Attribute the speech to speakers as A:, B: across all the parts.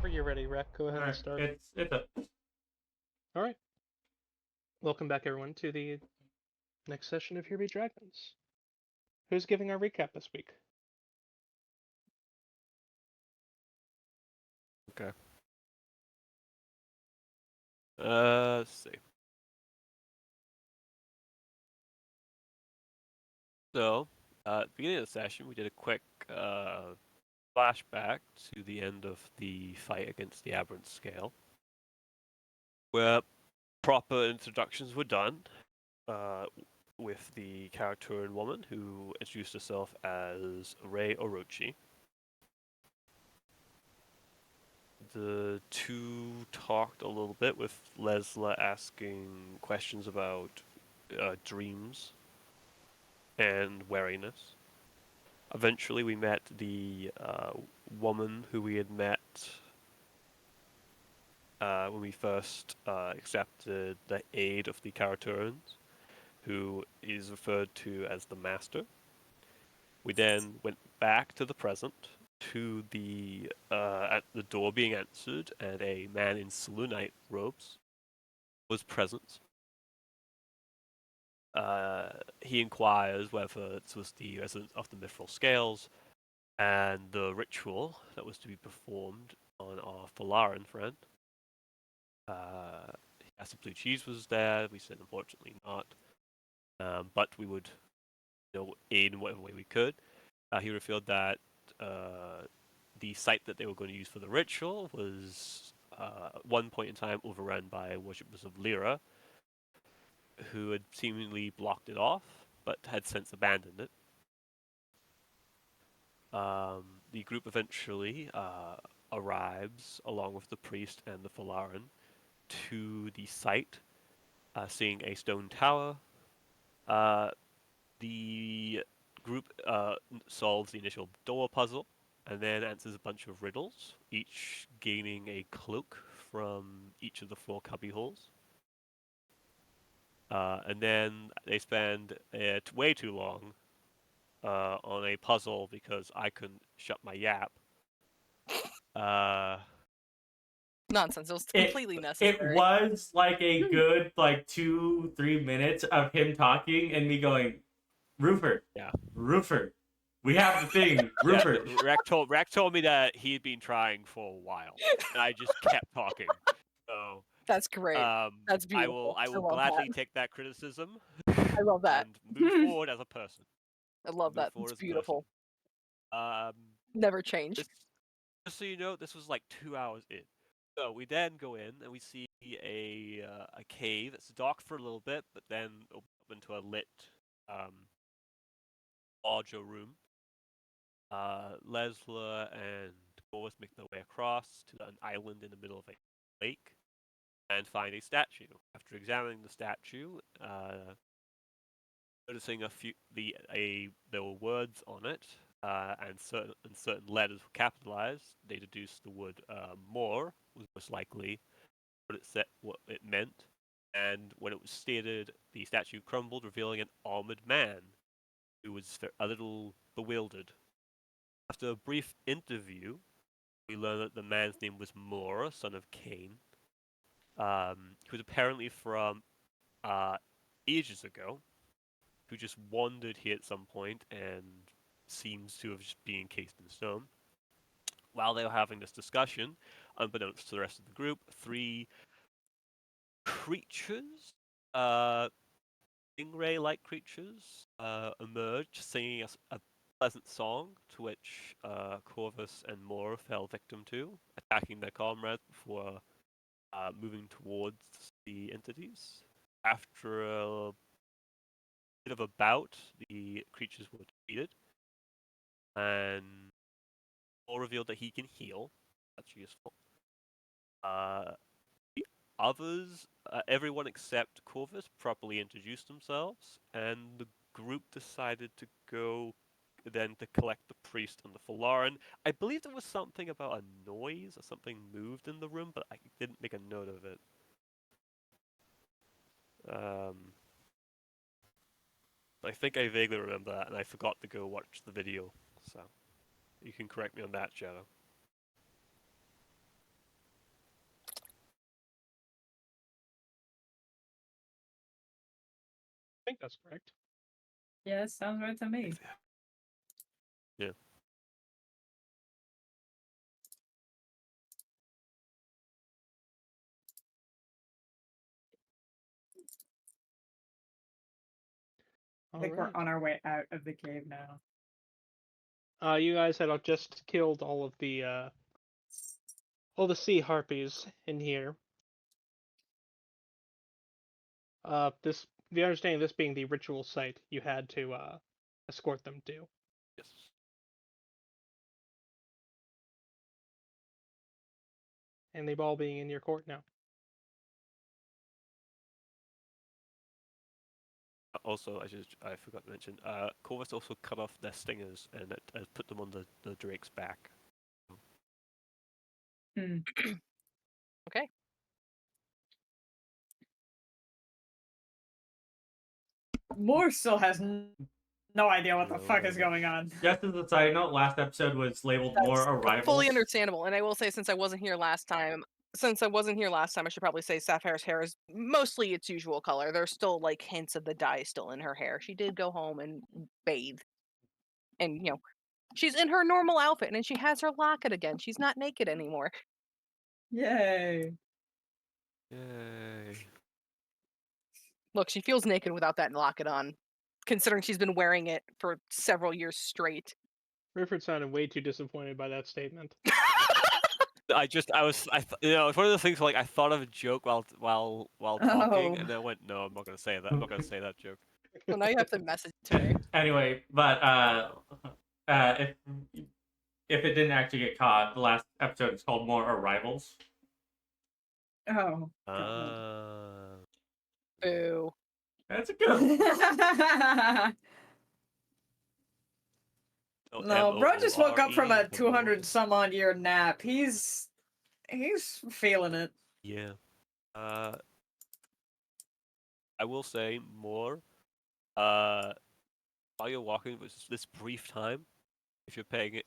A: Whenever you're ready, Rec, go ahead and
B: Alright,
A: start.
B: it's a
A: All right. Welcome back, everyone, to the next session of Here Be Dragons. Who's giving our recap this week?
C: Okay. Let's see. So, at the beginning of the session, we did a quick flashback to the end of the fight against the Aberrant Scale, where proper introductions were done with the character and woman who introduced herself as Rei Orochi. The two talked a little bit with Lessla asking questions about dreams and wariness. Eventually, we met the woman who we had met when we first accepted the aid of the Karaturans, who is referred to as the Master. We then went back to the present, to the at the door being answered, and a man in Selûnite robes was present. He inquires whether it was the resident of the Mithril Scales and the ritual that was to be performed on our Falaran friend. He asked if Bleu Cheese was there. We said unfortunately not, but we would, aid in whatever way we could. He revealed that the site that they were going to use for the ritual was at one point in time overrun by worshippers of Lyra, who had seemingly blocked it off, but had since abandoned it. The group eventually arrives, along with the priest and the Falaran, to the site, seeing a stone tower. The group solves the initial door puzzle, and then answers a bunch of riddles, each gaining a cloak from each of the 4 cubbyholes. And then they spend way too long on a puzzle because I couldn't shut my yap.
D: Nonsense. It was
B: it,
D: completely necessary.
B: it was like a good 2-3 minutes of him talking and me going, Roofer.
C: Yeah.
B: Roofer. We have the thing, Roofer.
C: Yeah, Rack told me that he had been trying for a while, and I just kept talking. So
D: that's great. That's beautiful.
C: I will gladly take that criticism.
D: I love that.
C: And move forward as a person.
D: I love that. It's beautiful. Never changed.
C: Just so you know, this was like 2 hours in. So we then go in and we see a cave. It's dark for a little bit, but then opens up into a lit, larger room. Lessla and Corvus make their way across to an island in the middle of a lake and find a statue. After examining the statue, noticing there were words on it, and certain letters were capitalized, they deduced the word "more" was most likely what it meant. And when it was stated, the statue crumbled, revealing an armored man who was a little bewildered. After a brief interview, we learned that the man's name was Moore, son of Cain. He was apparently from ages ago, who just wandered here at some point and seems to have just been encased in stone. While they were having this discussion, unbeknownst to the rest of the group, 3 creatures, stingray-like creatures, emerged, singing a pleasant song, to which Corvus and Moore fell victim to, attacking their comrades before moving towards the entities. After a bit of a bout, the creatures were defeated, and Moore revealed that he can heal. That's useful. The others, everyone except Corvus, properly introduced themselves, and the group decided to go then to collect the priest and the Falaran. I believe there was something about a noise or something moved in the room, but I didn't make a note of it. I think I vaguely remember that, and I forgot to go watch the video, so you can correct me on that, Shadow.
A: think that's correct.
E: Yeah, that sounds right to me.
C: Yeah.
E: I think we're on our way out of the cave now.
A: You guys had just killed all the sea harpies in here. The understanding this being the ritual site you had to escort them to.
C: Yes.
A: And they've all being in your court now.
C: Also, I forgot to mention, Corvus also cut off their stingers and put them on the drake's back.
D: Okay.
E: Moore still has no idea what the fuck is going on.
B: Just as a side note, last episode was labeled more arrivals.
D: Fully understandable, and I will say, since I wasn't here last time, I should probably say Sapphire's hair is mostly its usual color. There's still like hints of the dye still in her hair. She did go home and bathe, and she's in her normal outfit, and she has her locket again. She's not naked anymore.
E: Yay!
C: Yay.
D: Look, she feels naked without that locket on, considering she's been wearing it for several years straight.
A: Rifford sounded way too disappointed by that statement.
C: It's one of the things where, like, I thought of a joke while talking, and then I went, no, I'm not gonna say that. I'm not gonna say that joke.
D: Well, now you have to message it to me.
B: Anyway, but if it didn't actually get caught, the last episode is called More Arrivals.
E: Oh.
D: Boo.
B: That's a good.
E: No, bro just woke up from a 200 some odd year nap. He's feeling it.
C: Yeah. I will say more. While you're walking, with this brief time, if you're paying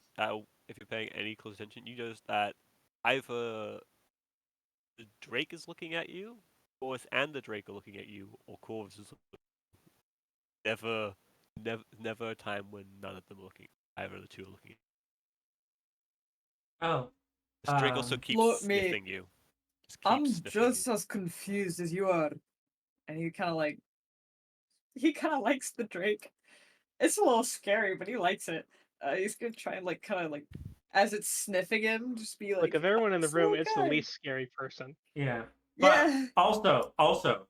C: any close attention, you notice that either the Drake is looking at you, Corvus and the Drake are looking at you, or Corvus is never a time when none of them are looking. Either of the two are looking at you.
B: Oh.
C: This Drake also keeps sniffing you.
E: I'm just as confused as you are. And he kind of likes the Drake. It's a little scary, but he likes it. He's gonna try and as it's sniffing him, just be like.
A: Look, if everyone in the room, it's the
E: okay.
A: least scary person.
B: Yeah. But
E: Yeah.
B: Also,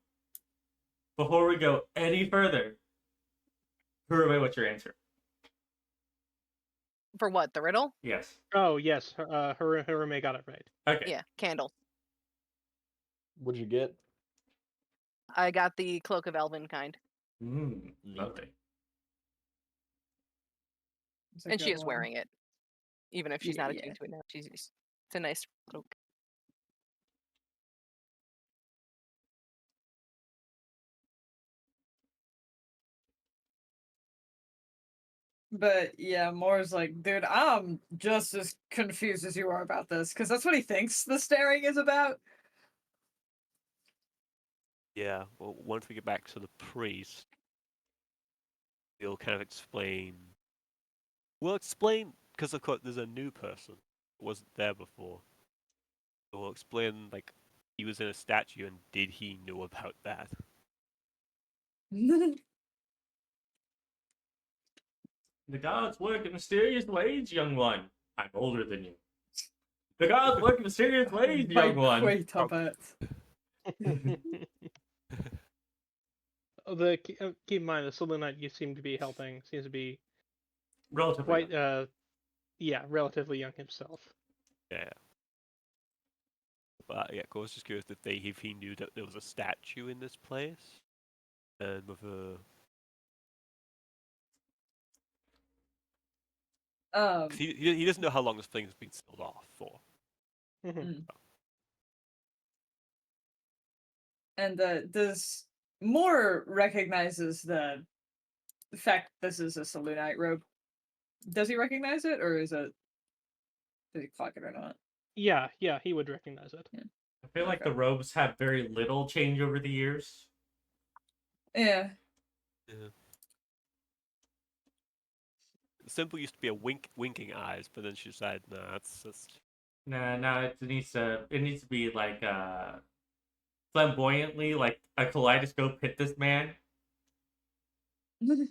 B: before we go any further, Hurume, what's your answer?
D: For what? The riddle?
B: Yes.
A: Oh, yes. Hurume got it right.
B: Okay.
D: Yeah, candle.
F: What'd you get?
D: I got the Cloak of Elven kind.
B: Lovely.
D: And she is wearing it. Even if she's not attuned to it now. It's a nice cloak.
E: But yeah, Moore's like, dude, I'm just as confused as you are about this, because that's what he thinks the staring is about.
C: Yeah, well, once we get back to the priest, we'll kind of explain. We'll explain, because of course there's a new person who wasn't there before. So we'll explain, like, he was in a statue, and did he know about that?
B: The gods work in mysterious ways, young one. I'm older than you. The gods work in mysterious ways, young one.
E: Wait up it.
A: Keep in mind, the Selûnite you seem to be helping seems to be
B: Relatively
A: quite,
B: young.
A: relatively young himself.
C: Yeah. But yeah, I was just curious if he knew that there was a statue in this place, and with a. He doesn't know how long this thing's been sealed off for.
E: And does Moore recognizes the fact this is a Selûnite robe? Does he recognize it, or does he clock it or not?
A: Yeah, he would recognize it.
E: Yeah.
B: I feel like the robes have very little change over the years.
E: Yeah.
C: Simple used to be a winking eyes, but then she decided, nah, that's just.
B: No, it needs to be like flamboyantly, like a kaleidoscope hit this man.
C: Do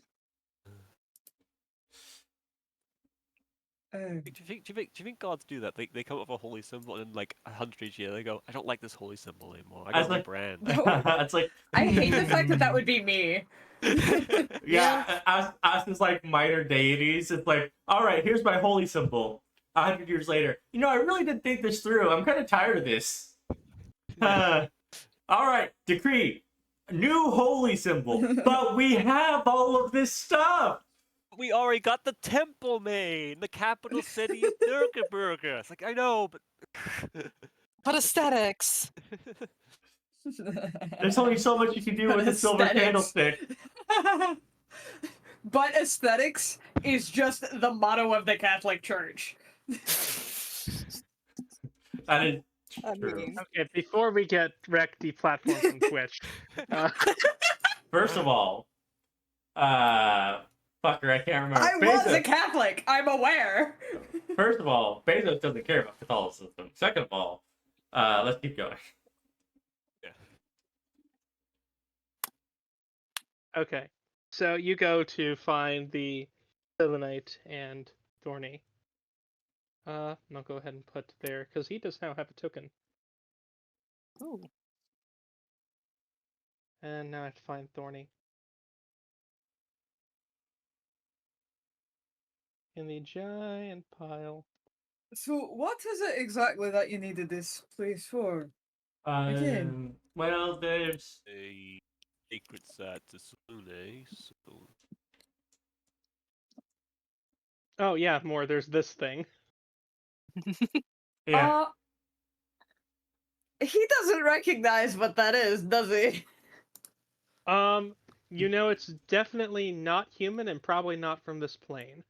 C: you think gods do that? They come up with a holy symbol and then like 100 years they go, I don't like this holy symbol anymore. I got a new brand.
B: It's like
E: I hate the fact that that would be me.
B: yeah, as is like minor deities. It's like, all right, here's my holy symbol. 100 years later, I really did think this through. I'm kind of tired of this. All right, decree, new holy symbol, but we have all of this stuff.
C: We already got the temple made, the capital city of Nuremberg. It's like, I know, but
D: But aesthetics.
B: There's only so much you can do
E: But
B: with a silver
E: aesthetics.
B: candlestick.
E: But aesthetics is just the motto of the Catholic Church.
B: That is
D: I
B: true.
D: mean,
A: Okay, before we get wrecked deplatformed from Twitch,
B: First of all, fucker, I can't remember.
E: I was a
B: Bezos.
E: Catholic. I'm aware.
B: First of all, Bezos doesn't care about Catholicism. Second of all, let's keep going.
A: okay, so you go to find the Selenite and Thorny. I'll go ahead and put there because he does now have a token.
D: ooh.
A: And now I have to find Thorny. In the giant pile.
E: So, what is it exactly that you needed this place for? Again.
B: Well, there's
C: a secret set to Salune, so
A: Oh yeah, more. There's this thing.
B: yeah.
E: He doesn't recognize what that is, does he?
A: It's definitely not human and probably not from this plane.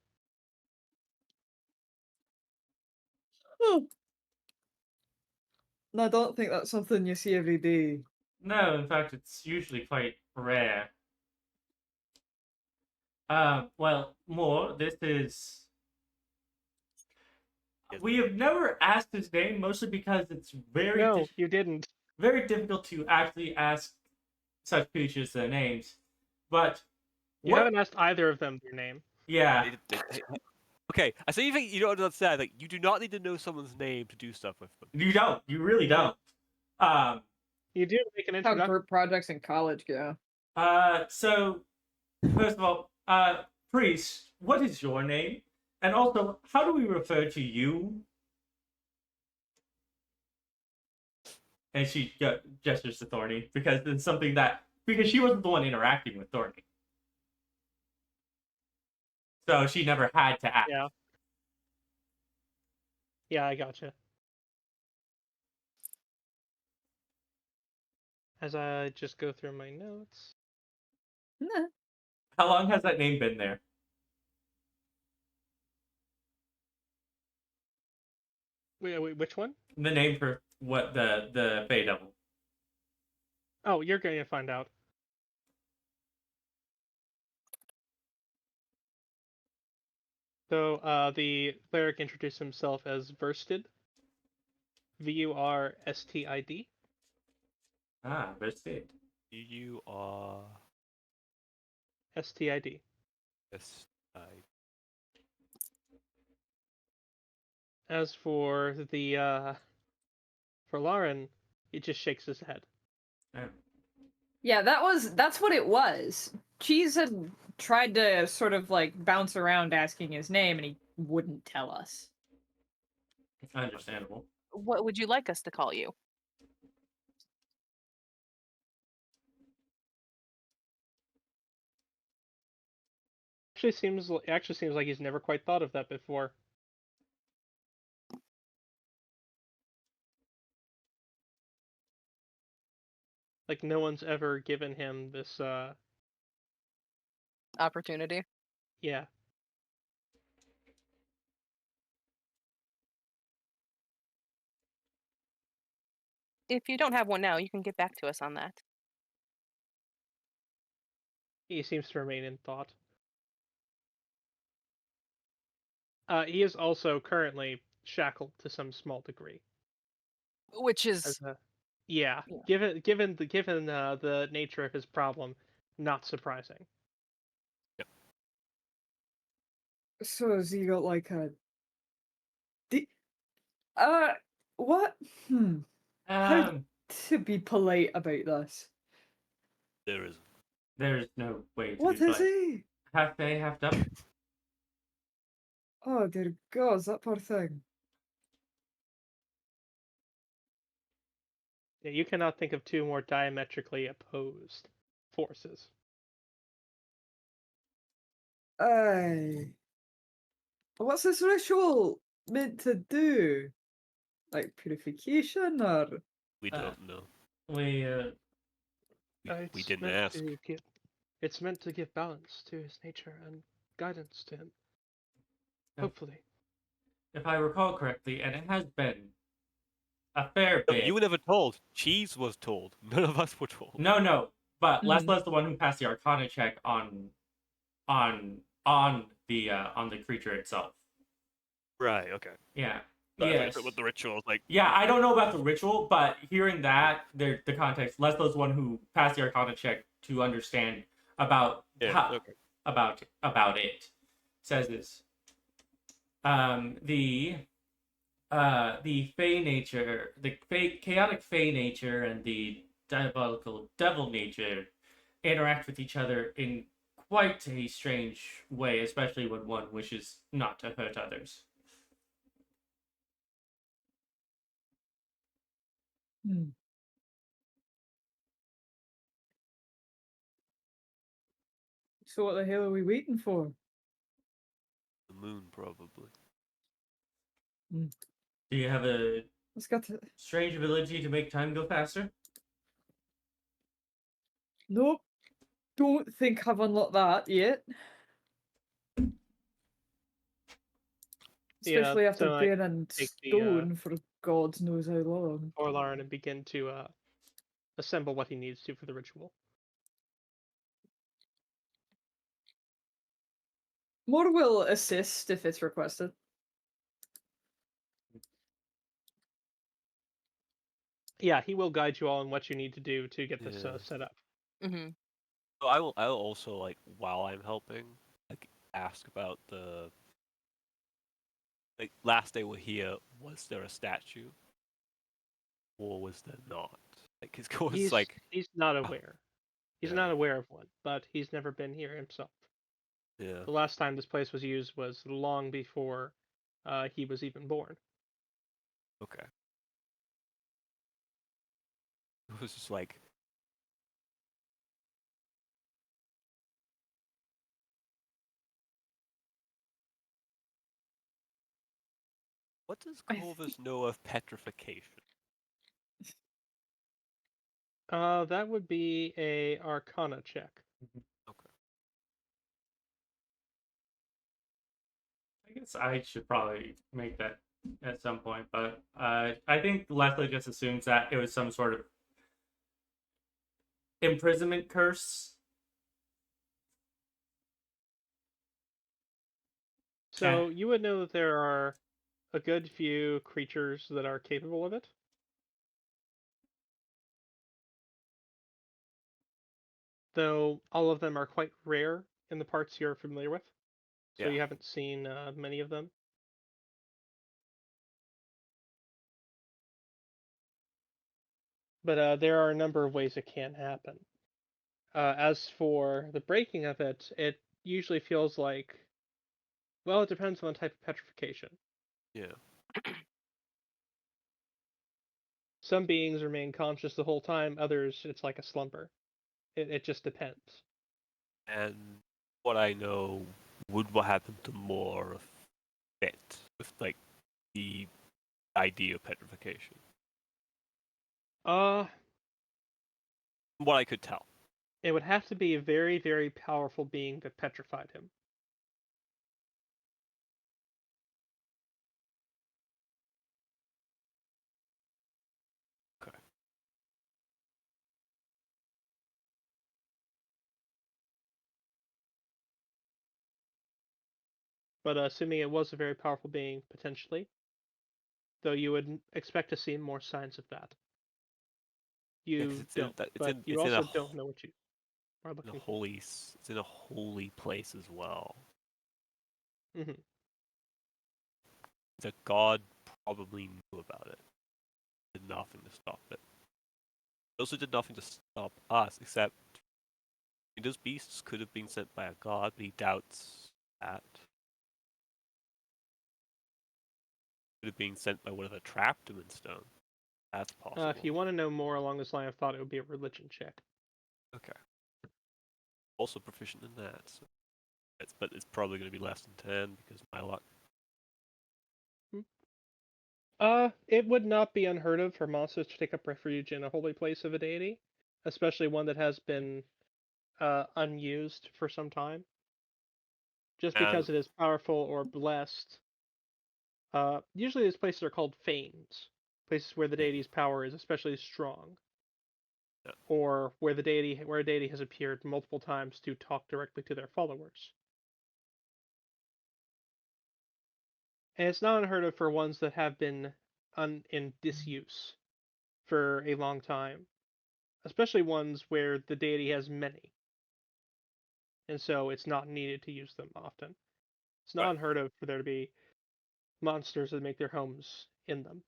E: I don't think that's something you see every day.
B: No, in fact, it's usually quite rare. Well, more. This is. We have never asked his name, mostly because it's
A: No, you didn't.
B: very difficult to actually ask such creatures their names. But
A: You haven't asked either of them their name.
B: Yeah.
C: Okay, I say you think you don't understand. Like, you do not need to know someone's name to do stuff with them.
B: You don't. You really don't.
A: You do make an
E: How
A: introduction.
E: group projects in college go.
B: So, first of all, Priest, what is your name? And also, how do we refer to you? And she gestures to Thorny because it's something because she wasn't the one interacting with Thorny. So she never had to ask.
A: Yeah. Yeah, I gotcha. As I just go through my notes.
B: How long has that name been there?
A: Wait, which one?
B: The name for what the Fey Devil.
A: Oh, you're going to find out. So, the cleric introduced himself as Verstid. Vurstid.
B: Ah, Verstid.
C: You are
A: Stid. As for the for Lauren, he just shakes his head.
B: Oh.
E: Yeah, that's what it was. Cheese had tried to sort of like bounce around asking his name and he wouldn't tell us.
B: Understandable.
D: What would you like us to call you?
A: Actually seems like he's never quite thought of that before. Like no one's ever given him this
D: Opportunity?
A: yeah.
D: If you don't have one now, you can get back to us on that.
A: He seems to remain in thought. He is also currently shackled to some small degree.
D: Which is
A: Yeah,
D: Yeah.
A: given the nature of his problem, not surprising.
E: So has he got like a... What? How
B: Um,
E: to be polite about this?
C: There isn't.
B: there's no way to
E: What
B: be
E: is
B: like
E: he?
B: half day, half done.
E: Oh dear gods, that poor thing.
A: Yeah, you cannot think of two more diametrically opposed forces.
E: Aye. What's this ritual meant to do? Like purification or...
C: We
B: Uh,
C: don't know.
B: We
C: We didn't ask.
A: It's meant to give balance to his nature and guidance to him.
B: Yeah.
A: Hopefully.
B: if I recall correctly, and it has been a fair
C: No,
B: bit.
C: you were never told. Cheese was told. None of us were told.
B: No, but
E: Mhm.
B: Lesla's the one who passed the Arcana check on the creature itself.
C: Right. Okay.
B: Yeah.
C: But
B: Yes.
C: with the rituals, like
B: Yeah, I don't know about the ritual, but hearing that, the context, Lesla's the one who passed the Arcana check to understand about
C: okay.
B: about it. Says this. The Fey nature, chaotic Fey nature, and the diabolical devil nature interact with each other in quite a strange way, especially when one wishes not to hurt others.
E: Hmm. So what the hell are we waiting for?
C: The moon, probably.
B: Do you have a
E: Let's get to...
B: strange ability to make time go faster?
E: Nope. Don't think I've unlocked that yet.
A: Yeah,
E: Especially after
A: so I
E: being in
A: take the
E: stone for God knows how long.
A: Orlarn and begin to assemble what he needs to for the ritual.
E: More will assist if it's requested.
A: Yeah, he will guide you all in what you need to do to get this
C: Yeah.
A: set up.
D: hmm
C: So I'll also like while I'm helping, like ask about the like last day we're here. Was there a statue, or was there not? Like his goal is like
A: He's not aware. He's
C: Yeah.
A: not aware of one, but he's never been here himself.
C: yeah.
A: The last time this place was used was long before he was even born.
C: Okay. It was just like what does
E: I
C: Corvus know of petrification?
A: That would be a Arcana check.
C: Okay.
B: I guess I should probably make that at some point, but I think Leslie just assumes that it was some sort of imprisonment curse.
A: So you would know that there are a good few creatures that are capable of it. Though all of them are quite rare in the parts you're familiar with. So
C: Yeah.
A: you haven't seen many of them. But there are a number of ways it can happen. As for the breaking of it, it usually feels like, well, it depends on the type of petrification.
C: Yeah.
A: Some beings remain conscious the whole time, others, it's like a slumber. It just depends.
C: And what I know would what happen to more fit with like the idea of petrification.
A: Uh,
C: What I could tell.
A: it would have to be a very, very powerful being that petrified him.
C: Okay.
A: But assuming it was a very powerful being, potentially, though you would expect to see more signs of that. You don't, but you also don't know what you are looking for.
C: It's in a holy place as well.
A: Mm-hmm.
C: The god probably knew about it. Did nothing to stop it. It also did nothing to stop us, except those beasts could have been sent by a god, but he doubts that. Could have been sent by whatever trapped him in stone. That's possible.
A: If you want to know more along this line of thought, it would be a religion check.
C: Okay. Also proficient in that, so but it's probably going to be less than 10 because of my luck.
A: It would not be unheard of for monsters to take up refuge in a holy place of a deity, especially one that has been unused for some time. Just because it is powerful or blessed. Usually these places are called fanes, places where the deity's power is especially strong.
C: Yeah.
A: Or where a deity has appeared multiple times to talk directly to their followers. And it's not unheard of for ones that have been in disuse for a long time, especially ones where the deity has many, and so it's not needed to use them often. It's not unheard of for there to be monsters that make their homes in them.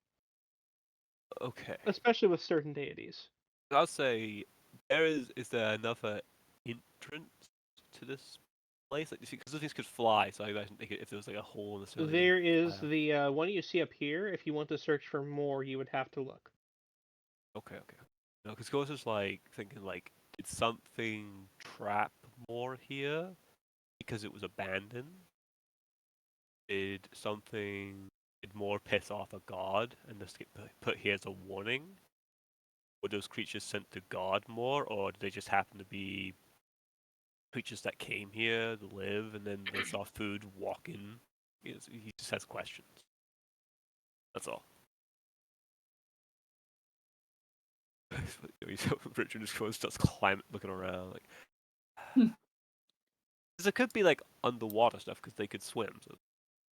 C: Okay.
A: Especially with certain deities.
C: I'll say, is there another entrance to this place? Like, because those things could fly, so I imagine if there was like a hole in the ceiling.
A: There is the one you see up here. If you want to search for more, you would have to look.
C: Okay. No, because Ghost is like thinking like, did something trap more here because it was abandoned? Did more piss off a god and just get put here as a warning? Were those creatures sent to God more, or did they just happen to be creatures that came here to live and then they saw food walk in? He just has questions. That's all. Richard just starts climbing, looking around like. Because it could be like underwater stuff because they could swim. So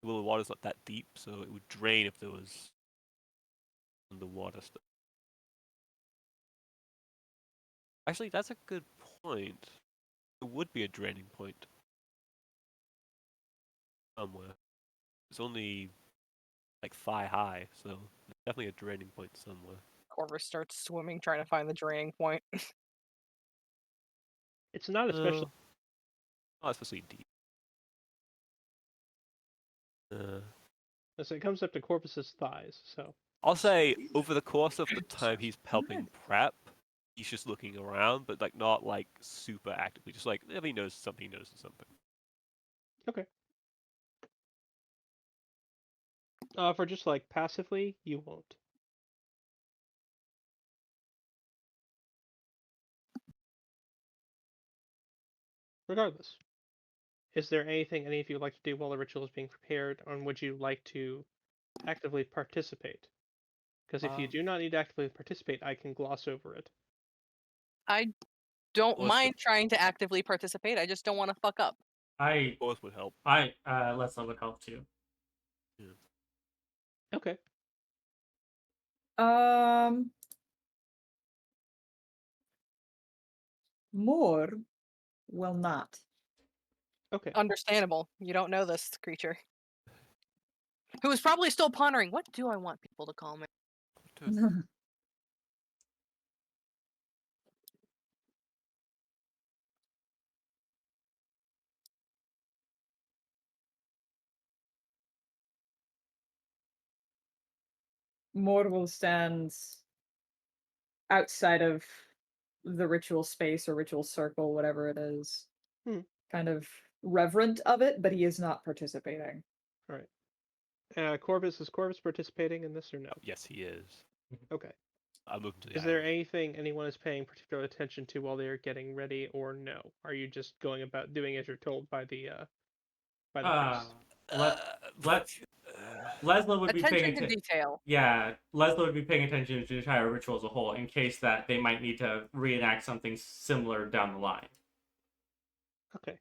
C: the water's not that deep, so it would drain if there was underwater stuff. Actually, that's a good point. It would be a draining point somewhere. It's only like thigh high, so it's definitely a draining point somewhere.
D: Corvus starts swimming, trying to find the draining point.
A: It's not especially.
C: Not especially deep.
A: So it comes up to Corvus's thighs. So
C: I'll say over the course of the time he's helping prep, he's just looking around, but like not like super actively. Just like if he knows something, he notices something.
A: Okay. For just like passively, you won't. Regardless, is there anything any of you would like to do while the ritual is being prepared, or would you like to actively participate? Because if you do not need to actively participate, I can gloss over it.
D: I don't mind trying to actively participate. I just don't want to fuck up.
B: Both
C: would help.
B: Lessla would help too.
C: Yeah.
A: Okay.
E: More will not.
A: Okay.
D: Understandable. You don't know this creature. Who is probably still pondering, what do I want people to call me?
E: More will stand outside of the ritual space or ritual circle, whatever it is. Kind of reverent of it, but he is not participating.
A: All right. Corvus, is Corvus participating in this or no?
C: Yes, he is.
A: Okay.
C: I'm moving to the
A: Is there anything anyone is paying particular attention to while they are getting ready, or no? Are you just going about doing as you're told by the priest?
B: Lessla would be paying
D: attention to detail.
B: Yeah, Lessla would be paying attention to the entire ritual as a whole, in case that they might need to reenact something similar down the line.
A: Okay.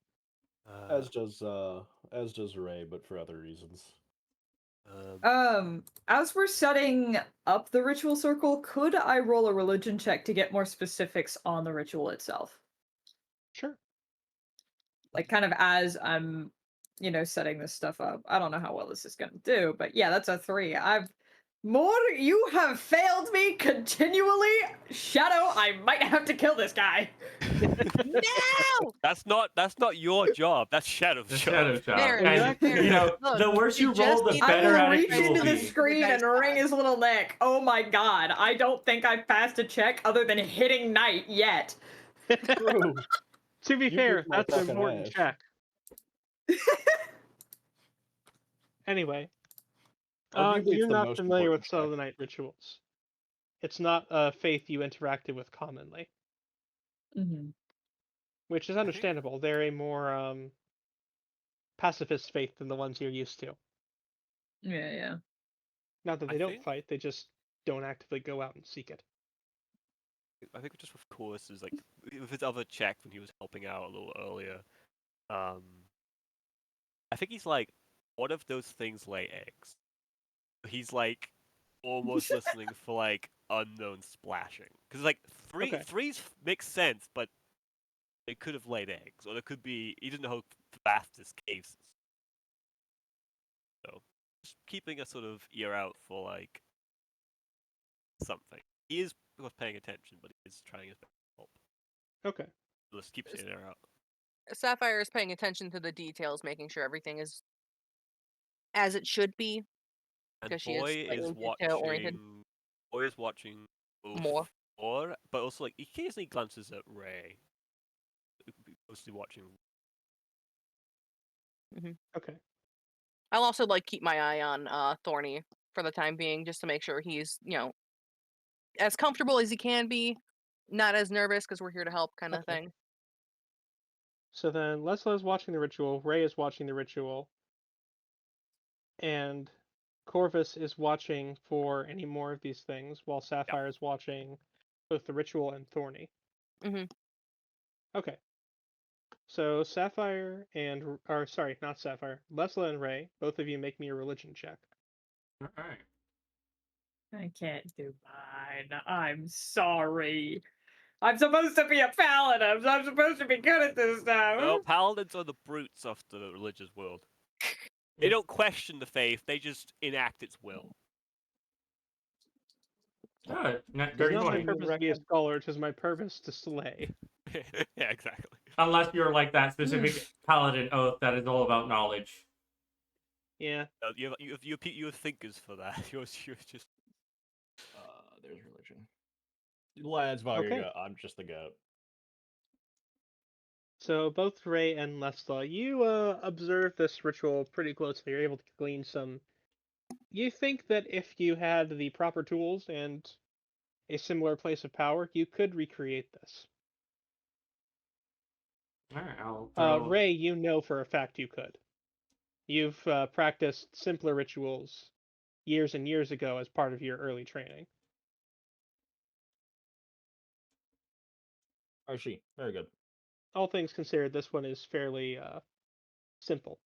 F: As does Ray, but for other reasons.
E: As we're setting up the ritual circle, could I roll a religion check to get more specifics on the ritual itself?
A: Sure.
E: Like, kind of as I'm, setting this stuff up. I don't know how well this is going to do, but yeah, that's a 3. You have failed me continually. Shadow, I might have to kill this guy.
D: No!
C: That's not your job. That's Shadow's
B: The
C: job.
B: shadow job.
D: There,
B: And,
D: there.
B: you know,
D: Look,
B: the worse you
D: you
B: roll,
D: just
B: the
D: need-
E: I
B: better
E: will
B: at it
E: reach
B: you will
E: into the
B: be.
E: screen and wring his little neck. Oh my god, I don't think I've passed a check other than hitting Knight yet.
F: True.
A: To be
F: You
A: fair,
F: kicked my
A: that's an
F: fucking
A: important
F: ass.
A: check. Anyway,
F: Arguably, it's
A: you're
F: the
A: not
F: most
A: familiar with
F: important
A: some of
F: check.
A: the night rituals. It's not a faith you interacted with commonly,
E: Mm-hmm.
A: which is understandable. They're a more pacifist faith than the ones you're used to.
E: Yeah.
A: Not that
C: I
A: they don't
C: think-
A: fight, they just don't actively go out and seek it.
C: I think just with course is like with his other check when he was helping out a little earlier. I think he's like, what if those things lay eggs? He's like almost listening for like unknown splashing because like
A: Okay.
C: threes makes sense, but they could have laid eggs, or there could be he didn't know how fast this case is. So just keeping a sort of ear out for like something. He is of course paying attention, but he is trying his best to help.
A: Okay.
C: Just keeps an ear out.
D: Sapphire is paying attention to the details, making sure everything is as it should be.
C: And
D: Because she is
C: boy
D: slightly
C: is
D: detail-oriented.
C: watching. Boy is watching both
D: More.
C: but also like he occasionally glances at Ray. Mostly watching.
A: Okay.
D: I'll also keep my eye on Thorny for the time being, just to make sure he's as comfortable as he can be, not as nervous because we're here to help, kind of
A: Okay.
D: thing.
A: So then Lessla is watching the ritual, Ray is watching the ritual, and Corvus is watching for any more of these things, while Sapphire is watching both the ritual and Thorny.
D: Mhm.
A: Okay. So Sapphire or sorry, not Sapphire, Lessla and Ray, both of you make me a religion check.
B: Alright.
E: I can't do mine. I'm sorry. I'm supposed to be a paladin. I'm supposed to be good at this stuff.
C: Well, paladins are the brutes of the religious world. They don't question the faith; they just enact its will.
B: Oh, not
A: It's
B: dirty
A: not my
B: 20.
A: purpose to be a scholar, it is my purpose to slay.
C: Yeah, exactly.
B: Unless you're like that specific paladin oath that is all about knowledge.
A: Yeah.
C: You have thinkers for that. You're just.
F: There's religion. Lads,
A: Okay.
F: I'm just the goat.
A: So both Ray and Lessla, you observe this ritual pretty closely. You're able to glean some. You think that if you had the proper tools and a similar place of power, you could recreate this.
B: Alright, I'll throw.
A: Ray, you know for a fact you could. You've practiced simpler rituals years and years ago as part of your early training.
F: Archie, very good.
A: All things considered, this one is fairly simple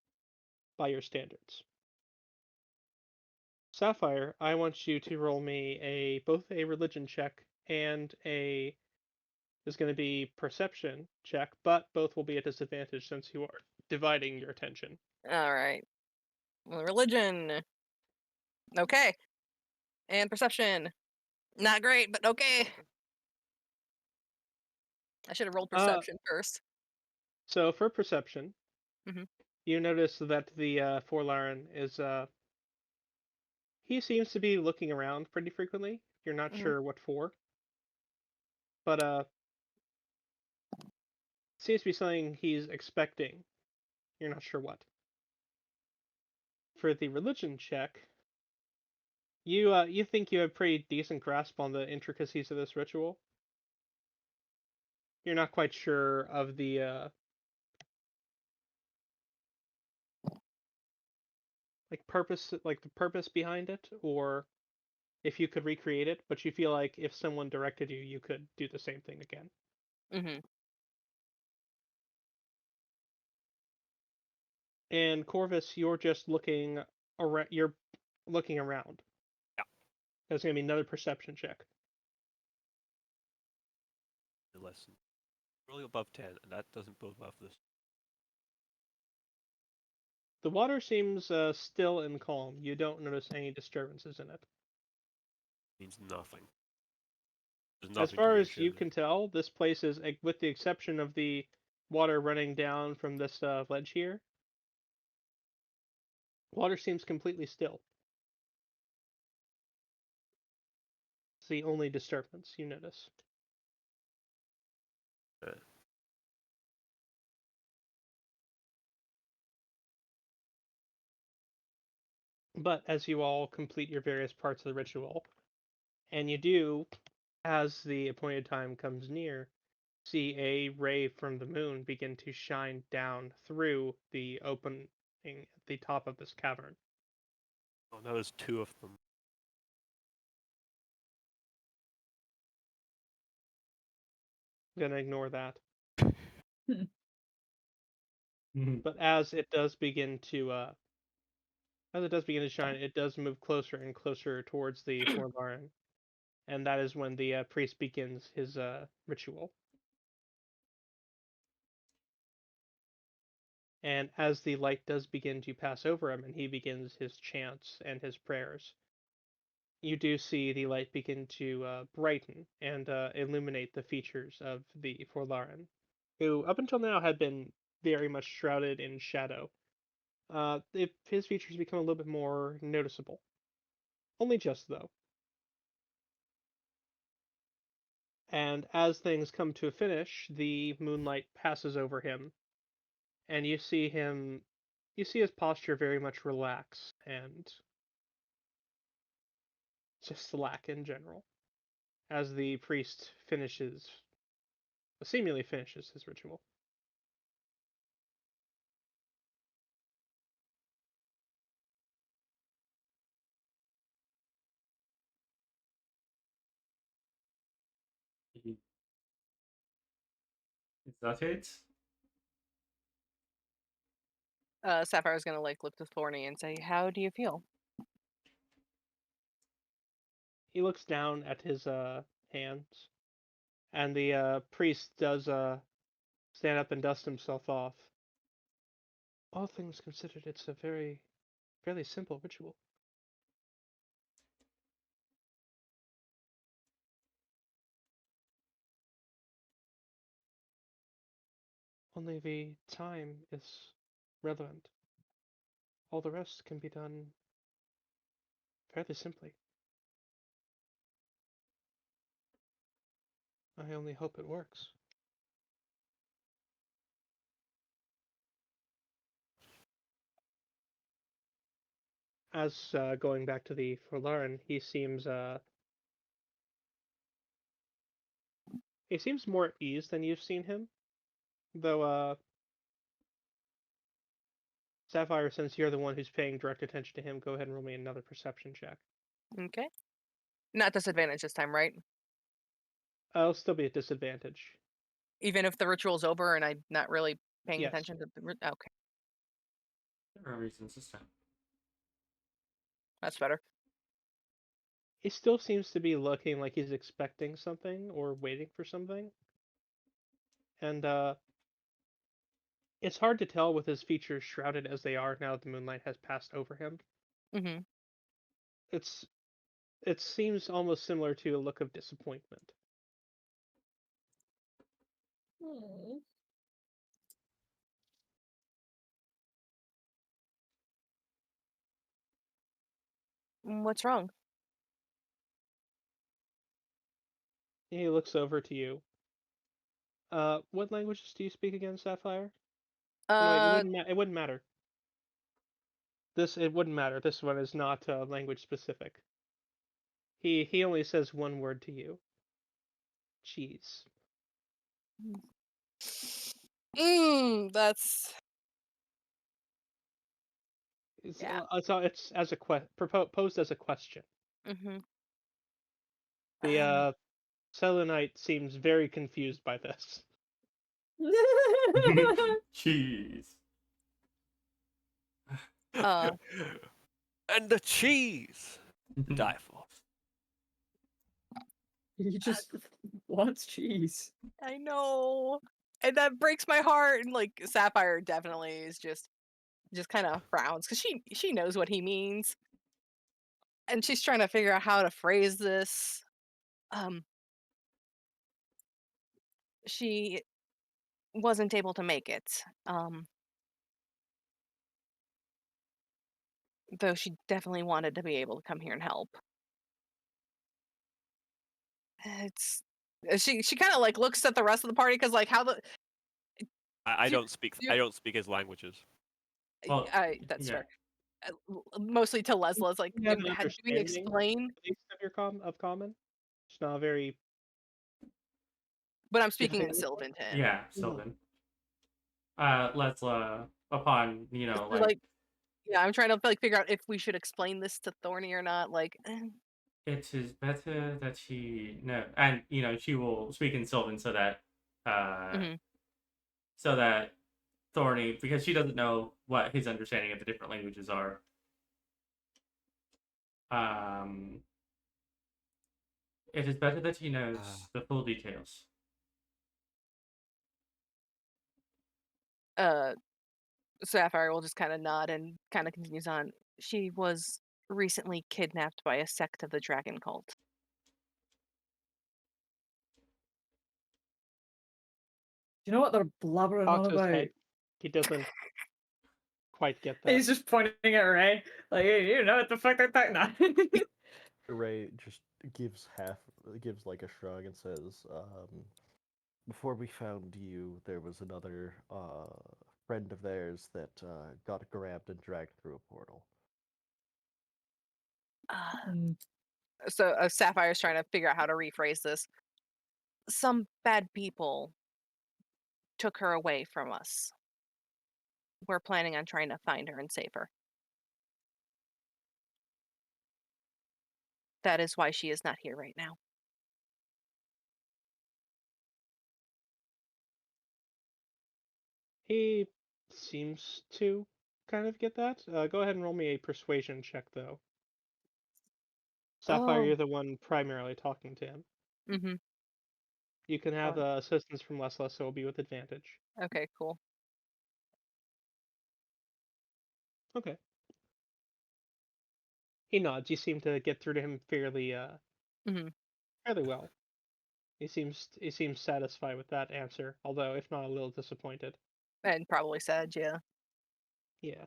A: by your standards. Sapphire, I want you to roll me both a religion check and is going to be perception check, but both will be at disadvantage since you are dividing your attention.
D: All right. Well, religion. Okay. And perception. Not great, but okay. I should have rolled perception first.
A: So for perception,
D: Mhm.
A: you notice that the Forlaren is he seems to be looking around pretty frequently. You're not
D: Mhm.
A: sure what for, but seems to be something he's expecting. You're not sure what. For the religion check, you think you have pretty decent grasp on the intricacies of this ritual. You're not quite sure of the the purpose behind it, or if you could recreate it, but you feel like if someone directed you, you could do the same thing again.
D: Mhm.
A: And Corvus, you're just looking around. You're looking around.
C: Yeah.
A: That's gonna be another perception check.
C: Less than really above 10, and that doesn't bode well for this.
A: The water seems still and calm. You don't notice any disturbances in it.
C: Means nothing. There's
A: As
C: nothing
A: far
C: to
A: as you
C: reassure
A: can
C: me.
A: tell, this place is, with the exception of the water running down from this ledge here, water seems completely still. It's the only disturbance you notice. But as you all complete your various parts of the ritual, and you do, as the appointed time comes near, see a ray from the moon begin to shine down through the opening at the top of this cavern.
C: Oh, no, there's 2 of them.
A: I'm gonna ignore that.
B: Mhm.
A: But as it does begin to shine, it does move closer and closer towards the Forlarin, and that is when the priest begins his ritual. And as the light does begin to pass over him, and he begins his chants and his prayers, you do see the light begin to brighten and illuminate the features of the Forlarin, who up until now had been very much shrouded in shadow. His features become a little bit more noticeable. Only just, though. And as things come to a finish, the moonlight passes over him, and you see his posture very much relax and just slack in general, as the priest seemingly finishes his ritual.
B: Is that it?
D: Sapphire's gonna like look to Thorny and say, "How do you feel?"
A: He looks down at his hands, and the priest does stand up and dust himself off. All things considered, it's a fairly simple ritual. Only the time is relevant. All the rest can be done fairly simply. I only hope it works. As going back to the Forlarin, he seems more at ease than you've seen him. Though Sapphire, since you're the one who's paying direct attention to him, go ahead and roll me another perception check.
D: Okay. Not disadvantage this time, right?
A: I'll still be at disadvantage.
D: Even if the ritual's over and I'm not really paying
A: Yes.
D: attention to the okay,
B: There are reasons this time.
D: that's better.
A: He still seems to be looking like he's expecting something or waiting for something. And it's hard to tell with his features shrouded as they are now that the moonlight has passed over him.
D: Mm-hmm.
A: It seems almost similar to a look of disappointment.
E: Hmm.
D: What's wrong?
A: He looks over to you. What languages do you speak again, Sapphire? No, wait, it wouldn't matter. It wouldn't matter. This one is not language specific. He only says one word to you. Cheese.
D: That's yeah.
A: It's as a posed as a question.
D: Mm-hmm.
A: The Selenite seems very confused by this.
B: Cheese.
D: Uh,
C: And the cheese to die for.
E: He just wants cheese.
D: I know, and that breaks my heart. And like Sapphire definitely is just kind of frowns because she knows what he means, and she's trying to figure out how to phrase this. Um, she wasn't able to make it. Though she definitely wanted to be able to come here and help. It's she kind of like looks at the rest of the party because like how the
C: I
D: do,
C: don't speak.
D: do,
C: I don't speak his languages.
B: Well,
D: that's
B: yeah.
D: fair. Mostly to Lessla. It's like,
A: You have an
D: do we
A: understanding,
D: explain?
A: at least of of common. It's not very.
D: But I'm speaking in
A: distinguishable.
D: Sylvan to him.
B: Yeah, Sylvan. Lessla, upon,
D: Just
B: like,
D: like, yeah, I'm trying to like figure out if we should explain this to Thorny or not. Like,
B: it is better that she no, and she will speak in Sylvan so that
D: mhm.
B: so that Thorny, because she doesn't know what his understanding of the different languages are. It is better that he knows the full details.
D: Sapphire will just kind of nod and kind of continues on. She was recently kidnapped by a sect of the dragon cult.
E: Do you know what they're blabbering on
A: Cocks his
E: about?
A: head. He doesn't quite get that.
E: He's just pointing at Ray, like, hey, you know what the fuck they're talking about.
F: Ray just gives like a shrug and says, before we found you, there was another friend of theirs that got grabbed and dragged through a portal.
D: So Sapphire's trying to figure out how to rephrase this. Some bad people took her away from us. We're planning on trying to find her and save her. That is why she is not here right now.
A: He seems to kind of get that. Go ahead and roll me a persuasion check, though. Sapphire,
E: Oh.
A: you're the one primarily talking to him.
D: Mm-hmm.
A: You can have assistance from Lessla, so it'll be with advantage.
D: Okay, cool.
A: Okay. He nods. You seem to get through to him fairly well. He seems satisfied with that answer, although if not a little disappointed.
D: And probably sad, yeah.
A: Yeah.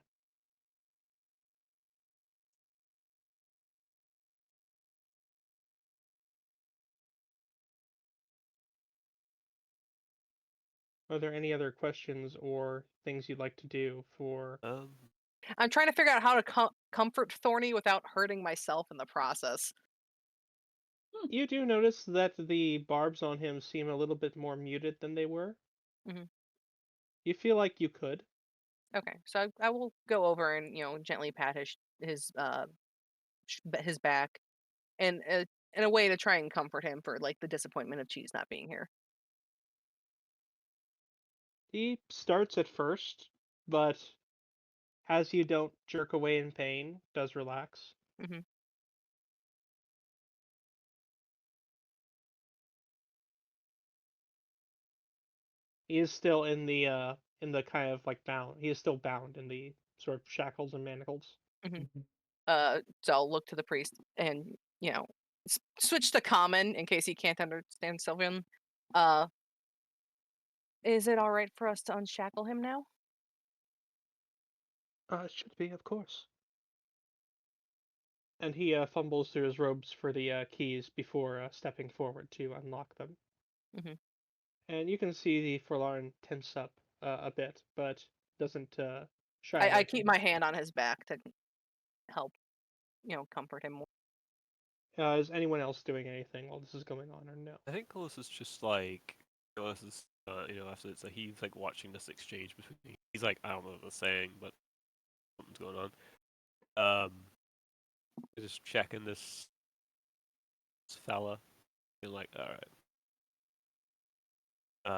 A: Are there any other questions or things you'd like to do for?
D: I'm trying to figure out how to comfort Thorny without hurting myself in the process.
A: You do notice that the barbs on him seem a little bit more muted than they were.
D: Mhm.
A: You feel like you could.
D: Okay, so I will go over and gently pat his back, and in a way to try and comfort him for like the disappointment of Cheese not being here.
A: He starts at first, but as you don't jerk away in pain, does relax.
D: Mm-hmm.
A: He is still in the kind of like bound. He is still bound in the sort of shackles and manacles.
D: Mm-hmm. So I'll look to the priest and switch to common in case he can't understand Sylvan. Is it all right for us to unshackle him now?
A: It should be, of course. And he fumbles through his robes for the keys before stepping forward to unlock them.
D: Mm-hmm.
A: And you can see the Forlorn tense up a bit, but doesn't shy away
D: I
A: from
D: keep my hand on his back to help, comfort him more.
A: Is anyone else doing anything while this is going on, or no?
C: I think Carlos is just like, this is, after it's he's like watching this exchange between. He's like, I don't know what they're saying, but something's going on. Just checking this fella, and like, all right.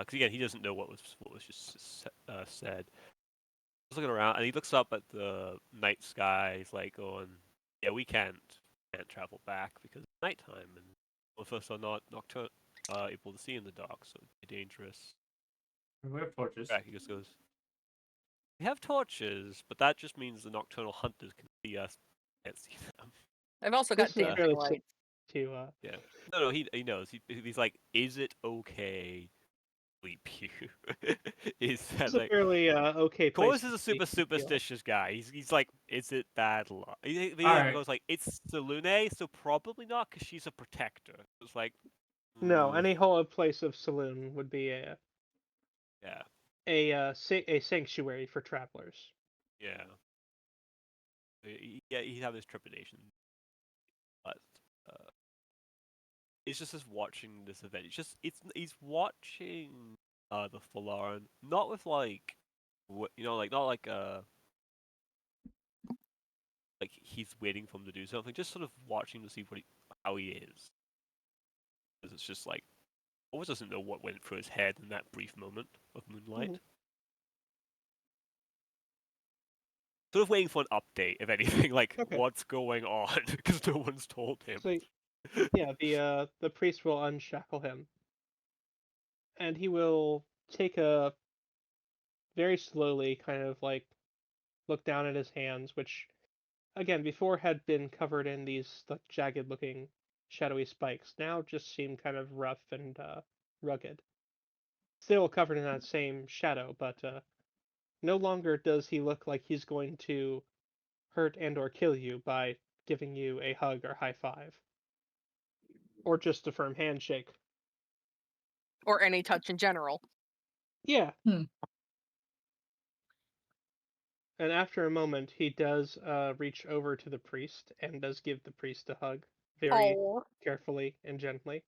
C: Because again, he doesn't know what was just said. He's looking around, and he looks up at the night sky. He's like going, "Yeah, we can't travel back because it's nighttime, and most of us are not able to see in the dark, so it'd be dangerous."
B: We have torches.
C: Back, he just goes, "We have torches, but that just means the nocturnal hunters can see us. Can't see them."
D: I've also got
A: This is
D: dancing
A: fairly
D: lights.
A: to
C: Yeah. No, he knows. He's like, "Is it okay, sleep you?" Is that
A: it's a
C: like?
A: fairly okay place.
C: Corvus is
A: to
C: a
A: sleep,
C: super
A: I feel.
C: superstitious guy. He's like, "Is it bad luck?" He
B: Alright.
C: goes like, "It's Selune, so probably not, because she's a protector." It's like,
A: No,
C: mm,
A: any whole place of saloon would be
C: yeah,
A: a sanctuary for travelers.
C: yeah. Yeah, he'd have his trepidation, but it's just watching this event. He's watching the Falaran, not with like, not like he's waiting for him to do something, just sort of watching to see how he is. Because it's just like, always doesn't know what went through his head in that brief moment of moonlight.
A: Mhm.
C: Sort of waiting for an update, if anything, like
A: Okay.
C: what's going on, because no one's told him.
A: So yeah, the priest will unshackle him, and he will take a very slowly kind of like look down at his hands, which again before had been covered in these like jagged looking shadowy spikes, now just seem kind of rough and rugged. Still covered in that same shadow, but no longer does he look like he's going to hurt and or kill you by giving you a hug or high five. Or just a firm handshake.
D: Or any touch in general.
A: Yeah.
E: Hmm.
A: And after a moment, he does reach over to the priest and does give the priest a hug, very
D: Oh.
A: carefully and gently.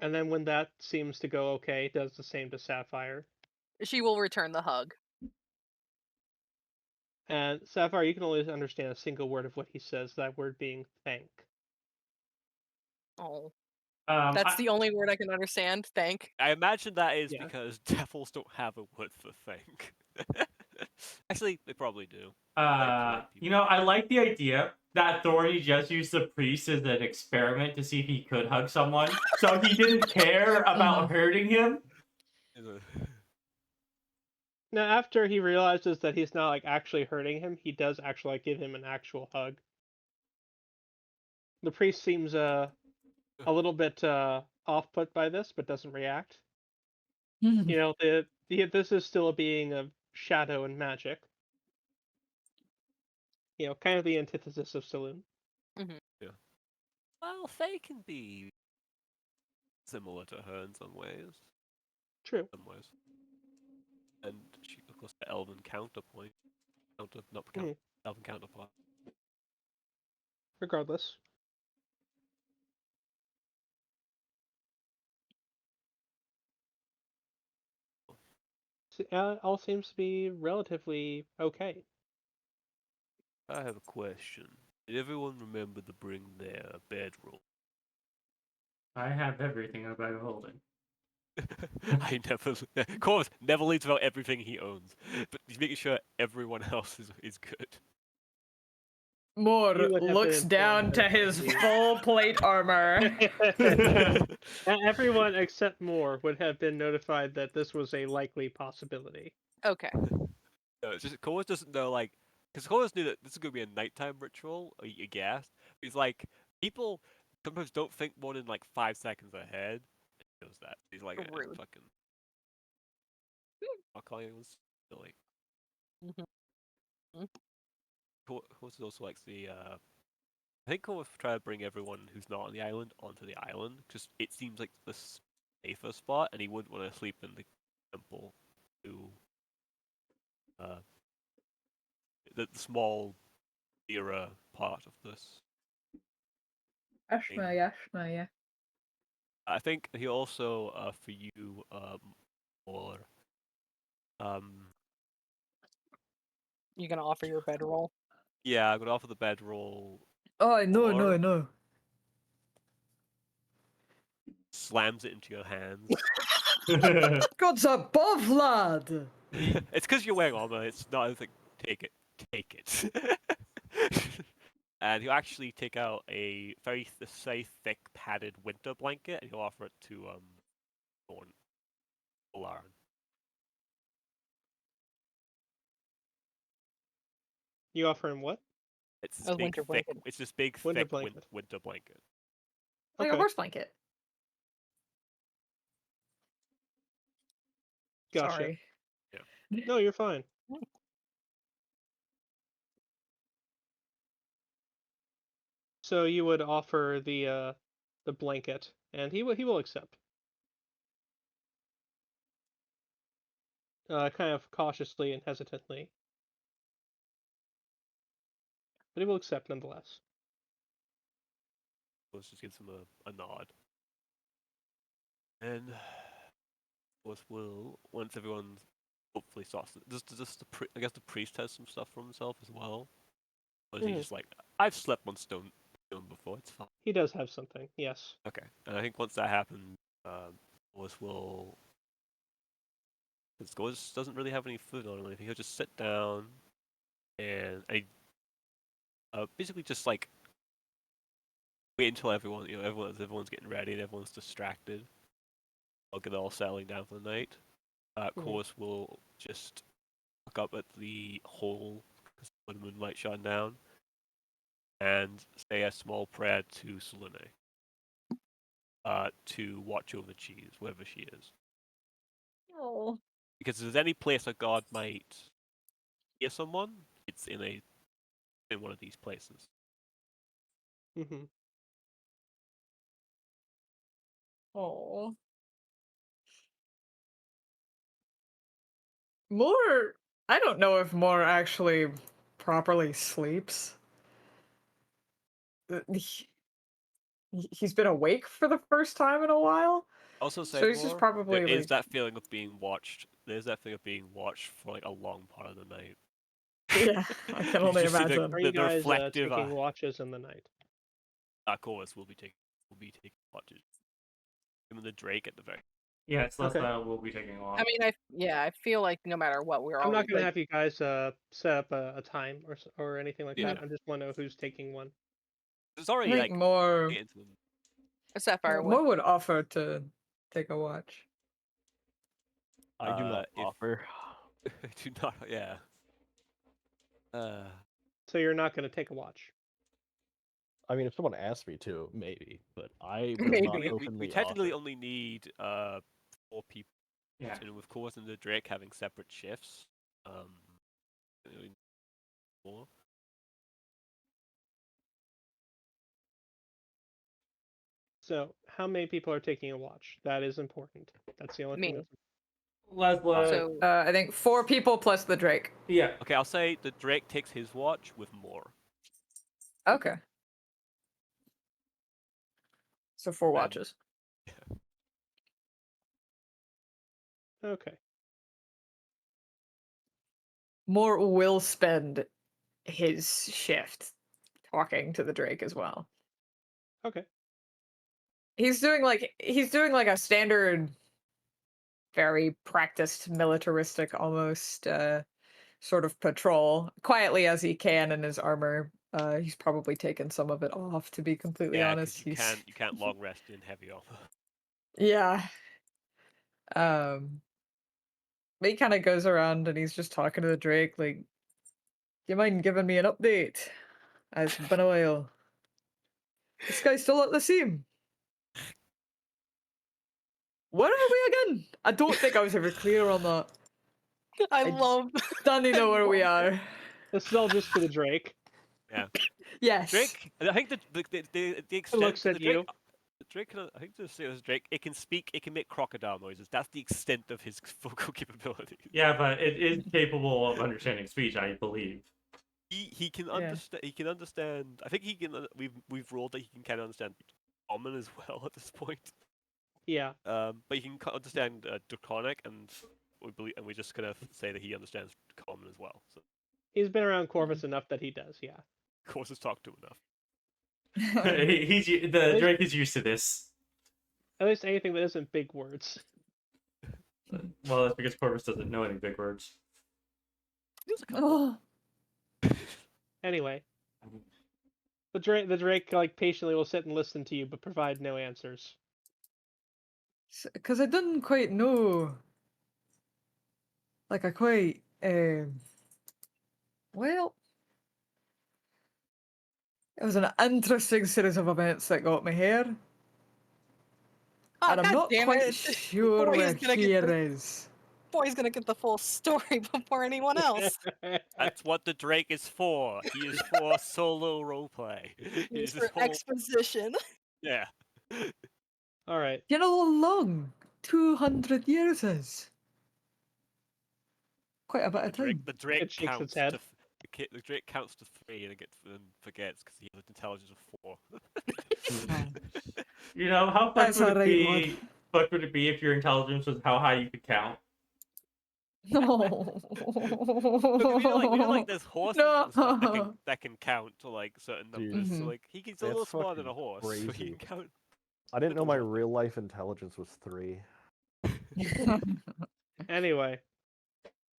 A: And then when that seems to go okay, does the same to Sapphire.
D: She will return the hug.
A: And Sapphire, you can only understand a single word of what he says, that word being thank.
D: Oh. That's the only word I can understand. Thank.
C: I imagine that is
A: Yeah.
C: because devils don't have a word for thank. Actually, they probably do.
B: I like the idea that Thorny just used the priest as an experiment to see if he could hug someone. So he didn't care about hurting him.
A: Now, after he realizes that he's not like actually hurting him, he does actually like give him an actual hug. The priest seems a little bit off put by this, but doesn't react. You know, this is still a being of shadow and magic. You know, kind of the antithesis of Saloon.
C: Yeah. Well, they can be similar to her in some ways.
A: True.
C: Some ways. And she, of course, the elven counterpoint. Elven counterpart.
A: Regardless. All seems to be relatively okay.
C: I have a question. Did everyone remember to bring their bedroll?
B: I have everything in a bag of holding.
C: Corvus never leaves about everything he owns, but he's making sure everyone else is good.
E: Moore
A: You would have
E: looks
A: been
E: down
A: informed
E: to
A: that
E: his
A: he-
E: full plate armor.
A: Everyone except Moore would have been notified that this was a likely possibility.
D: Okay.
C: No, it's just Corvus doesn't know, like, because Corvus knew that this is going to be a nighttime ritual, I guess. He's like, people sometimes don't think more than like 5 seconds ahead. He knows that. He's like,
D: Rude.
C: fucking. I'll call you was silly. Corvus also likes the. I think Corvus try to bring everyone who's not on the island onto the island, because it seems like the safer spot, and he wouldn't want to sleep in the temple to. The small era part of this.
E: Ashma, yeah.
C: I think he also for you or
D: You gonna offer your bedroll?
C: yeah, I'm gonna offer the bedroll.
E: Oh, no,
C: Or-
E: no.
C: Slams it into your hands.
E: God's above, lad!
C: It's because you're wearing armor. It's not like take it. And he'll actually take out a very thick padded winter blanket, and he'll offer it to Thorn Olaran.
A: You offer him what?
C: It's this
D: A
C: big
D: winter
C: thick.
D: blanket.
C: It's this big
A: Winter
C: thick
A: blanket.
C: winter blanket.
E: Like a
A: Okay.
E: horse blanket.
A: Gotcha.
E: Sorry.
A: No, you're fine. So you would offer the blanket, and he will accept. Kind of cautiously and hesitantly, but he will accept nonetheless.
C: Let's just give him a nod. And will once everyone hopefully starts. I guess the priest has some stuff for himself as well. Or is he
A: Mhm.
C: just like, I've slept on stone before, it's fine.
A: He does have something, yes.
C: Okay, and I think once that happens, will. Because Ghost doesn't really have any food on him. I think he'll just sit down and basically just like wait until everyone's getting ready and everyone's distracted. I'll get all settling down for the night. Corvus will just look up at the hole because the moonlight shone down and say a small prayer to Selene to watch over the cheese, wherever she is.
E: Oh.
C: Because if there's any place a god might hear someone, it's in one of these places.
A: Mm-hmm.
E: Oh. Moore, I don't know if Moore actually properly sleeps. He's been awake for the first time in a while.
C: Also, say
E: So he's just
C: more,
E: probably
C: there is
E: like,
C: that feeling of being watched. There's that feeling of being watched for like a long part of the night.
E: yeah, I can
C: You
E: only
C: just see the-
E: imagine.
A: Are you guys
C: reflective
A: taking watches in the night?
C: Corvus will be taking watches. Him and the Drake at the very.
B: Yeah, it's
A: Okay.
B: Lessla will be taking off.
D: I mean, I feel like no matter what, we're
A: I'm
D: all
A: not gonna
D: like,
A: have you guys set up a time or anything like
C: Yeah.
A: that. I just want to know who's taking one.
C: It's
E: I
C: already
E: think
C: like
E: Moore,
C: into them.
D: a Sapphire would.
E: Moore would offer to take a watch.
F: I do not
C: if-
F: offer.
C: Do not. Yeah.
A: So you're not gonna take a watch.
F: I mean, if someone asked me to, maybe, but I will
D: Maybe.
F: not
C: we
F: openly
C: technically
F: offer.
C: only need 4 people.
B: Yeah.
C: And with Corvus and the Drake having separate shifts, we need 4.
A: So how many people are taking a watch? That is important. That's the only
D: Me.
A: thing that's
B: Lessla.
D: So
E: I think 4 people plus the Drake.
B: Yeah.
C: Okay, I'll say the Drake takes his watch with more.
E: Okay. So 4
C: And-
E: watches.
A: okay.
E: Moore will spend his shift talking to the Drake as well.
A: Okay.
E: He's doing like a standard, very practiced militaristic almost sort of patrol, quietly as he can in his armor. He's probably taken some of it off, to be completely
C: Yeah,
E: honest.
C: because you can't long rest in heavy armor.
E: Yeah. But he kind of goes around and he's just talking to the Drake, like, "Do you mind giving me an update? It's been a while. This guy's still at the seam. Where are we again? I don't think I was ever clear on that.
D: I
E: I
D: love.
E: Don't even know where we are."
A: This is all just for the Drake.
C: Yeah.
E: Yes.
C: Drake, I think the extent
A: looks at
C: the Drake,
A: you.
C: the Drake, I think the Drake, it can speak, it can make crocodile noises. That's the extent of his vocal capability.
B: Yeah, but it is capable of understanding speech, I believe.
C: He can
E: Yeah.
C: understand. He can understand. I think he can. We've rolled that he can kind of understand common as well at this point.
A: Yeah.
C: But he can understand Draconic, and we just kind of say that he understands common as well. So
A: He's been around Corvus enough that he does, yeah.
C: of course, it's talked to him enough.
B: The Drake is used to this.
A: At least anything that isn't big words.
B: Well, that's because Corvus doesn't know any big words.
C: There's a couple.
E: Oh,
A: Anyway, the Drake like patiently will sit and listen to you, but provide no answers.
E: because I didn't quite know. Like I quite well. It was an interesting series of events that got me here,
D: Oh,
E: and I'm
D: God
E: not
D: damn
E: quite
D: it.
E: sure
D: Boy
E: where
D: is gonna get
E: here
D: the-
E: is.
D: Boy's gonna get the full story before anyone else.
C: That's what the Drake is for. He is for solo roleplay. He
D: It's
C: is this
D: for
C: whole
D: exposition.
C: yeah.
A: All right.
E: You know how long 200 years is? Quite a bit of time.
C: The Drake
A: It shakes its
C: counts
A: head.
C: to the Drake counts to 3 and forgets because he has an intelligence of 4.
B: You know, how fucked
E: That's
B: would
E: a
B: it
E: right
B: be? Fucked would it be if your intelligence was how high you could count?
E: No.
C: Look, we know like there's horses and stuff
E: No.
C: that can count to like certain numbers.
E: Dude.
C: So like he's a little
F: That's
C: smarter than a
F: fucking
C: horse. So he
F: crazy.
C: can count.
F: I didn't know my
C: Little-
F: real life intelligence was 3.
A: Anyway,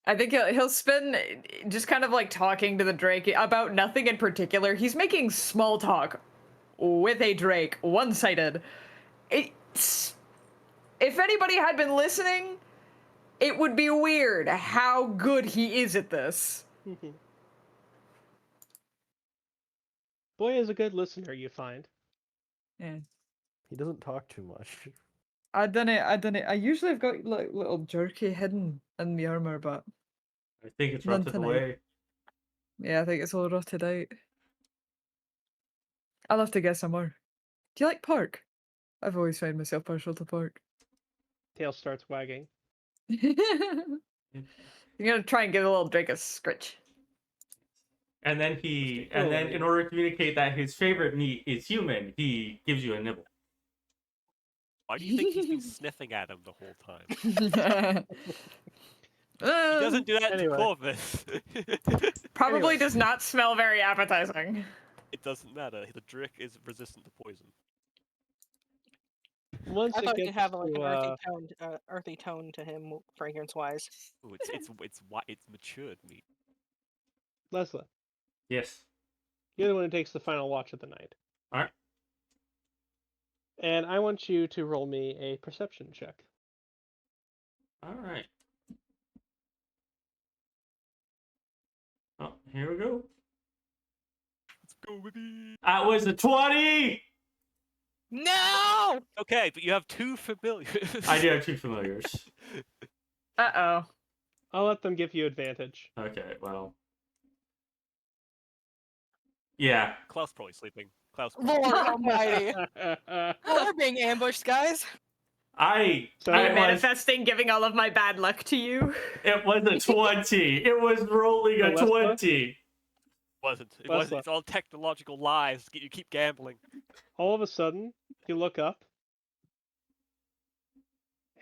E: I think he'll spend just kind of like talking to the Drake about nothing in particular. He's making small talk with a Drake, one-sided. It's, if anybody had been listening, it would be weird how good he is at this.
A: Boy is a good listener, you find.
E: Yeah.
F: He doesn't talk too much.
E: I done it. I usually have got like little jerky hidden in the armor, but
B: I think it's
E: None
B: rusted
E: tonight.
B: away.
E: yeah, I think it's all rotted out. I'll have to get some more. Do you like pork? I've always found myself partial to pork.
A: Tail starts wagging.
E: You're gonna try and give a little Drake a scritch.
B: And then in order to communicate that his favorite meat is human, he gives you a nibble.
C: Why do you think he's been sniffing at him the whole time? He doesn't do that
A: Anyway.
C: to Corvus.
E: Probably
A: Anyway.
E: does not smell very appetizing.
C: It doesn't matter. The Drake is resistant to poison.
A: Once
D: I
A: it
D: thought
A: gets
D: he'd have like
A: to,
D: an earthy tone to him, fragrance-wise.
C: Ooh, it's matured meat.
A: Lessla,
B: Yes.
A: you're the one who takes the final watch of the night.
B: All right.
A: And I want you to roll me a perception check.
B: All right. Oh, here we go.
C: Let's go, baby.
B: That was a 20.
D: No!
C: Okay, but you have 2 familiars.
B: I do have 2 familiars.
E: Uh-oh.
A: I'll let them give you advantage.
B: Okay, well. Yeah.
C: Klaus probably sleeping. Klaus.
D: Lord almighty. We're being ambushed, guys.
A: So
E: I'm manifesting giving all of my bad luck to you.
B: It was a 20. It was rolling a
A: So Lessla?
B: 20.
C: Wasn't. It
A: Less
C: wasn't.
A: luck.
C: It's all technological lies. You keep gambling.
A: all of a sudden, you look up,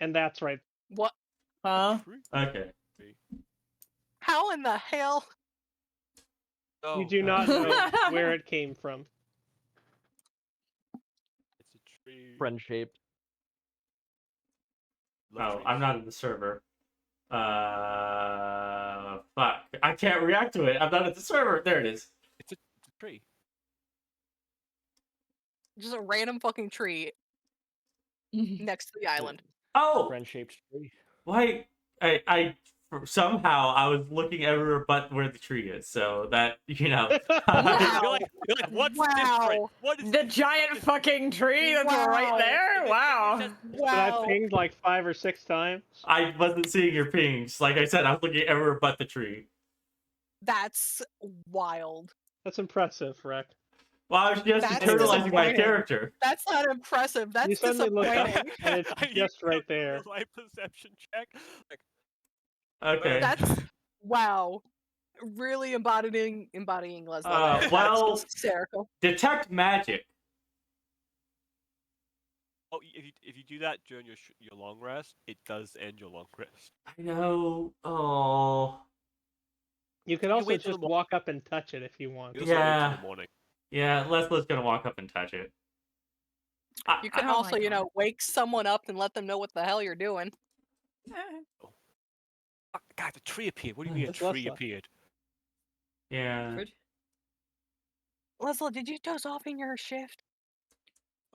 A: and that's right.
D: What?
E: Huh?
B: Okay.
D: How in the hell?
C: Oh,
A: You do not know where it came from.
C: It's a tree.
F: Friend shaped.
C: Love
B: Oh,
C: trees.
B: I'm not in the server. Fuck. I can't react to it. I'm not at the server. There it is.
C: It's a tree.
D: Just a random fucking tree next to the island.
B: Oh,
F: Friend shaped tree.
B: why? I somehow I was looking everywhere but where the tree is. So that
D: Wow.
C: You're like, what's
D: Wow.
C: different? What is
E: The giant fucking tree that's right
D: Wow.
E: there? Wow.
A: So I
D: Wow.
A: pinged like 5 or 6 times.
B: I wasn't seeing your pings. Like I said, I was looking everywhere but the tree.
D: That's wild.
A: That's impressive, Rek.
B: Well, I was just
D: That's
B: internalizing my
D: disappointing.
B: character.
D: That's not impressive.
A: You
D: That's
A: suddenly look up,
D: disappointing.
A: and it's
C: I
A: just right
C: used
A: there.
C: My perception check. Like,
B: Okay.
D: That's wow. Really embodying Lessla. That's
B: well-
D: hysterical.
B: Detect magic.
C: oh, if you do that during your long rest, it does end your long rest.
B: I know. Oh.
A: You could
C: You
A: also
C: wait till
A: just
C: the mo-
A: walk up and touch it if you want.
C: You also wait till
B: Yeah.
C: the morning.
B: Yeah, Lesla's gonna walk up and touch it.
D: You can
E: Oh
D: also,
E: my God.
D: wake someone up and let them know what the hell you're doing.
C: The tree appeared. What do you mean a
A: It's
C: tree
A: Lessla.
C: appeared?
B: Yeah.
E: Fridge?
D: Lessla, did you doze off in your shift?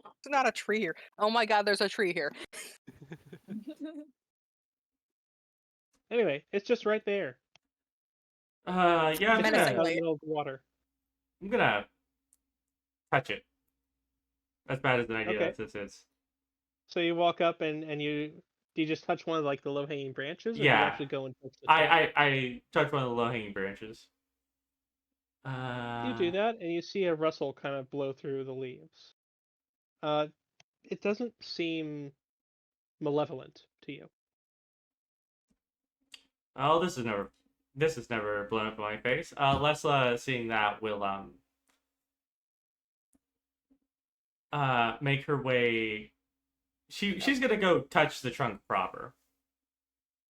D: There's not a tree here. Oh my god, there's a tree here.
A: Anyway, it's just right there.
B: Yeah,
A: It's just out in
D: Menacingly.
A: the middle of the water.
B: I'm gonna touch it. As bad as an idea
A: Okay.
B: as this is.
A: So you walk up and do you just touch one of like the low hanging branches, or do you
B: Yeah.
A: actually go and touch the tree?
B: I touch one of the low-hanging branches.
A: You do that, and you see a rustle kind of blow through the leaves. It doesn't seem malevolent to you.
B: Oh, this is never blown up in my face. Lessla, seeing that, will make her way. She's gonna go touch the trunk proper.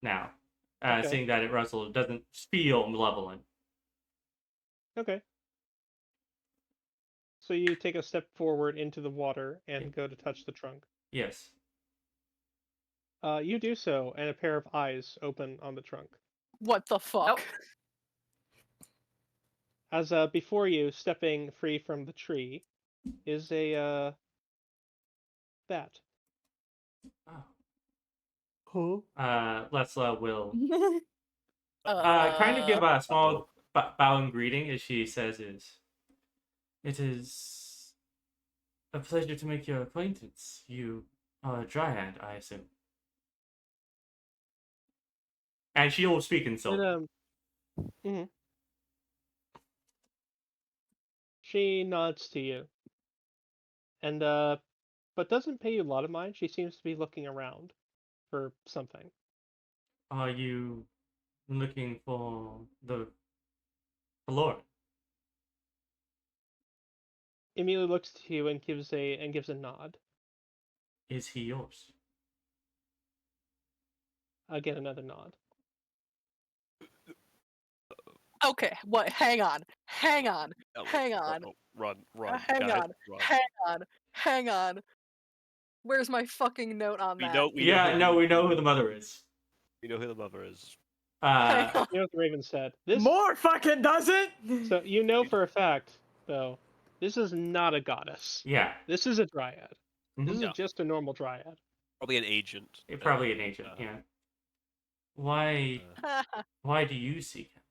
B: Now,
A: Okay.
B: seeing that it rustled, doesn't feel malevolent.
A: Okay. So you take a step forward into the water and go to touch the trunk.
B: Yes.
A: You do so, and a pair of eyes open on the trunk.
D: What the fuck?
A: As before you, stepping free from the tree, is a bat.
B: Oh. Lessla will
D: Uh,
B: kind of give a small bowing greeting as she says, "It is a pleasure to make your acquaintance. You are a dryad, I assume." And she will speak in Sylvan.
A: mhm. She nods to you, and but doesn't pay you a lot of mind. She seems to be looking around for something.
B: Are you looking for the Lord?
A: Immediately looks to you and gives a nod.
B: Is he yours?
A: Again, another nod.
D: okay, what? Hang on. Hang on.
C: Oh,
D: Hang
C: run,
D: on.
C: oh, run,
D: Hang
C: guys,
D: on.
C: run.
D: Hang on. Hang on. Where's my fucking note on
C: We
D: that?
C: know.
B: Yeah, no, we know who the mother is.
C: We know who the mother is.
D: Hang on.
A: You know what the Raven said. This.
E: More fucking does it.
A: So you know for a fact, though, this is not a goddess.
B: Yeah,
A: This is a dryad. This
B: Mhm.
A: is
C: Yeah.
A: just a normal dryad.
C: Probably an agent.
B: Probably an agent. Yeah. Why?
C: uh,
B: Why do you seek him?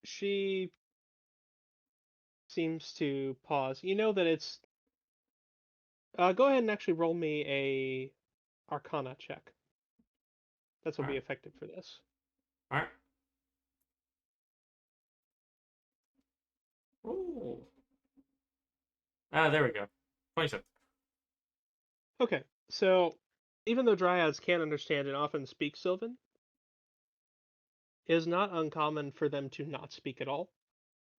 A: She seems to pause. You know that it's. Go ahead and actually roll me a Arcana check. That's what will be
B: Alright.
A: effective for this.
B: All right. Ooh. There we go. 27.
A: Okay, so even though dryads can understand and often speak Sylvan, it is not uncommon for them to not speak at all,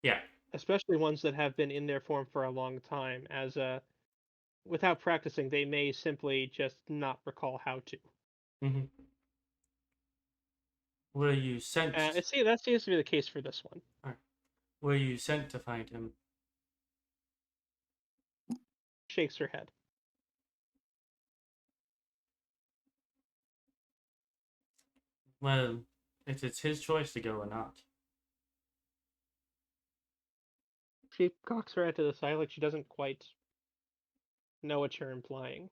B: Yeah.
A: especially ones that have been in their form for a long time. As without practicing, they may simply just not recall how to.
B: Mm-hmm. Were you sent?
A: That seems to be the case for this one.
B: Were you sent to find him?
A: Shakes her head.
B: Well, it's his choice to go or not.
A: She cocks her head to the side like she doesn't quite know what you're implying.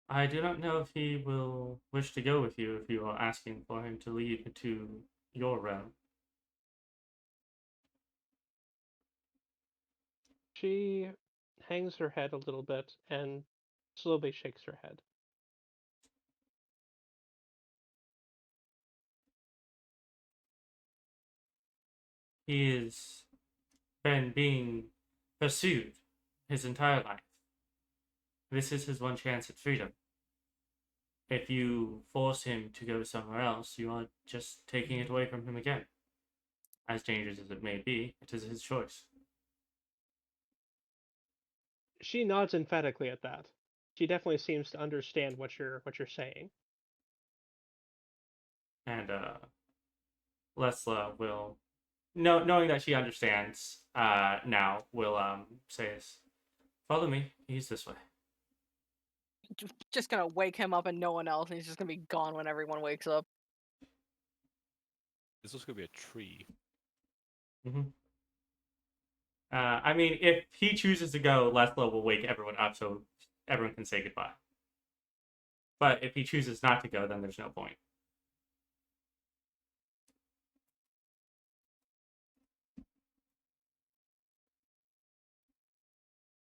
B: I do not know if he will wish to go with you if you are asking for him to lead to your realm.
A: She hangs her head a little bit and slowly shakes her head.
B: He has been being pursued his entire life. This is his one chance at freedom. If you force him to go somewhere else, you are just taking it away from him again. As dangerous as it may be, it is his choice.
A: She nods emphatically at that. She definitely seems to understand what you're saying.
B: And Lessla will knowing that she understands now, will say this. Follow me. He's this way.
D: Just gonna wake him up and no one else, and he's just gonna be gone when everyone wakes up.
C: There's also gonna be a tree.
B: Mm-hmm. I mean, if he chooses to go, Lessla will wake everyone up so everyone can say goodbye. But if he chooses not to go, then there's no point.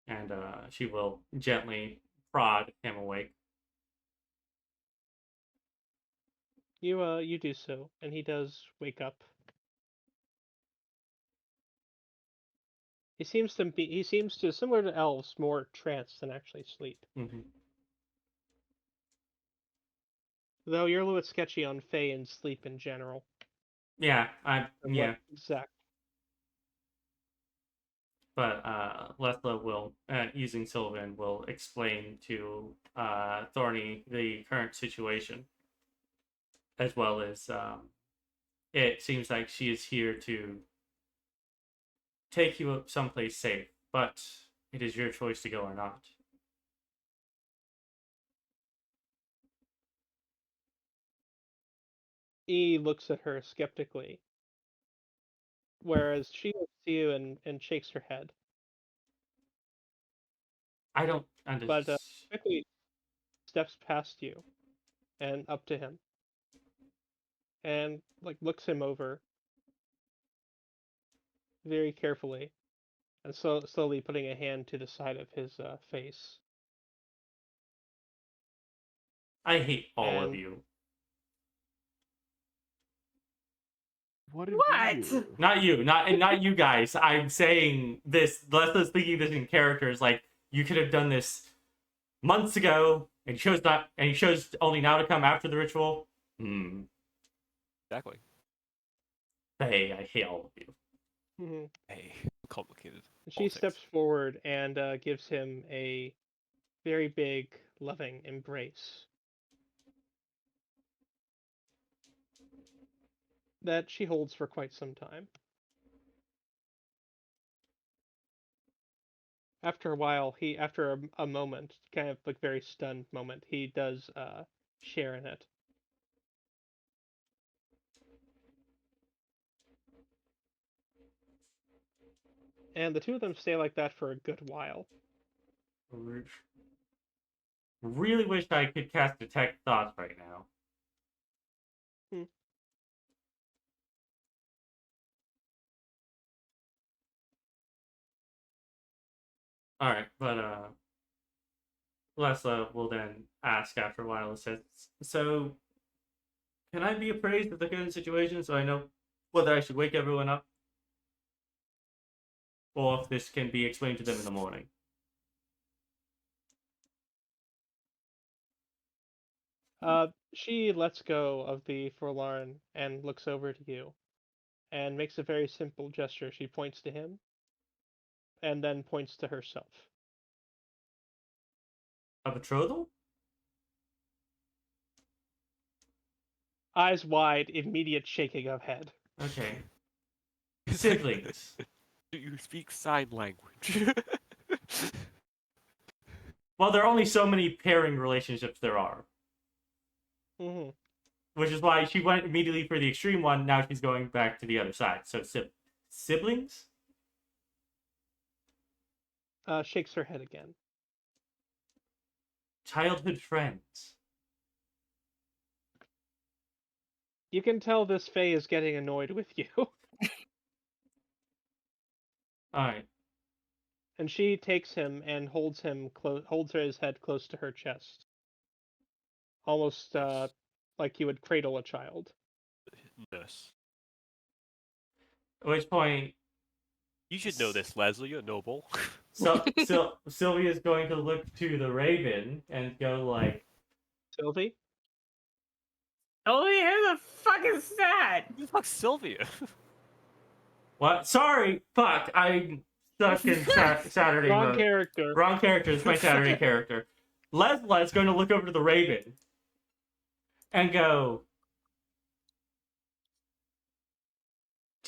B: And she will gently prod him awake.
A: You do so, and he does wake up. He seems to, similar to elves, more tranced than actually sleep.
B: Mm-hmm.
A: Though you're a little bit sketchy on Fae and sleep in general.
B: Yeah,
A: What exact?
B: But Lessla will, using Sylvan, will explain to Thorny the current situation, as well as it seems like she is here to take you someplace safe, but it is your choice to go or not.
A: He looks at her skeptically, whereas she looks at you and shakes her head.
B: I don't
A: But
B: understand.
A: quickly steps past you and up to him, and looks him over very carefully, and slowly putting a hand to the side of his face.
B: I hate all of
A: And
B: you.
F: What did
E: What?
F: we do?
B: Not you, not you guys. I'm saying this. Lesla's thinking this in characters. Like, you could have done this months ago, and you chose only now to come after the ritual.
C: Exactly.
B: Hey, I hate all of you.
A: mm-hmm.
C: Hey, complicated.
A: She steps forward and gives him a very big, loving embrace that she holds for quite some time. After a while, after a moment, kind of very stunned moment, he does share in it. And the two of them stay like that for a good while.
B: Rouge. Really wish I could cast Detect Thoughts right now. Alright, but Lessla will then ask after a while, says, so, can I be appraised of the current situation so I know whether I should wake everyone up? Or if this can be explained to them in the morning?
A: She lets go of the forlorn and looks over to you and makes a very simple gesture. She points to him and then points to herself.
B: A betrothal?
A: Eyes wide, immediate shaking of head.
B: Okay. Siblings.
C: Do you speak sign language?
B: Well, there are only so many pairing relationships there are.
A: Mm-hmm.
B: Which is why she went immediately for the extreme one, now she's going back to the other side. So, siblings?
A: Shakes her head again.
B: Childhood friends.
A: You can tell this Fae is getting annoyed with you.
B: Alright.
A: And she takes him and holds his head close to her chest. Almost like you would cradle a child.
C: Nurse.
B: At which point,
C: You should know this, Leslie. You're noble.
B: so Sylvia's going to look to the Raven and go like,
A: Sylvie?
E: Oh, who the fuck is that?
C: Who the fuck's Sylvia?
B: what? Sorry, fuck, I'm stuck in Saturday
A: Wrong
B: mode.
A: character.
B: Wrong character, it's my Saturday character. Lesla's going to look over to the Raven and go,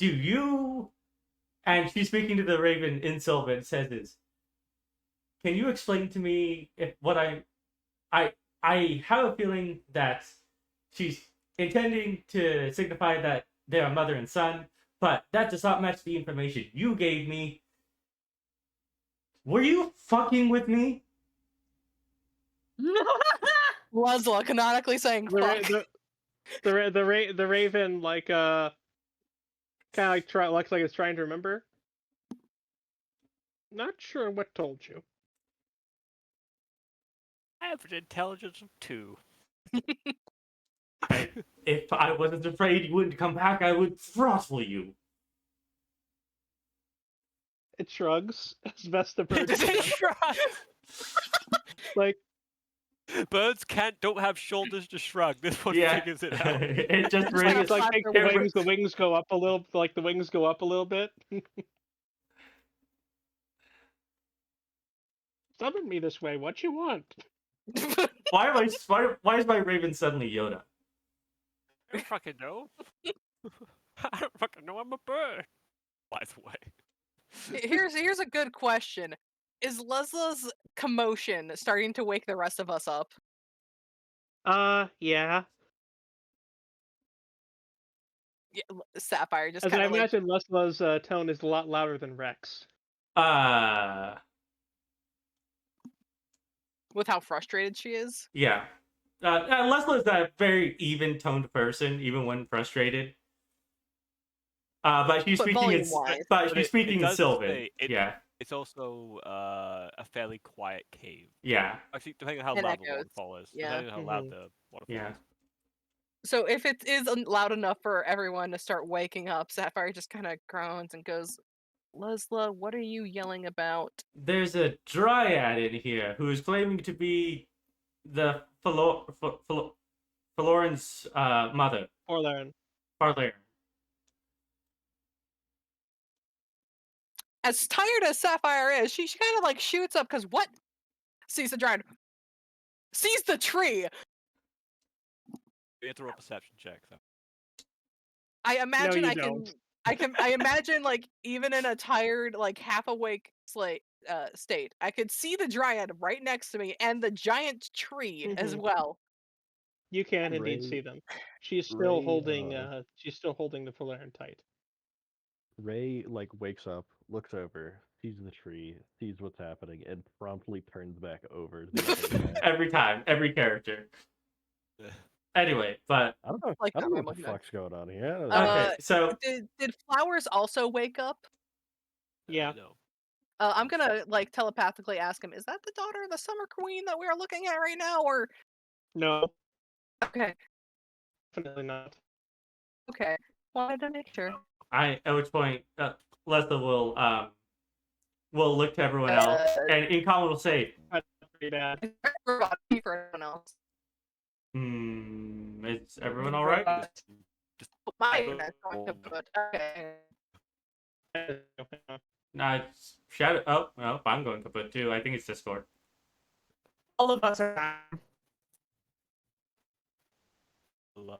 B: do you? And she's speaking to the Raven in Sylvan. Says this. Can you explain to me if what I have a feeling that she's intending to signify that they are mother and son, but that does not match the information you gave me. Were you fucking with me?
D: Lessla canonically saying fuck.
A: The Raven like kind of looks like it's trying to remember. Not sure what told you.
C: I have an intelligence of 2.
B: If I wasn't afraid you wouldn't come back, I would throttle you.
A: It shrugs as best the bird
D: Does
A: can.
D: it shrug?
A: Like,
C: Birds don't have shoulders to shrug. This one
B: Yeah,
C: figures it out.
B: it just
D: It's
B: really
D: like
A: it's like
D: flap
A: take
D: their
A: the
D: wings.
A: wings go up a little, like the wings go up a little bit. Summon me this way. What you want?
B: Why is my Raven suddenly Yoda?
C: I don't fucking know. I don't fucking know. I'm a bird. By the way.
D: Here's a good question. Is Lesla's commotion starting to wake the rest of us up?
A: Yeah.
D: Yeah, Sapphire just
A: As I
D: kind of like
A: imagine, Lesla's tone is a lot louder than Rex.
D: with how frustrated she is.
B: Yeah. Lesla's a very even-toned person, even when frustrated. But she's
D: But
B: speaking in
D: volume-wise.
B: but she's speaking in
C: does
B: Sylvan.
C: say
B: Yeah.
C: It's also a fairly quiet cave.
B: Yeah.
C: Actually, depending on how
D: And
C: loud the
D: echoes.
C: waterfall is.
D: Yeah.
C: Depending on how loud
A: Mhm.
C: the waterfall
B: Yeah.
C: is.
D: So if it is loud enough for everyone to start waking up, Sapphire just kind of groans and goes, "Lessla, what are you yelling about?"
B: There's a dryad in here who is claiming to be the Florin's mother.
A: Orlean.
B: Farlair.
D: As tired as Sapphire is, she kind of like shoots up because what? Sees the giant. Sees the tree.
C: You have to roll perception check. So.
D: I imagine
A: you
D: I
A: don't.
D: I imagine like even in a tired, like half awake state, I could see the dryad right next to me and the giant tree as
A: Mhm.
D: well.
A: You can indeed
F: Ray-
A: see them. She's still
F: Ray,
A: holding. She's still holding the Falaren tight.
F: Ray like wakes up, looks over, sees the tree, sees what's happening, and promptly turns back over to the other guy.
B: Every time, every character. Anyway, but
F: I don't know.
D: Like
F: I don't know
D: that,
F: what the
D: I'm
F: fuck's going on here. I don't
D: Uh,
B: okay, so
D: Did Flowers also wake up?
A: Yeah.
C: No.
D: I'm gonna like telepathically ask him, is that the daughter of the Summer Queen that we are looking at right now? Or
A: No,
D: okay,
A: definitely not.
D: okay. Wanted to make sure.
B: at which point Leslie will look to everyone else, and in common will say,
A: That's pretty bad.
D: For everyone else.
B: is everyone all right?
D: My but okay.
B: It's Shadow. Oh, well, I'm going kaput too. I think it's Discord.
E: All of us are.
C: Hello?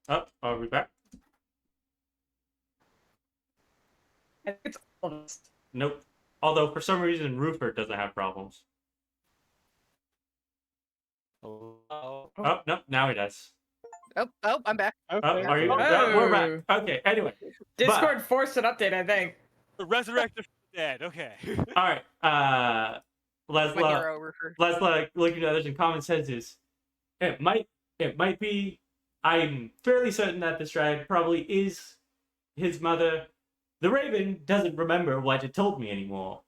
B: Oh, are we back?
E: It's all of us.
B: Nope. Although for some reason Rupert doesn't have problems.
C: Hello?
B: Oh no, now he does.
D: Oh, I'm back.
A: Okay.
B: Oh, are you?
E: Oh.
B: We're back. Okay. Anyway,
E: Discord forced an update, I think.
C: Resurrected from the dead. Okay.
B: all right.
D: My
B: Lessla,
D: hero Rupert.
B: looking at others in common senses. It might be. I'm fairly certain that this drag probably is his mother. The Raven doesn't remember what it told me anymore.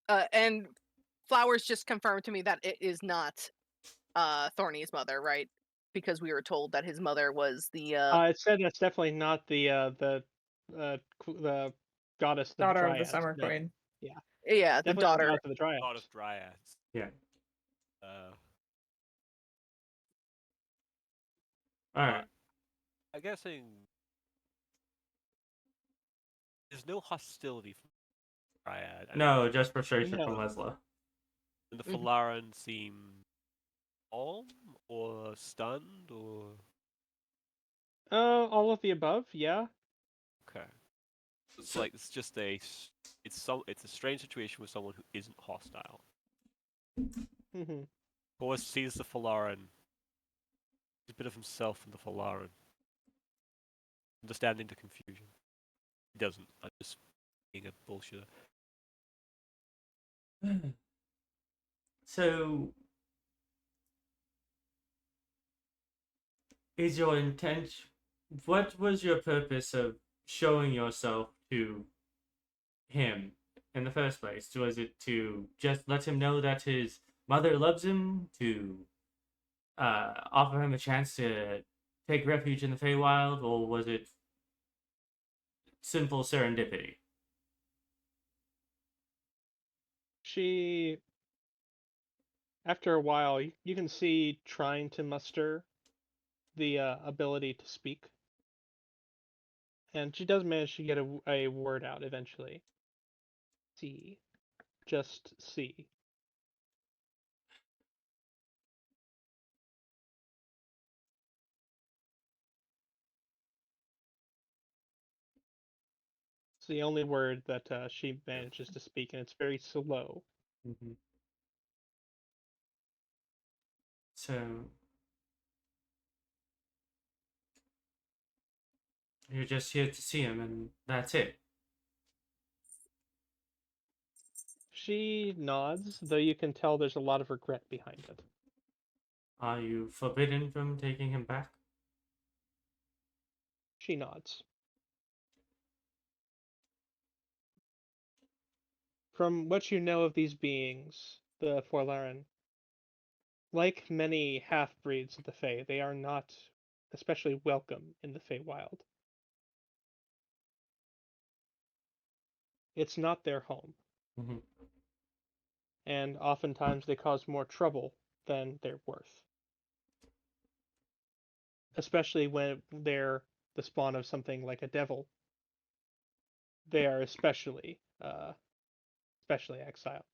D: And Flowers just confirmed to me that it is not Thorny's mother, right? Because we were told that his mother was the
A: It said that's definitely not the goddess, the
E: Daughter of the
A: Dryads,
E: Summer
A: but
E: Queen.
D: yeah, the
A: definitely
D: daughter.
A: not the Dryads.
C: God of Dryads.
B: Yeah. All right.
C: I'm guessing there's no hostility from Dryad.
B: No, just frustration
A: No.
B: from Lessla.
C: And the
D: Mhm.
C: Falaran seem calm or stunned or
A: All of the above, yeah.
C: Okay. It's
B: So-
C: like it's just it's a strange situation with someone who isn't hostile.
A: Mm-hmm.
C: Always sees the Falaran, a bit of himself in the Falaran, understanding the confusion. He doesn't. I'm just being a bullshitter.
B: So, is your intent? What was your purpose of showing yourself to him in the first place? Was it to just let him know that his mother loves him? To offer him a chance to take refuge in the Feywild, or was it simple serendipity?
A: She, after a while, you can see trying to muster the ability to speak, and she does manage to get a word out eventually. See, just see. It's the only word that she manages to speak, and it's very slow.
B: Mm-hmm. So you're just here to see him, and that's it.
A: She nods, though you can tell there's a lot of regret behind it.
B: Are you forbidden from taking him back?
A: She nods. From what you know of these beings, the Forlaren, like many half-breeds of the Fae, they are not especially welcome in the Feywild. It's not their home,
B: Mm-hmm.
A: and oftentimes they cause more trouble than they're worth. Especially when they're the spawn of something like a devil. They are especially exiled,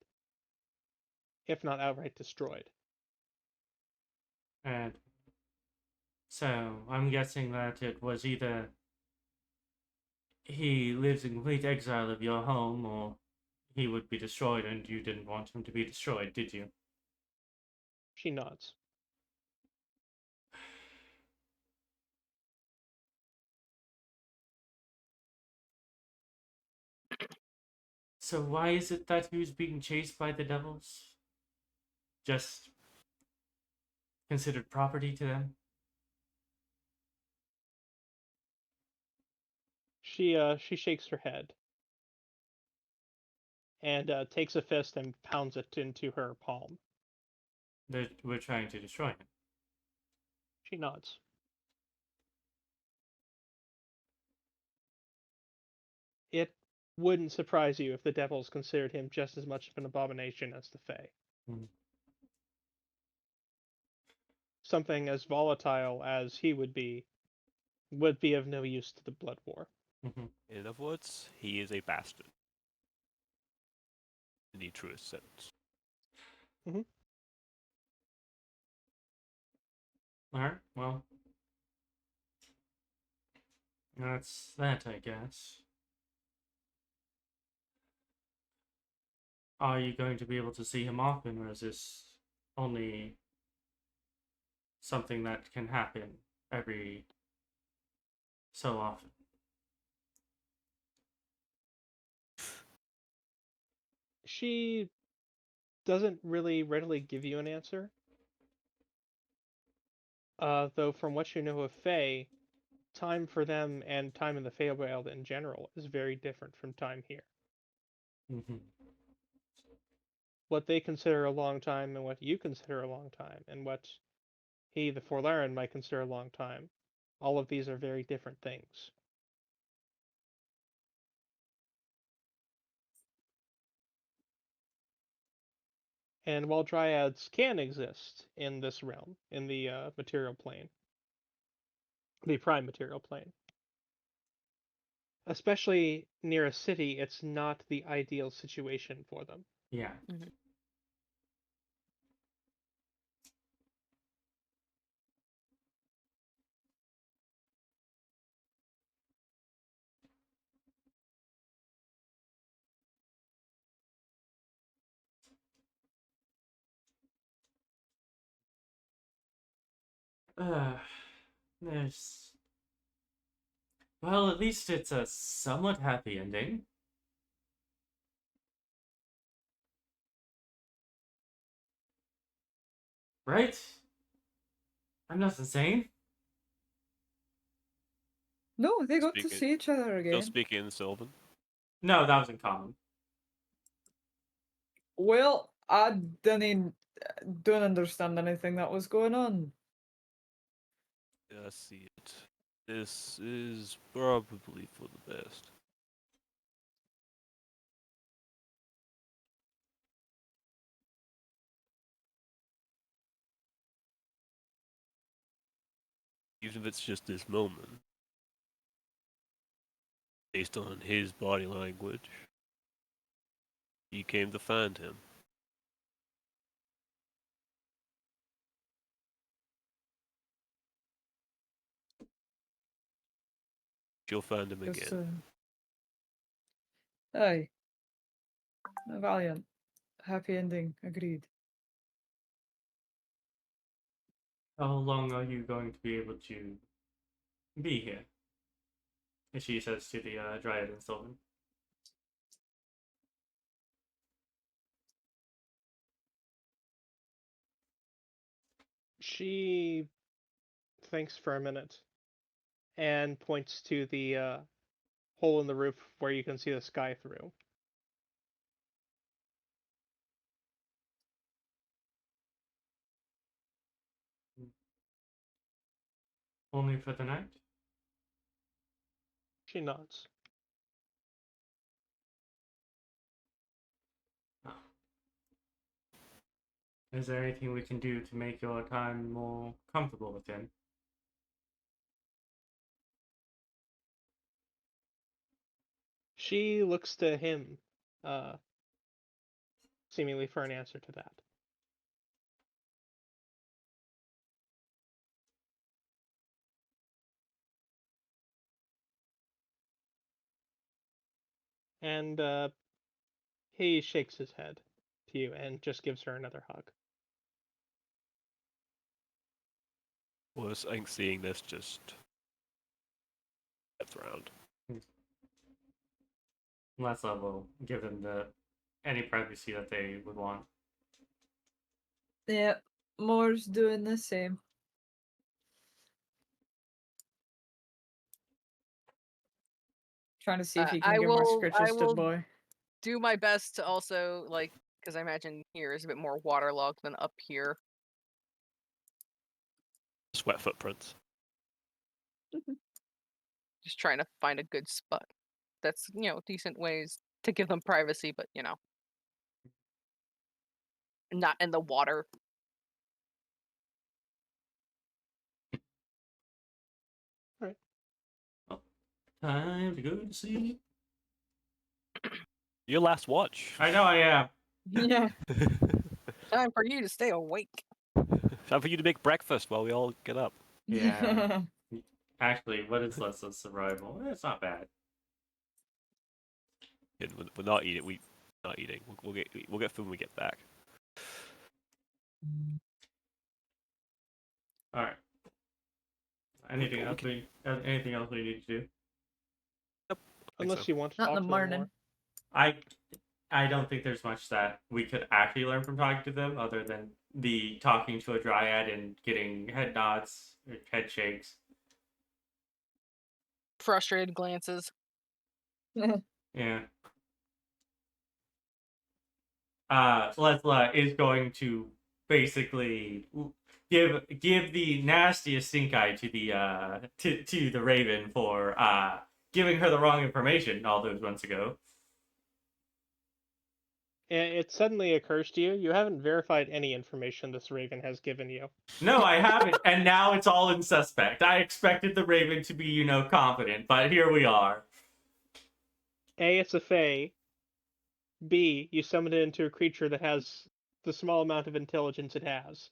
A: if not outright destroyed.
B: And so I'm guessing that it was either he lives in complete exile of your home, or he would be destroyed, and you didn't want him to be destroyed, did you?
A: She nods.
B: So why is it that he was being chased by the devils? Just considered property to them?
A: She shakes her head and takes a fist and pounds it into her palm.
B: That we're trying to destroy him.
A: She nods. It wouldn't surprise you if the devils considered him just as much of an abomination as the Fae.
B: Mhm.
A: Something as volatile as he would be of no use to the Blood War.
B: Mhm.
C: In other words, he is a bastard. In the truest sense.
B: Alright, well. That's that, I guess. Are you going to be able to see him often, or is this only something that can happen every so often?
A: She doesn't really readily give you an answer. Though from what you know of Fae, time for them and time in the Feywild in general is very different from time here.
B: Mm-hmm.
A: What they consider a long time and what you consider a long time, and what he, the Forlaren, might consider a long time, all of these are very different things. And while dryads can exist in this realm, in the material plane, the prime material plane, especially near a city, it's not the ideal situation for them.
B: Yeah.
D: Mhm.
B: There's... Well, at least it's a somewhat happy ending. Right? I'm not insane.
E: No, they got to
C: Speaking-
E: see each other
C: Still
E: again.
C: speaking in Sylvan.
B: No, that was in common.
E: Well, I don't understand anything that was going on.
C: Yeah, I see it. This is probably for the best. Even if it's just this moment, based on his body language, he came to find him. She'll find him
E: Just,
C: again.
E: aye. A valiant. Happy ending. Agreed.
B: How long are you going to be able to be here? She says to the Dryad and Sylvan.
A: She thinks for a minute and points to the hole in the roof where you can see the sky through.
B: Only for the night?
A: She nods.
B: Is there anything we can do to make your time more comfortable with him?
A: She looks to him, seemingly for an answer to that. And he shakes his head to you and just gives her another hug.
C: Well, I think seeing this just steps around.
B: Lessla will give them any privacy that they would want.
E: Yeah, Moore's doing the same. Trying to see if he can
D: I
E: give more
D: will-
E: scritches
D: I
E: to
D: will-
E: boy.
D: Do my best to also, like, because I imagine here is a bit more waterlogged than up here.
C: Sweat footprints.
D: Just trying to find a good spot. That's, decent ways to give them privacy, but, not in the water.
B: Time to go to sleep.
C: Your last watch.
B: I know I am.
E: Yeah.
D: Time for you to stay awake.
C: Time for you to make breakfast while we all get up.
B: Yeah. Actually, what is Lesla's survival? It's not bad.
C: Yeah, we're not eating. We're not eating. We'll get food when we get back.
B: All right. Anything else we need to do?
A: Unless you want to
E: Not in
A: talk
E: the
A: to them
E: morning.
A: more.
B: I don't think there's much that we could actually learn from talking to them other than the talking to a dryad and getting head nods or head shakes.
D: Frustrated glances.
B: Yeah. Lessla is going to basically give the nastiest stink eye to the Raven for giving her the wrong information all those months ago.
A: It suddenly occurs to you, you haven't verified any information this Raven has given you.
B: No, I haven't, and now it's all in suspect. I expected the Raven to be, confident, but here we are.
A: A, it's a fae. B, you summoned it into a creature that has the small amount of intelligence it has.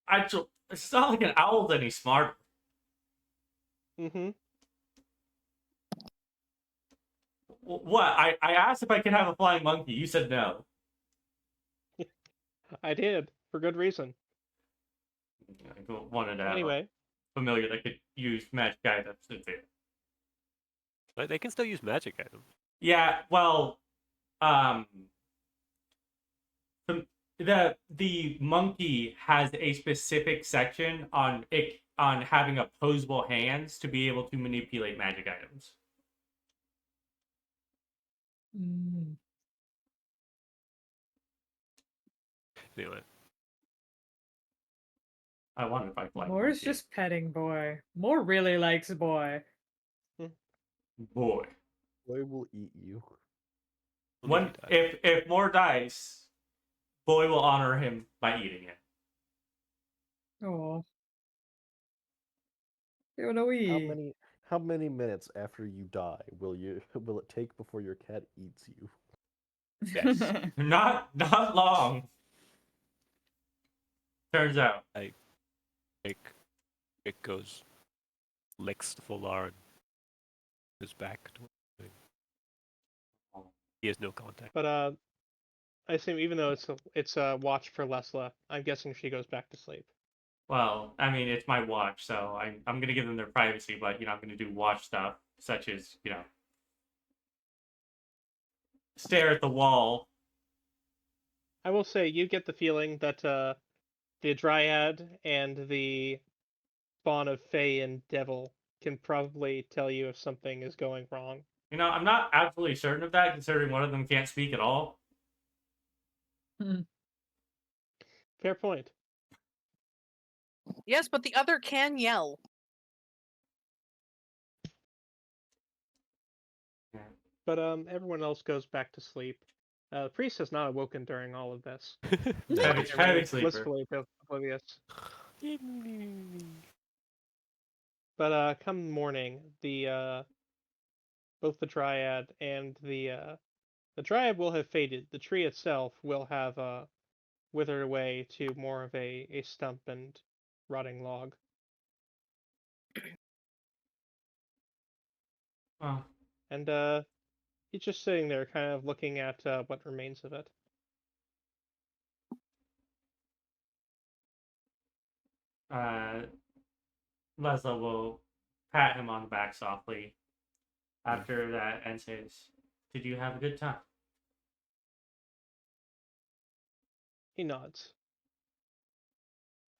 B: Actually, it's not like an owl's any smarter.
A: Mm-hmm.
B: What? I asked if I could have a flying monkey. You said no.
A: I did, for good reason.
B: I wanted to have
A: Anyway,
B: a familiar that could use magic items.
C: Like, they can still use magic items.
B: Yeah, well, um, the monkey has a specific section on it on having opposable hands to be able to manipulate magic items.
C: Anyway,
B: I wonder if I like
E: Moore's
B: monkey.
E: just petting boy. Moore really likes boy.
B: Boy.
F: Boy will eat you.
C: only
B: One,
C: if he dies.
B: if more dice, Boy will honor him by eating it.
E: Oh. You know we.
F: How many minutes after you die will it take before your cat eats you?
C: Yes.
B: Not long. Turns out.
C: It goes, licks the Volar and goes back to it. He has no contact.
A: but I assume even though it's a watch for Lessla, I'm guessing she goes back to sleep.
B: Well, I mean, it's my watch, so I'm gonna give them their privacy, but I'm gonna do watch stuff such as stare at the wall.
A: I will say you get the feeling that the Dryad and the spawn of Fae and Devil can probably tell you if something is going wrong.
B: I'm not absolutely certain of that, considering one of them can't speak at all.
A: Fair point.
D: Yes, but the other can yell.
A: But everyone else goes back to sleep. The priest has not awoken during all of this.
B: Heavy sleeper.
A: Blissfully oblivious. But come morning, the both the Dryad and the Dryad will have faded. The tree itself will have withered away to more of a stump and rotting log.
B: Oh,
A: And he's just sitting there, kind of looking at what remains of it.
B: Lesla will pat him on the back softly after that and says, "Did you have a good time?"
A: He nods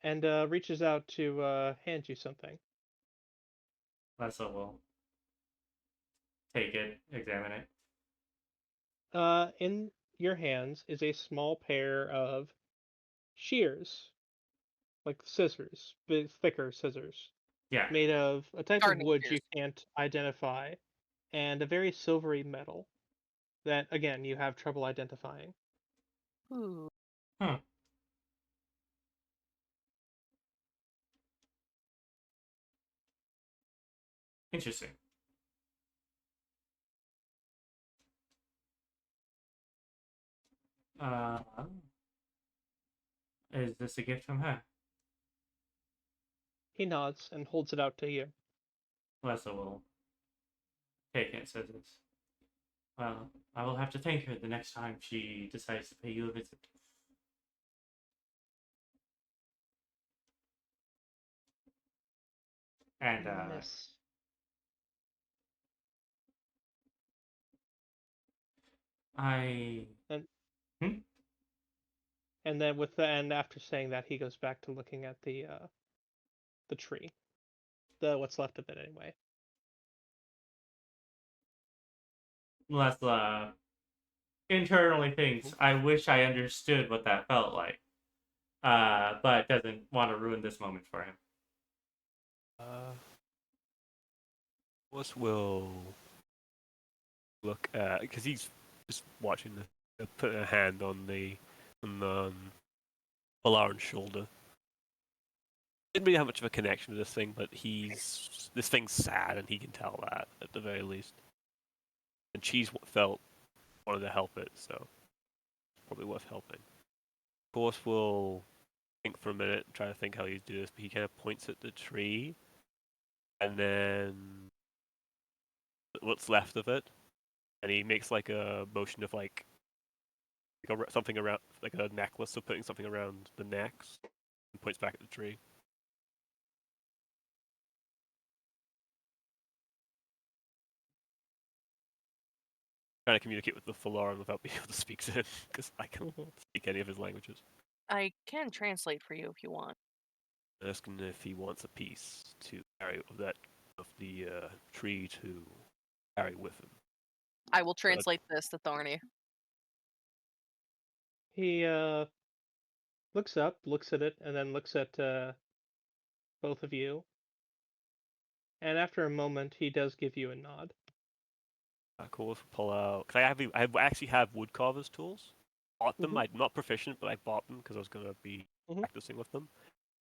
A: and reaches out to hand you something.
B: Lesla will take it, examine it.
A: In your hands is a small pair of shears, like scissors, big, thicker scissors,
B: Yeah.
A: made of a type of
D: Gardening
A: wood you
D: shears.
A: can't identify, and a very silvery metal that, again, you have trouble identifying.
D: Ooh.
B: Hmm. Interesting. Is this a gift from her?
A: He nods and holds it out to you.
B: Lesla will take it and says this. Well, I will have to thank her the next time she decides to pay you a visit. And
A: Yes.
B: I
A: And then after saying that, he goes back to looking at the tree, what's left of it anyway.
B: Lesla internally thinks, I wish I understood what that felt like. But doesn't want to ruin this moment for him.
C: Us will look at, because he's just watching putting a hand on the Valaran's shoulder. Didn't really have much of a connection to this thing, but this thing's sad, and he can tell that at the very least. And Cheese wanted to help it, so it's probably worth helping. Of course, we'll think for a minute and try to think how he'd do this, but he kind of points at the tree, and then what's left of it, and he makes like a motion of like something around, like a necklace, of putting something around the necks, and points back at the tree. trying to communicate with the Falaran without being able to speak to him because I can't
A: Mhm.
C: speak any of his languages.
D: I can translate for you if you want.
C: Asking if he wants a piece to carry of that of the tree to carry with him.
D: I will translate this to Thorny.
A: He looks up, looks at it, and then looks at both of you. And after a moment, he does give you a nod.
C: Cool. Pull out because I actually have wood carver's tools. Bought them.
A: Mhm.
C: I'm not proficient, but I bought them because I was gonna be
A: Mhm.
C: practicing with them.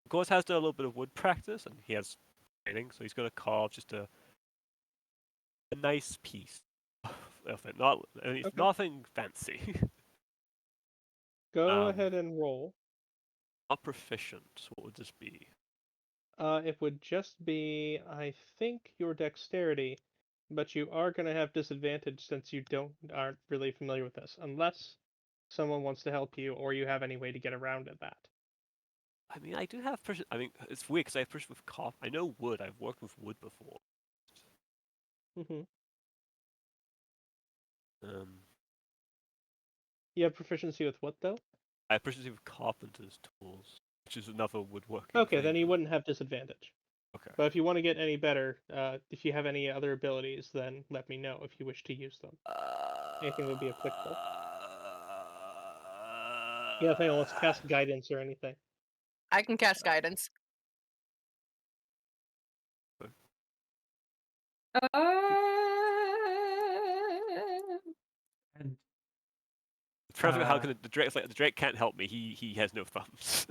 C: Of course, has done a little bit of wood practice, and he has training, so he's gonna carve just a nice piece of it. Not it's
A: Okay.
C: nothing fancy.
A: Go ahead and roll.
C: Not proficient. What would this be?
A: It would just be, I think, your dexterity, but you are going to have disadvantage since you aren't really familiar with this, unless someone wants to help you or you have any way to get around that.
C: I mean, I do have I mean, it's weird because I have proficiency with copper. I know wood. I've worked with wood before.
A: Mm-hmm.
C: Um,
A: You have proficiency with what, though?
C: I have proficiency with carpenter's tools, which is another woodworking
A: Okay,
C: thing.
A: then you wouldn't have disadvantage.
C: Okay.
A: But if you want to get any better, if you have any other abilities, then let me know if you wish to use them. Anything would be applicable. Yeah, if anyone wants to cast guidance or anything.
D: I can cast guidance.
B: And
C: Trying to how can the Drake's like the Drake can't help me. He has no thumbs.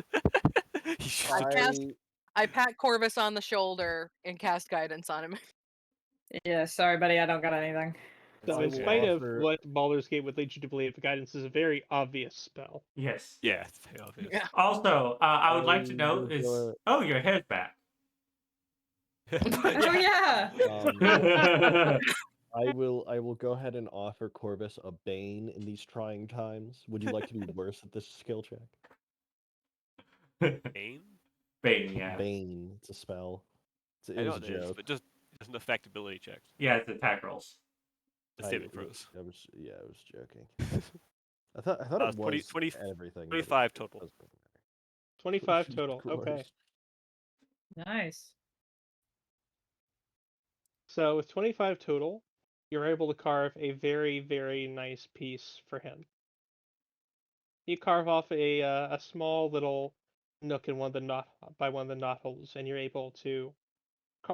C: He's just
D: I pat Corvus on the shoulder and cast guidance on him.
E: Yeah, sorry, buddy, I don't got anything.
A: So,
F: I
A: in
F: will
A: spite of
F: offer-
A: what Baldur's Gate would lead you to believe, guidance is a very obvious spell.
B: yes.
C: yeah, it's very obvious.
D: Yeah.
B: Also, I would like to know
F: will
B: is
F: go-
B: your hair's back.
E: Oh yeah.
F: I will go ahead and offer Corvus a bane in these trying times. Would you like to be worse at this skill check?
C: Bane?
B: Bane, yeah.
F: Bane, it's a spell. It
C: I know
F: was a
C: it is,
F: joke.
C: but just it doesn't affect ability checks.
B: Yeah, it's attack rolls.
C: The saving throws.
F: I was joking. I thought
C: It's
F: it
C: 20
F: was
C: 20
F: everything.
C: 25 total.
F: doesn't matter.
A: 25
F: Jesus
A: total. Okay.
F: Christ.
E: Nice.
A: So with 25 total, you're able to carve a very, very nice piece for him. You carve off a small little nook in one of the knot holes, and you're able to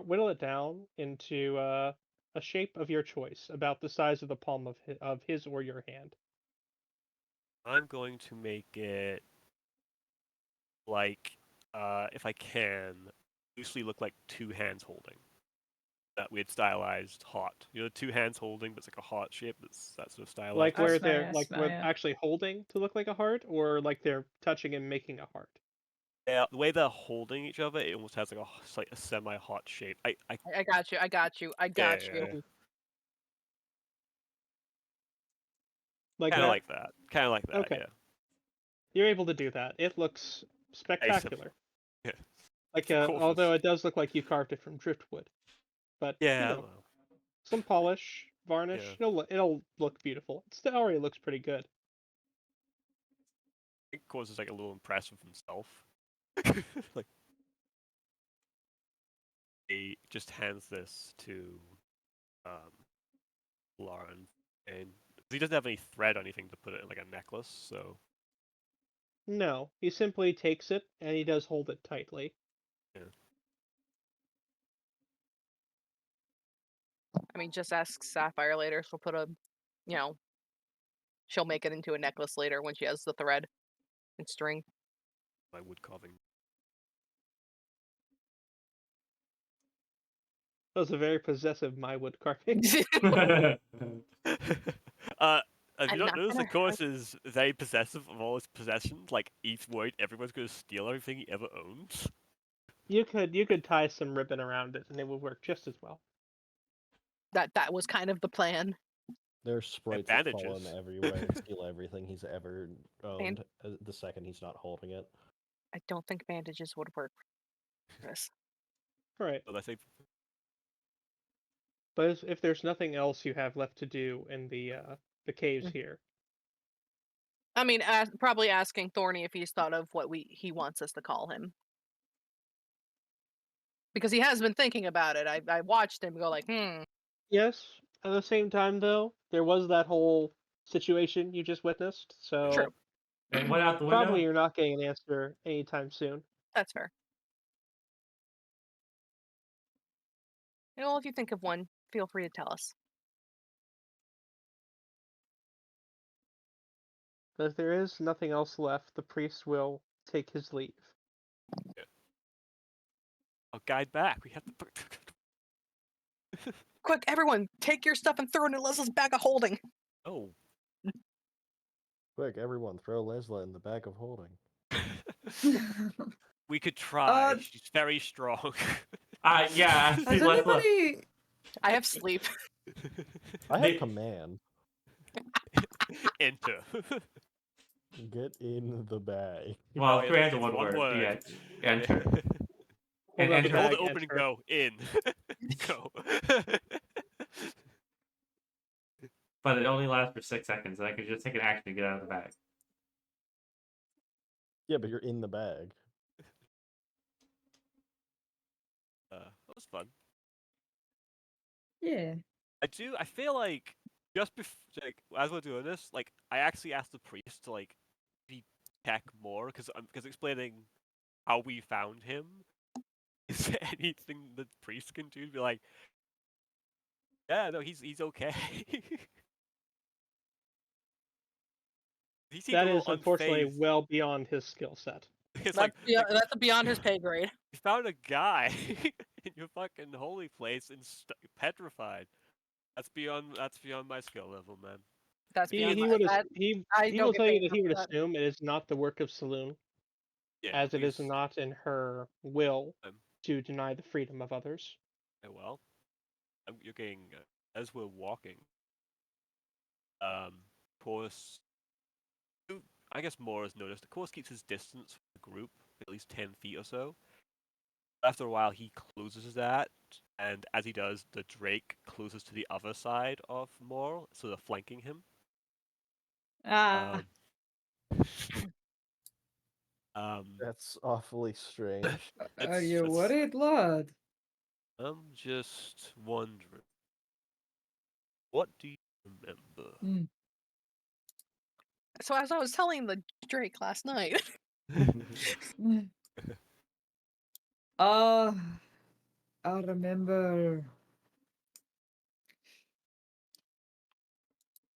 A: whittle it down into a shape of your choice, about the size of the palm of his or your hand.
C: I'm going to make it like, if I can, loosely look like two hands holding. That weird stylized heart. You know, two hands holding, but it's like a heart shape. That's that sort of stylized.
A: Like
E: I
A: where
E: smell
A: they're
E: ya,
A: like
E: smell
A: we're
E: ya.
A: actually holding to look like a heart, or like they're touching and making a heart.
C: Yeah, the way they're holding each other, it almost has like a semi-heart shape. I
D: I got you. I got you. I got
C: yeah,
D: you.
C: yeah.
A: Like
C: Kind of
A: that.
C: like that. Kind of like that.
A: Okay.
C: Yeah.
A: You're able to do that. It looks spectacular.
C: Yeah.
A: Like
C: Of course
A: although
C: it's-
A: it does look like you carved it from driftwood, but
C: Yeah.
A: you know, some polish, varnish,
C: Yeah.
A: it'll look beautiful. It still already looks pretty good.
C: I think Cause is like a little impressed with himself. Like he just hands this to Lauren, and he doesn't have any thread or anything to put it in like a necklace, so
A: No, he simply takes it and he does hold it tightly.
D: I mean, just ask Sapphire later. She'll put she'll make it into a necklace later when she has the thread and string.
C: my wood carving.
A: That was a very possessive mywood carving.
C: Have you
D: I'm
C: not
D: not
C: noticed the
D: gonna
C: course is very possessive of all his possessions? Like each worried everyone's gonna steal everything he ever owns.
A: You could tie some ribbon around it and it would work just as well.
D: That was kind of the plan.
F: There are sprites that follow him
C: Bandages.
F: everywhere and steal everything he's ever owned the second he's not holding it.
D: I don't think bandages would work for this.
A: Right.
C: But I think
A: But if there's nothing else you have left to do in the the caves here.
D: I mean, probably asking Thorny if he's thought of what he wants us to call him. Because he has been thinking about it. I watched him go like,
A: Yes. At the same time, though, there was that whole situation you just witnessed, so
D: True.
B: And went out the
A: probably
B: window.
A: you're not getting an answer anytime soon.
D: That's fair. Well, if you think of one, feel free to tell us.
A: But if there is nothing else left, the priest will take his leave.
C: I'll guide back. We have to.
D: Quick, everyone, take your stuff and throw it in Lesla's bag of holding.
C: Oh.
F: Quick, everyone, throw Lessla in the bag of holding.
C: We could try.
E: Uh,
C: She's very strong.
B: Yeah, actually,
E: Has
B: Lessla.
E: anybody?
D: I have sleep.
F: I have
B: They-
F: command.
C: Enter.
F: Get in the bag.
B: Well,
C: Oh, yeah,
B: command's
C: it's
B: one word. Yeah,
C: Yeah.
B: enter.
A: Hold
B: And
A: up the
C: Hold
B: enter.
A: bag,
C: it open and
A: enter.
C: go. In. Go.
B: But it only lasts for 6 seconds, and I could just take an action to get out of the bag.
F: Yeah, but you're in the bag.
C: That was fun.
E: Yeah.
C: I feel like just before, like, as we're doing this, like, I actually asked the priest to, like, be check more because explaining how we found him. Is there anything the priest can do to be like, yeah, no, he's okay. He seemed
A: That
C: a
A: is
C: little
A: unfortunately
C: unfazed.
A: well beyond his skill set.
C: It's like,
D: That's beyond his pay grade.
C: you found a guy in your fucking holy place and petrified. That's beyond my skill level, man.
D: That's
A: He
D: beyond
A: he
D: my.
A: would
D: That,
A: he
D: I
A: he
D: don't
A: will
D: get
A: tell you
D: paid
A: that he would
D: for that.
A: assume it is not the work of Saloon,
C: Yeah,
A: as it is
C: please.
A: not in her will
C: Um,
A: to deny the freedom of others.
C: Yeah, well, you're getting as we're walking. Course, I guess Moore has noticed. The course keeps his distance from the group, at least 10 feet or so. After a while, he closes that, and as he does, the Drake closes to the other side of Moore, so they're flanking him.
E: Ah.
F: That's awfully strange.
E: Are you
C: it's-
E: worried, lad?
C: I'm just wondering, what do you remember?
D: So as I was telling the Drake last night,
E: I remember.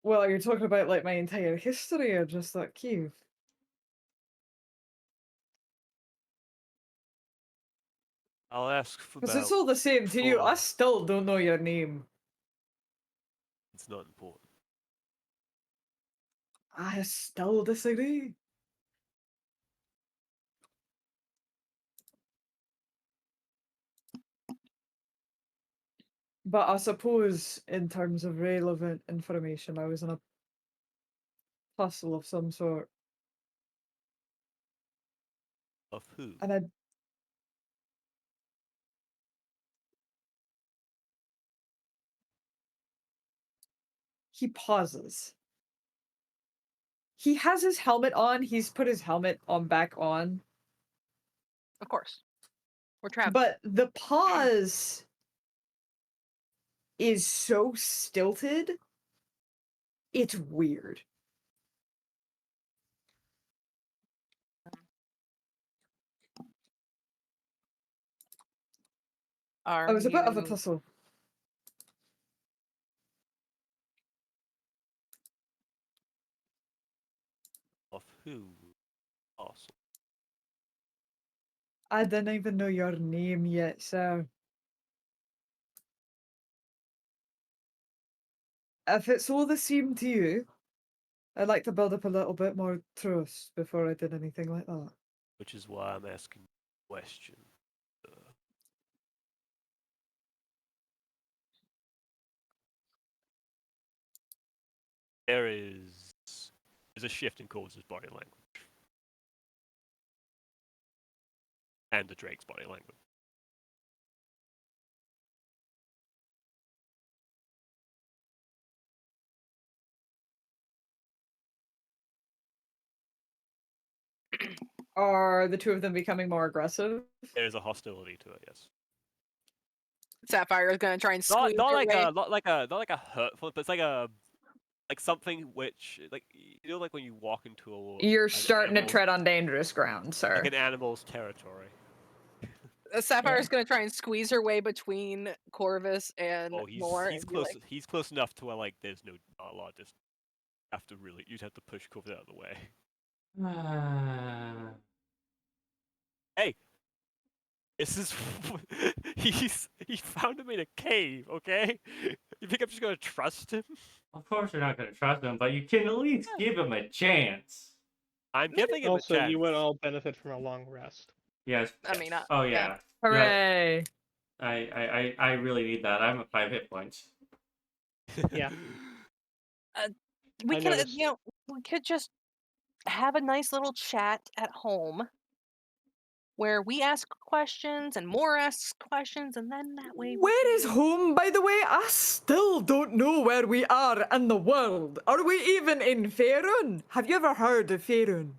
E: Well, you're talking about like my entire history or just that cave?
C: I'll ask for
E: Because
C: about.
E: it's all the same to you. I
C: four.
E: still don't know your name.
C: It's not important.
E: I still disagree. But I suppose, in terms of relevant information, I was in a puzzle of some sort.
C: Of who?
E: And I. He pauses. He has his helmet on. He's put his helmet on back on.
D: of course, we're traveling.
E: But the pause is so stilted. It's weird. I was a bit of a tussle.
C: Of who? Awesome.
E: I didn't even know your name yet, sir. If it's all the same to you, I'd like to build up a little bit more trust before I did anything like that.
C: Which is why I'm asking the question. There's a shift in Corvus' body language. And the Drake's body language.
E: Are the two of them becoming more aggressive?
C: There's a hostility to it, yes.
D: Sapphire is gonna try and squeeze
C: Not
D: her
C: like
D: way.
C: not like a hurtful, but it's like something which like like when you walk into
E: You're
C: an
E: starting to
C: animal's,
E: tread on dangerous ground, sir.
C: like an animal's territory.
D: Sapphire is gonna try and squeeze her way between Corvus and
C: Oh,
D: Moore.
C: he's
D: and be
C: close.
D: like,
C: He's close enough to where like there's not a lot of distance. You'd have to push Corvus out of the way. Hey, this is he found him in a cave. Okay, you think I'm just gonna trust him?
B: Of course, you're not going to trust him, but you can at least give him a chance.
C: I'm giving him a
A: Also,
C: chance.
A: you would all benefit from a long rest.
B: Yes.
D: I mean,
B: Oh
D: yeah.
B: yeah.
E: Hooray!
B: I really need that. I'm at 5 hit points.
A: Yeah.
D: we
A: I
D: could,
A: noticed.
D: we could just have a nice little chat at home where we ask questions and Moore asks questions, and then that way.
E: Where is home, by the way? I still don't know where we are in the world. Are we even in Faerun? Have you ever heard of Faerun?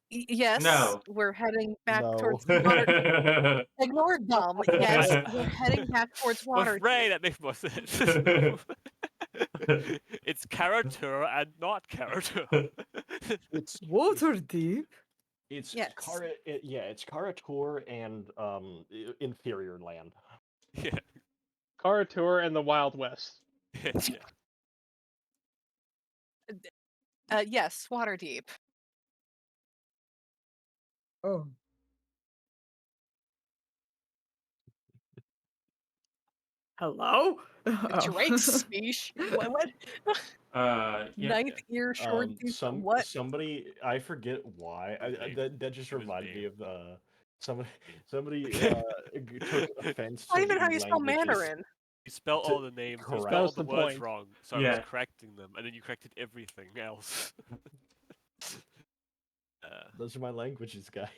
D: Yes,
B: No.
D: we're heading back
F: No.
D: towards Water. Ignore dumb. Yes, we're heading back towards
C: With
D: Waterdeep.
C: Ray, that makes more sense. It's character and not character.
F: It's
E: Waterdeep?
F: it's
D: Yes.
F: it's Karator and inferior land.
C: Yeah.
A: Karatur and the Wild West.
C: Yeah.
D: Yes, Waterdeep.
E: Oh. Hello?
D: Drake's speech. What?
B: Yeah.
D: Ninth ear short. What?
F: Somebody, I forget why. That just
C: His
F: reminded me
C: name.
F: of somebody took offense
D: Not
F: to
D: even how
F: the
D: you spell
F: languages.
D: Mandarin.
C: You spell
F: To-
C: all the names, you
F: correct.
C: spell
A: That
C: all
A: was
C: the
A: the
C: words
A: point.
C: wrong, so I
B: Yeah.
C: was correcting them, and then you corrected everything else.
F: Those are my languages, guys.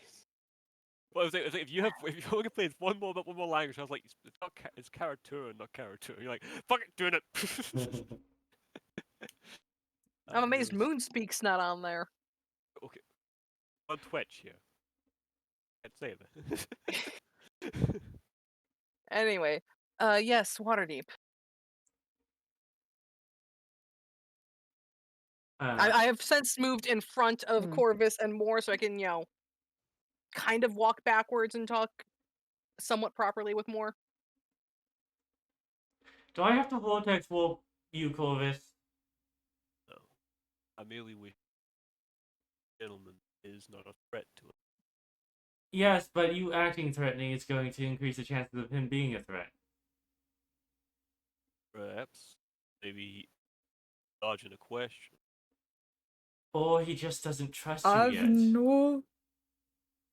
C: Well, it was like if you only played one more language, I was like, it's Karatura, not Karatura. You're like, fuck it, doing it.
D: I'm amazed
C: Moon.
D: Moonspeak's not on there.
C: Okay, on Twitch here. Can't say that.
D: Anyway, yes, Waterdeep. I have since moved in front of Corvus and Moore, so I can, kind of walk backwards and talk somewhat properly with Moore.
B: Do I have to vortex warp you, Corvus?
C: No, I merely wish gentleman is not a threat to it.
B: Yes, but you acting threatening is going to increase the chances of him being a threat.
C: Perhaps, maybe dodging a question.
B: Or he just doesn't trust you
E: I've
B: yet.
E: no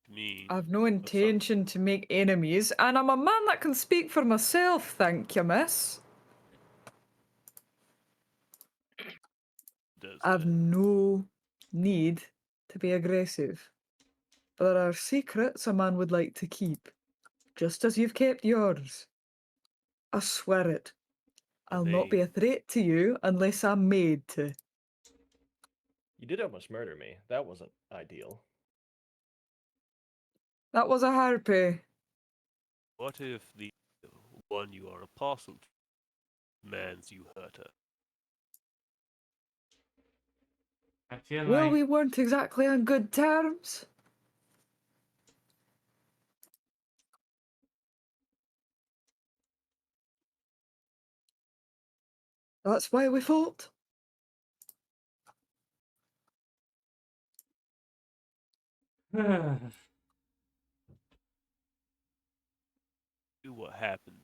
C: Me.
E: intention to make enemies, and I'm a man that can speak for myself, thank you, miss. I've no need to be aggressive. There are secrets a man would like to keep, just as you've kept yours. I swear it. I'll not be a threat to you unless I'm made to.
F: You did almost murder me. That wasn't ideal.
E: That was a harpy.
C: What if the one you are apostle to demands you hurt her?
B: I feel
E: Well,
B: like
E: we weren't exactly on good terms. That's why we fought.
C: Do what happened.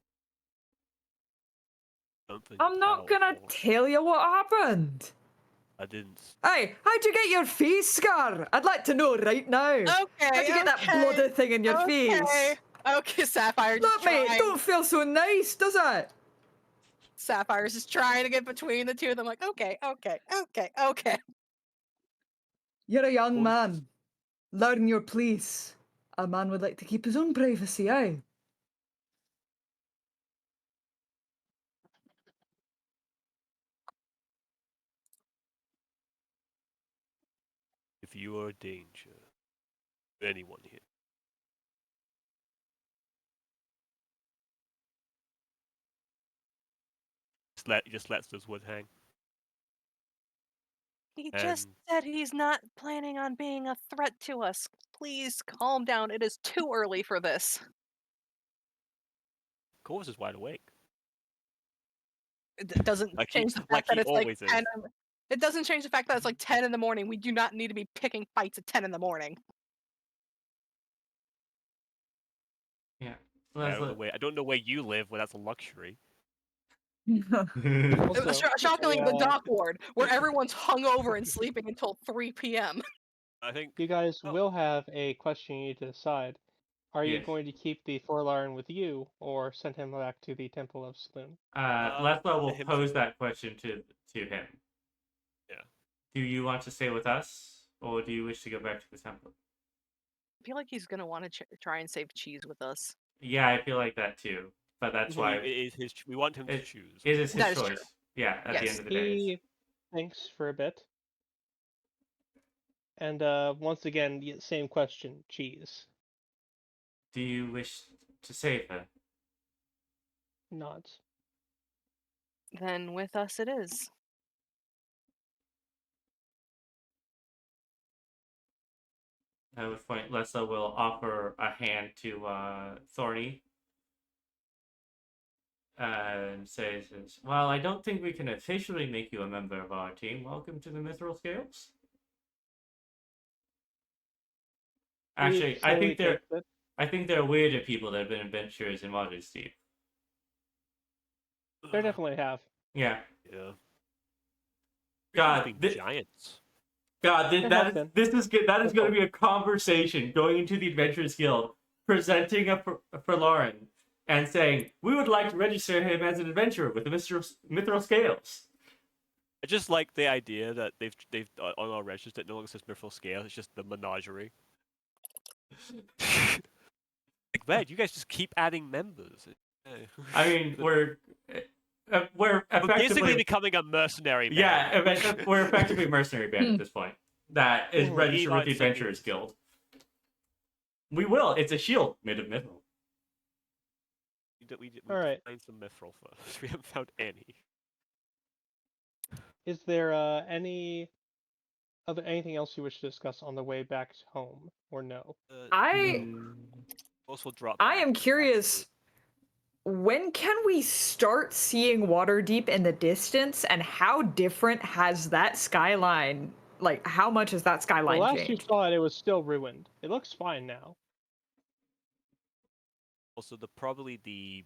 C: Something
E: I'm not gonna
C: powerful.
E: tell you what happened.
C: I didn't.
E: Hey, how'd you get your face scar? I'd like to know right now.
D: Okay,
E: How'd you get that bloody thing in your face?
D: Okay, Sapphire just
E: Look, mate,
D: trying.
E: don't feel so nice, does it?
D: Sapphire's just trying to get between the two of them, like, okay.
E: You're a young man. Learn your place. A man would like to keep his own privacy, eh?
C: If you are a danger, anyone here. Just lets those wood hang.
D: He just
C: And
D: said he's not planning on being a threat to us. Please calm down. It is too early for this.
C: Corvus is wide awake.
D: It doesn't
C: Like
D: change the fact
C: like
D: that
C: he
D: it's like
C: always
D: 10.
C: is.
D: It doesn't change the fact that it's like 10 in the morning. We do not need to be picking fights at 10 in the morning.
B: Yeah.
C: I don't know where you live, where that's a luxury.
A: Also,
D: Shockingly, the
A: uh,
D: dock ward, where everyone's hungover and sleeping until 3 p.m.
C: I think.
A: you guys
C: Oh.
A: will have a question you need to decide. Are you
B: Yes.
A: going to keep the Forlorn with you, or send him back to the Temple of Saloon?
B: Lessla will
C: him-
B: pose that question to him.
C: Yeah.
B: Do you want to stay with us, or do you wish to go back to the temple?
D: I feel like he's going to want to try and save Cheese with us.
B: Yeah, I feel like that too. But that's why
C: It is his. We want him to
B: it-
C: choose.
B: it is his
D: That is
B: choice.
D: true.
B: Yeah, at the
D: Yes.
B: end of the day.
A: He thinks for a bit. And once again, same question, Cheese.
B: Do you wish to save her?
A: Nods.
D: Then with us it is.
B: At which point, Lessa will offer a hand to Thorny and says, "Well, I don't think we can officially make you a member of our team. Welcome to the Mithril Scales." Actually, I think they're weirder people that have been adventurers in Waterdeep.
A: They definitely have.
B: Yeah.
C: Yeah.
B: God,
C: giants.
B: God,
A: They have been.
B: this is good. That is going to be a conversation going into the Adventurers Guild, presenting for Lauren, and saying we would like to register him as an adventurer with the Mithril Scales.
C: I just like the idea that they've on our register it no longer says Mithril Scales. It's just the menagerie. Like, man, you guys just keep adding members.
B: I mean, we're
C: We're basically
B: effectively
C: becoming a mercenary band.
B: yeah, we're effectively a mercenary band at this point. That is
A: Ooh,
B: registered with the
C: Eli
B: Adventurers Guild. We will. It's a shield made of mithril.
C: We
A: All right.
C: find some mithril first. We haven't found any.
A: Is there anything else you wish to discuss on the way back home, or no?
E: I
C: Also drop.
E: I
C: back
E: am
C: to
E: curious. When can we start seeing Waterdeep in the distance, and how different has that skyline? Like, how much has that
A: The
E: skyline
A: last you
E: changed?
A: saw it, it was still ruined. It looks fine now.
C: Also, probably the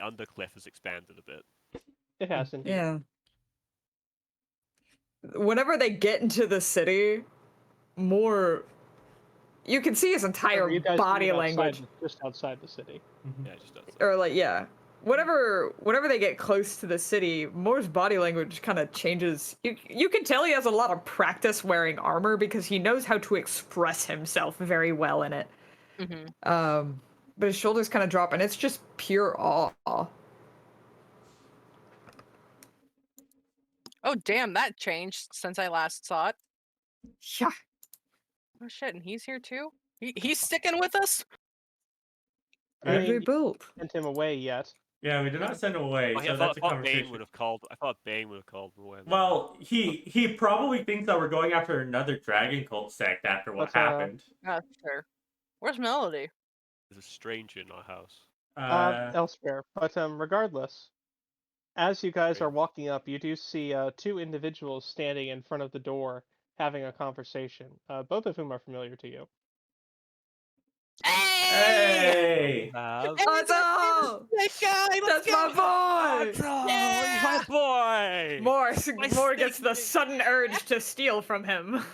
C: undercliff has expanded a bit.
A: It has indeed.
E: Yeah. Whenever they get into the city, more you can see his entire
A: Remember, you guys
E: body
A: live outside
E: language.
A: Just outside the city.
C: Yeah, just outside.
E: Or like, yeah. Whenever they get close to the city, Moore's body language kind of changes. You can tell he has a lot of practice wearing armor because he knows how to express himself very well in it.
D: Mm-hmm.
E: But his shoulders kind of drop, and it's just pure awe.
D: Oh, damn, that changed since I last saw it.
E: Yeah.
D: Oh, shit, and he's here too? He's sticking with us?
A: I
E: Very
A: mean,
E: built.
A: you haven't sent him away yet.
B: Yeah, we did not send him away,
C: Oh, yeah,
B: so that's a conversation.
C: Bane would have called. I thought Bane would have called him away.
B: Well, he probably thinks that we're going after another dragon cult sect after what
A: But,
B: happened.
D: Oh, sure. Where's Melody?
C: There's a stranger in our house.
A: Elsewhere. But regardless, as you guys are walking up, you do see two individuals standing in front of the door having a conversation. Both of whom are familiar to you.
B: Hey!
E: Otto!
D: That guy!
E: That's my boy!
C: My boy!
E: More gets the sudden urge to steal from him.
C: Of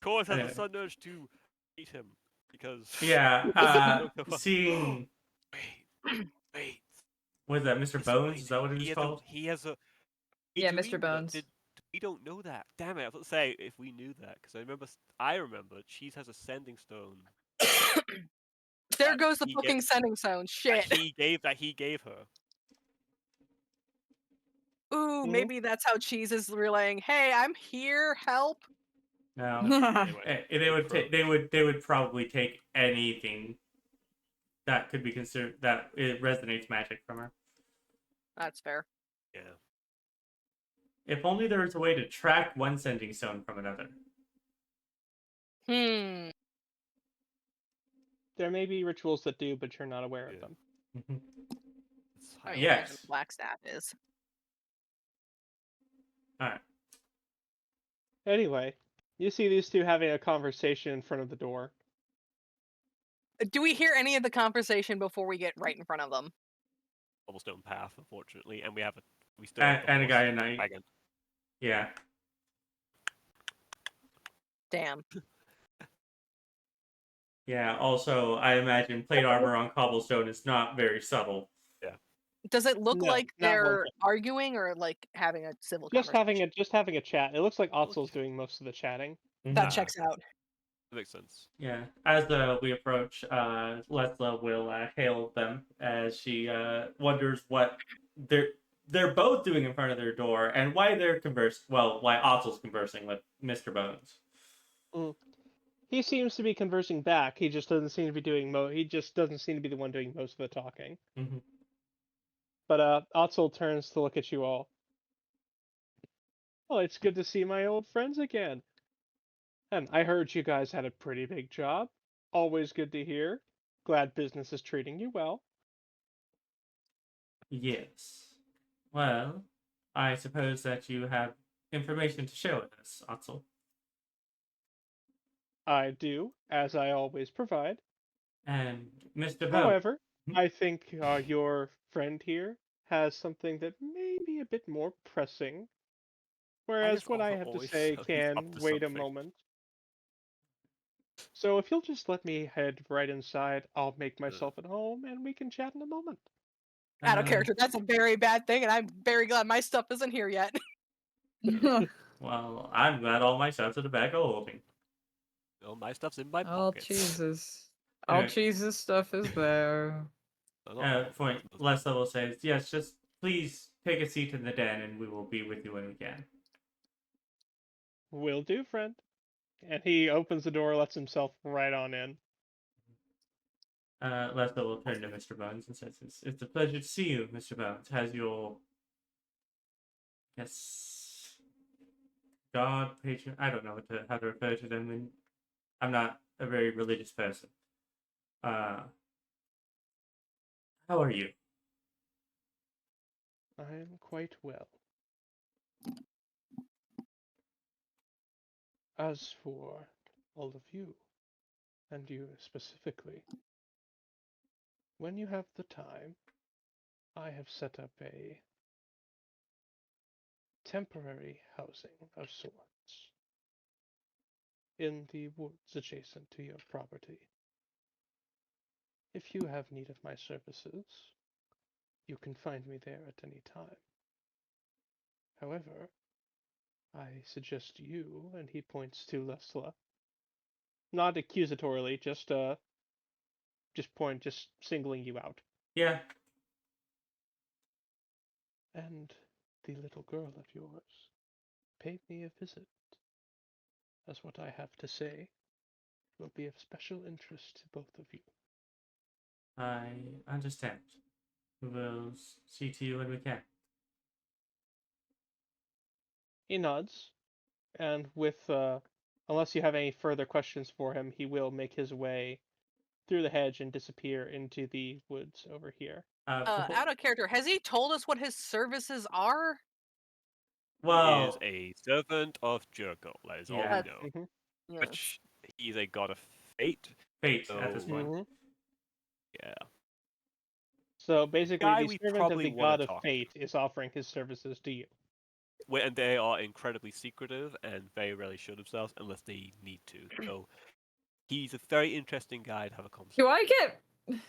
C: course, has a sudden urge to eat him because.
B: Yeah, seeing.
C: Wait.
B: Was that Mr. Bones? Is that what it was
C: He
B: called?
C: has a.
E: Yeah,
C: Do
E: Mr.
C: we-
E: Bones.
C: We don't know that. Damn it! I was about to say if we knew that because I remember Cheese has a sending stone.
D: There goes the
C: he
D: fucking
C: gets-
D: sending zone. Shit.
C: that he gave her.
D: Ooh, maybe that's how Cheese is relaying, hey, I'm here, help.
B: No,
C: Anyway,
B: they would they would probably take anything that could be considered that it resonates magic from her.
D: That's fair.
C: yeah.
B: If only there was a way to track one sending stone from another.
D: Hmm.
A: There may be rituals that do, but you're not aware of
C: Yeah.
A: them.
C: It's
D: I
C: highly
D: mean,
B: Yes.
D: imagine black staff is.
B: All right.
A: Anyway, you see these two having a conversation in front of the door.
D: Do we hear any of the conversation before we get right in front of them?
C: cobblestone path, unfortunately, and we still have the
B: And a
C: horse
B: guy at night.
C: wagon.
B: Yeah.
D: Damn.
B: Yeah. Also, I imagine plate armor on cobblestone is not very subtle.
D: Does it look
A: No,
D: like
A: not one
D: they're
A: bit.
D: arguing or like having a civil
A: Just
D: conversation?
A: having a chat. It looks like Otzel's doing most of the chatting.
D: That
B: Ah.
D: checks out.
C: That makes sense.
B: Yeah. As we approach, Lessla will hail them as she wonders what they're both doing in front of their door and why they're why Otzel's conversing with Mr. Bones.
A: He seems to be conversing back. He just doesn't seem to be doing he just doesn't seem to be the one doing most of the talking.
B: Mm-hmm.
A: But Otzel turns to look at you all. Oh, it's good to see my old friends again. And I heard you guys had a pretty big job. Always good to hear. Glad business is treating you well.
B: Yes. Well, I suppose that you have information to share with us, Otzel.
A: I do, as I always provide.
B: And Mr. Bones.
A: However, I think your friend here has something that may be a bit more pressing. Whereas
C: guess
A: what I
C: Otto
A: have to
C: always
A: say
C: he's
A: can
C: up to
A: wait a
C: something.
A: moment. So if you'll just let me head right inside, I'll make myself at home and we can chat in a moment.
D: Out of character. That's a very bad thing, and I'm very glad my stuff isn't here yet.
B: Well, I'm glad all my stuff's in the bag of holding.
C: All my stuff's in my
E: All
C: pockets.
E: Jesus.
B: Anyway.
E: All Jesus stuff is there.
B: Point Lessla will say, yes, just please take a seat in the den and we will be with you when we can.
A: Will do, friend. And he opens the door, lets himself right on in.
B: Lessla will turn to Mr. Bones and says, it's a pleasure to see you, Mr. Bones. Has your, God, patron, I don't know how to refer to them. I'm not a very religious person. How are you?
A: I am quite well. As for all of you, and you specifically, when you have the time, I have set up a temporary housing of sorts in the woods adjacent to your property. If you have need of my services, you can find me there at any time. However, I suggest you, and he points to Lessla, not accusatorily, just singling you out.
B: Yeah.
A: And the little girl of yours, pay me a visit, as what I have to say will be of special interest to both of you.
B: I understand. We will see to you when we can.
A: He nods, and unless you have any further questions for him, he will make his way through the hedge and disappear into the woods over here.
D: Out of character, has he told us what his services are?
B: Well,
C: He is a servant of Jurgle, that is all we
B: Yeah.
C: know.
A: Mm-hmm.
D: Yes.
C: Which he's a god of fate.
B: fate at this point.
A: Mm-hmm.
C: Yeah.
A: So basically,
C: Guy
A: the
C: we
A: servant of
C: probably
A: the
C: wanna
A: god of
C: talk to.
A: fate is offering his services to you.
C: And they are incredibly secretive and very rarely show themselves unless they need to. So he's a very interesting guy to have a conversation.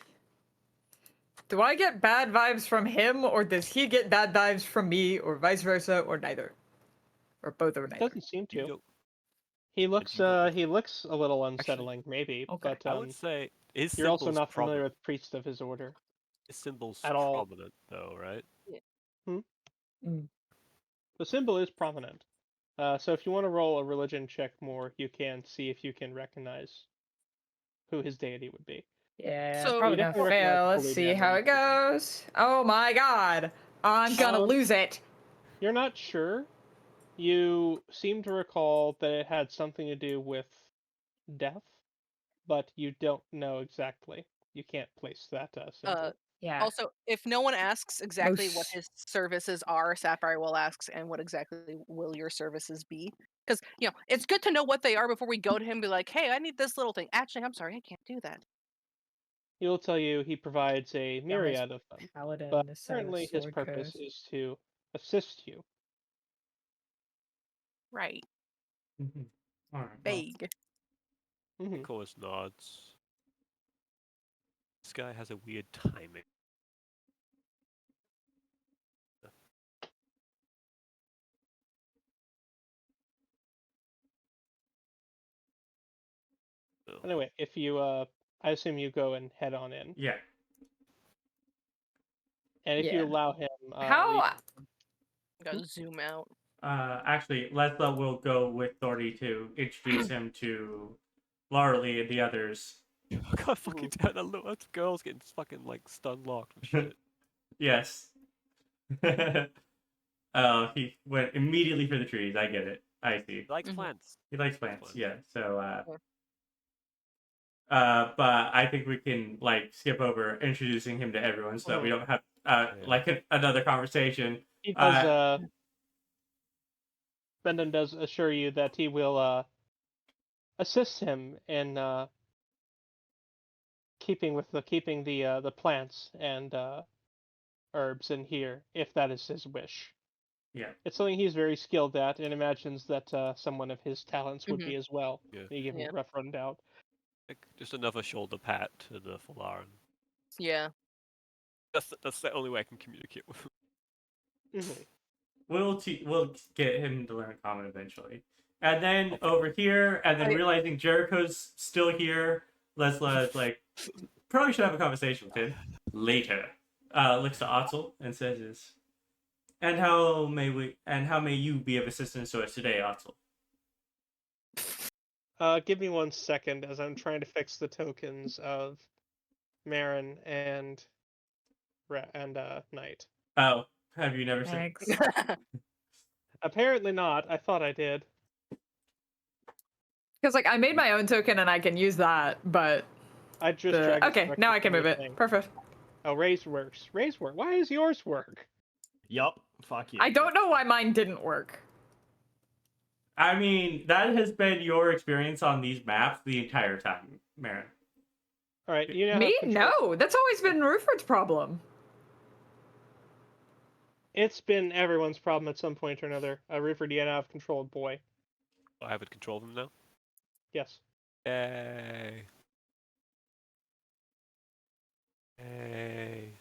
E: Do I get bad vibes from him, or does he get bad vibes from me, or vice versa, or neither? Or both or neither?
A: Doesn't seem
C: You
A: to.
C: don't-
A: He looks
C: you don't-
A: he looks a little unsettling, maybe,
E: Okay.
A: but
C: I would say his
A: you're also
C: symbol's
A: not familiar
C: prominent.
A: with priests of his order
C: His symbol's
A: at all.
C: prominent though, right?
A: The symbol is prominent. So if you want to roll a religion check more, you can see if you can recognize who his deity would be.
E: Yeah,
D: So-
E: probably
A: You
E: gonna
A: definitely recognize
E: fail.
A: the
E: Let's
A: holy
E: see
A: man
E: how
A: when
E: it
A: you see him.
E: goes. Oh my god. I'm gonna lose it.
A: You're not sure. You seem to recall that it had something to do with death, but you don't know exactly. You can't place that symbol.
E: Yeah.
D: Also, if no one asks exactly what
E: Most-
D: his services are, Sapphire will ask, and what exactly will your services be? Because, it's good to know what they are before we go to him and be like, hey, I need this little thing. Actually, I'm sorry, I can't do that.
A: He'll tell you he provides a
E: Guys,
A: myriad of them,
E: Paladin,
A: but
E: the set of
A: currently his
E: sword
A: purpose
E: codes.
A: is to assist you.
D: Right.
B: Mhm. All right. Well,
D: Vague.
A: Mhm.
C: Chorus nods. This guy has a weird timing. Oh.
A: Anyway, if you, I assume you go and head on in,
B: yeah.
A: and if you
E: Yeah.
A: allow him,
E: How?
D: Gotta zoom out.
B: Actually, Lessla will go with Thordy to introduce him to Larley and the others.
C: God fucking damn, that girl's getting fucking like stun locked and shit.
B: Yes. He went immediately for the trees. I get it. I see.
C: He likes
D: Mhm.
C: plants.
B: He likes plants. Yeah. So,
D: Yeah.
B: but I think we can like skip over introducing him to everyone so that we don't have like another conversation.
A: he does, Brendan does assure you that he will, assist him in, keeping the plants and, herbs in here, if that is his wish.
B: Yeah.
A: It's something he's very skilled at, and imagines that someone of his talents would
D: Mhm.
A: be as well.
C: Yeah.
A: You give him
D: Yeah.
A: a rough rundown.
C: Like, just another shoulder pat to the Falaran.
D: Yeah.
C: That's the only way I can communicate with him.
A: Mhm.
B: We'll get him to learn common eventually. And then
C: Okay.
B: over here, and then
D: I-
B: realizing Jericho's still here, Lessla is like, probably should have a conversation with him later. Looks to Otzel and says, and how may you be of assistance to us today, Otzel?
A: Give me 1 second as I'm trying to fix the tokens of Marin and Knight.
B: Oh, have you never seen?
E: Thanks.
A: Apparently not. I thought I did.
E: Because like I made my own token and I can use that, but
A: I just dragged it
E: okay,
A: directly
E: now I can
A: from
E: move
A: the
E: it.
A: thing.
E: Perfect.
A: Oh, Ray's works. Ray's work. Why does yours work?
F: Yup. Fuck you.
E: I don't know why mine didn't work.
B: I mean, that has been your experience on these maps the entire time, Marin.
A: All right, you now
E: Me?
A: have control.
E: No, that's always been Ruford's problem.
A: It's been everyone's problem at some point or another. Ruford, you now have control of Boy.
C: I have control of him now.
A: Yes.
C: Yay. Yay.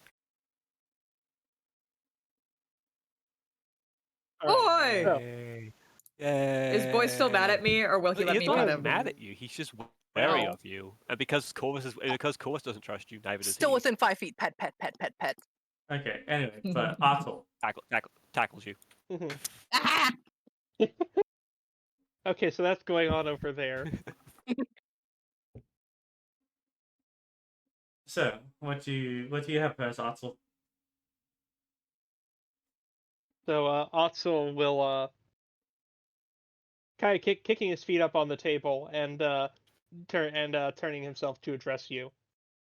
A: All right,
E: Boy!
A: so,
C: Yay. Yay.
E: Is Boy still mad at me, or will he let
C: He's
E: me
C: not
E: pet him?
C: mad at you. He's just wary
D: No.
C: of you, and because Corvus doesn't trust you, neither does
D: Still
C: he.
D: within 5 feet. Pet, pet, pet, pet, pet.
B: Okay, anyway, but Otzel.
C: Tackles you.
A: mhm.
D: Ah!
A: Okay, so that's going on over there.
B: So, what do you have for us, Otzel?
A: So Otzel will kind of kicking his feet up on the table and turning himself to address you.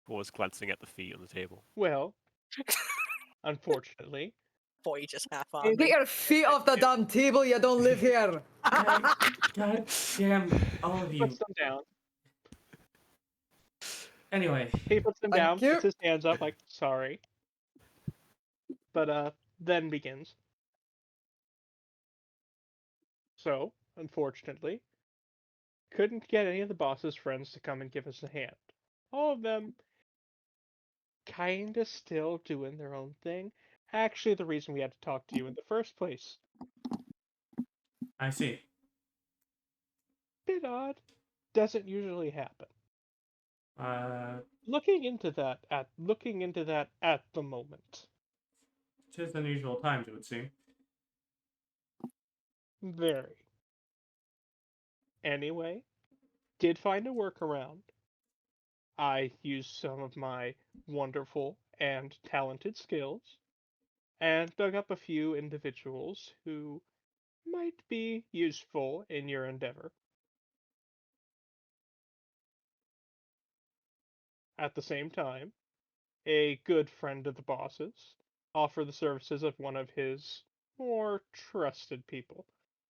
C: Was glancing at the feet on the table.
A: Well, unfortunately,
D: Boy, you just half
E: Get
D: on me.
E: your feet off the damn table, you don't live here!
B: God damn all of
A: he
B: you.
A: puts them down.
B: Anyway,
A: He puts them
E: Thank
A: down,
E: you.
A: puts his hands up like sorry. But then begins. So, unfortunately, couldn't get any of the boss's friends to come and give us a hand. All of them kinda still doing their own thing. Actually, the reason we had to talk to you in the first place.
B: I see.
A: Bit odd. Doesn't usually happen. Looking into that at the moment.
B: 'Tis unusual times, it would seem.
A: Very. Anyway, did find a workaround. I used some of my wonderful and talented skills and dug up a few individuals who might be useful in your endeavor. At the same time, a good friend of the boss's offered the services of one of his more trusted people,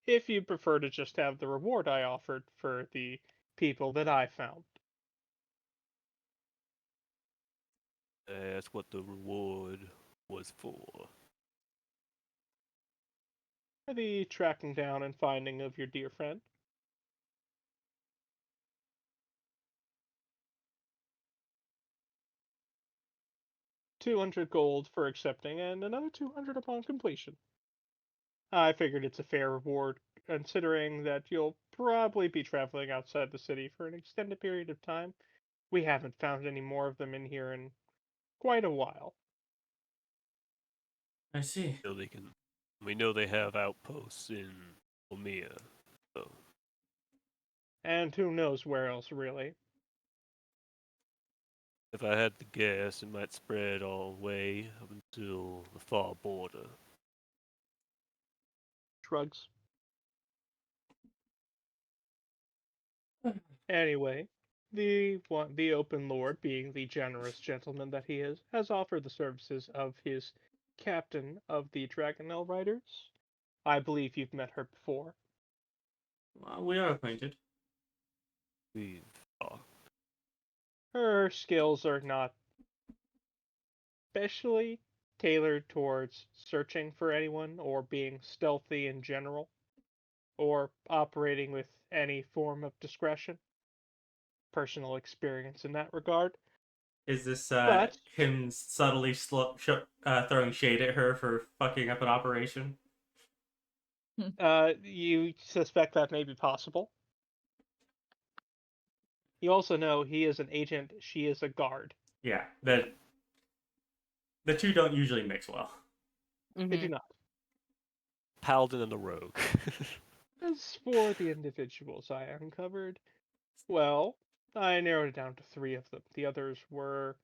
A: if you prefer to just have the reward I offered for the people that I found.
C: That's what the reward was for.
A: For the tracking down and finding of your dear friend. $200 gold for accepting, and another 200 upon completion. I figured it's a fair reward, considering that you'll probably be traveling outside the city for an extended period of time. We haven't found any more of them in here in quite a while.
B: I see.
C: So they can. We know they have outposts in Omea. So
A: And who knows where else, really.
C: if I had to guess, it might spread all the way up until the far border.
A: Shrugs. Anyway, the open lord, being the generous gentleman that he is, has offered the services of his captain of the Dragonel Riders. I believe you've met her before.
B: Well, we are acquainted.
C: We
A: Her skills are not especially tailored towards searching for anyone or being stealthy in general, or operating with any form of discretion. Personal experience in that regard.
B: Is this
A: But
B: him subtly throwing shade at her for fucking up an operation?
A: you suspect that may be possible. You also know he is an agent, she is a guard.
B: Yeah, that the two don't usually mix well.
A: They do not.
C: Paladin and a rogue.
A: As for the individuals I uncovered, well, I narrowed it down to 3 of them. The others were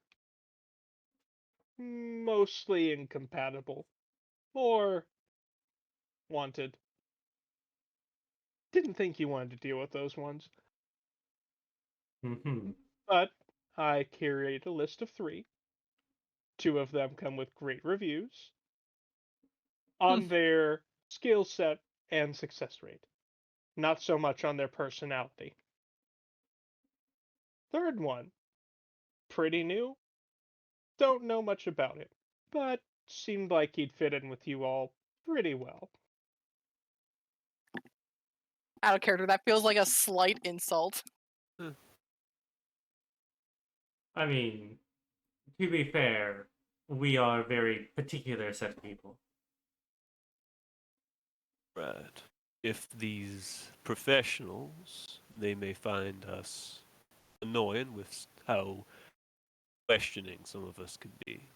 A: mostly incompatible or wanted. Didn't think you wanted to deal with those ones,
B: Mm-hmm.
A: but I curated a list of 3. 2 of them come with great reviews on their skill set and success rate, not so much on their personality. Third one, pretty new, don't know much about it, but seemed like he'd fit in with you all pretty well.
D: Out of character, that feels like a slight insult.
B: I mean, to be fair, we are a very particular set of people.
C: Right. If these professionals, they may find us annoying with how questioning some of us can be.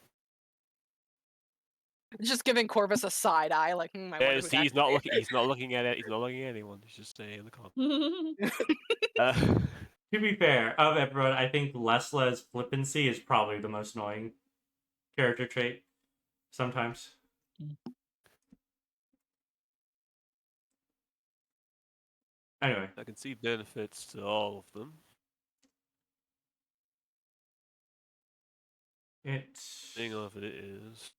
D: Just giving Corvus a side eye, like, I wonder
C: Yeah,
D: who's
C: see, he's not
D: actually-
C: looking. He's not looking at it. He's not looking at anyone. He's just saying the comment.
B: To be fair, of everyone, I think Lesla's flippancy is probably the most annoying character trait. Sometimes. Anyway,
C: I can see benefits to all of them.
B: it's
C: Thing of it is,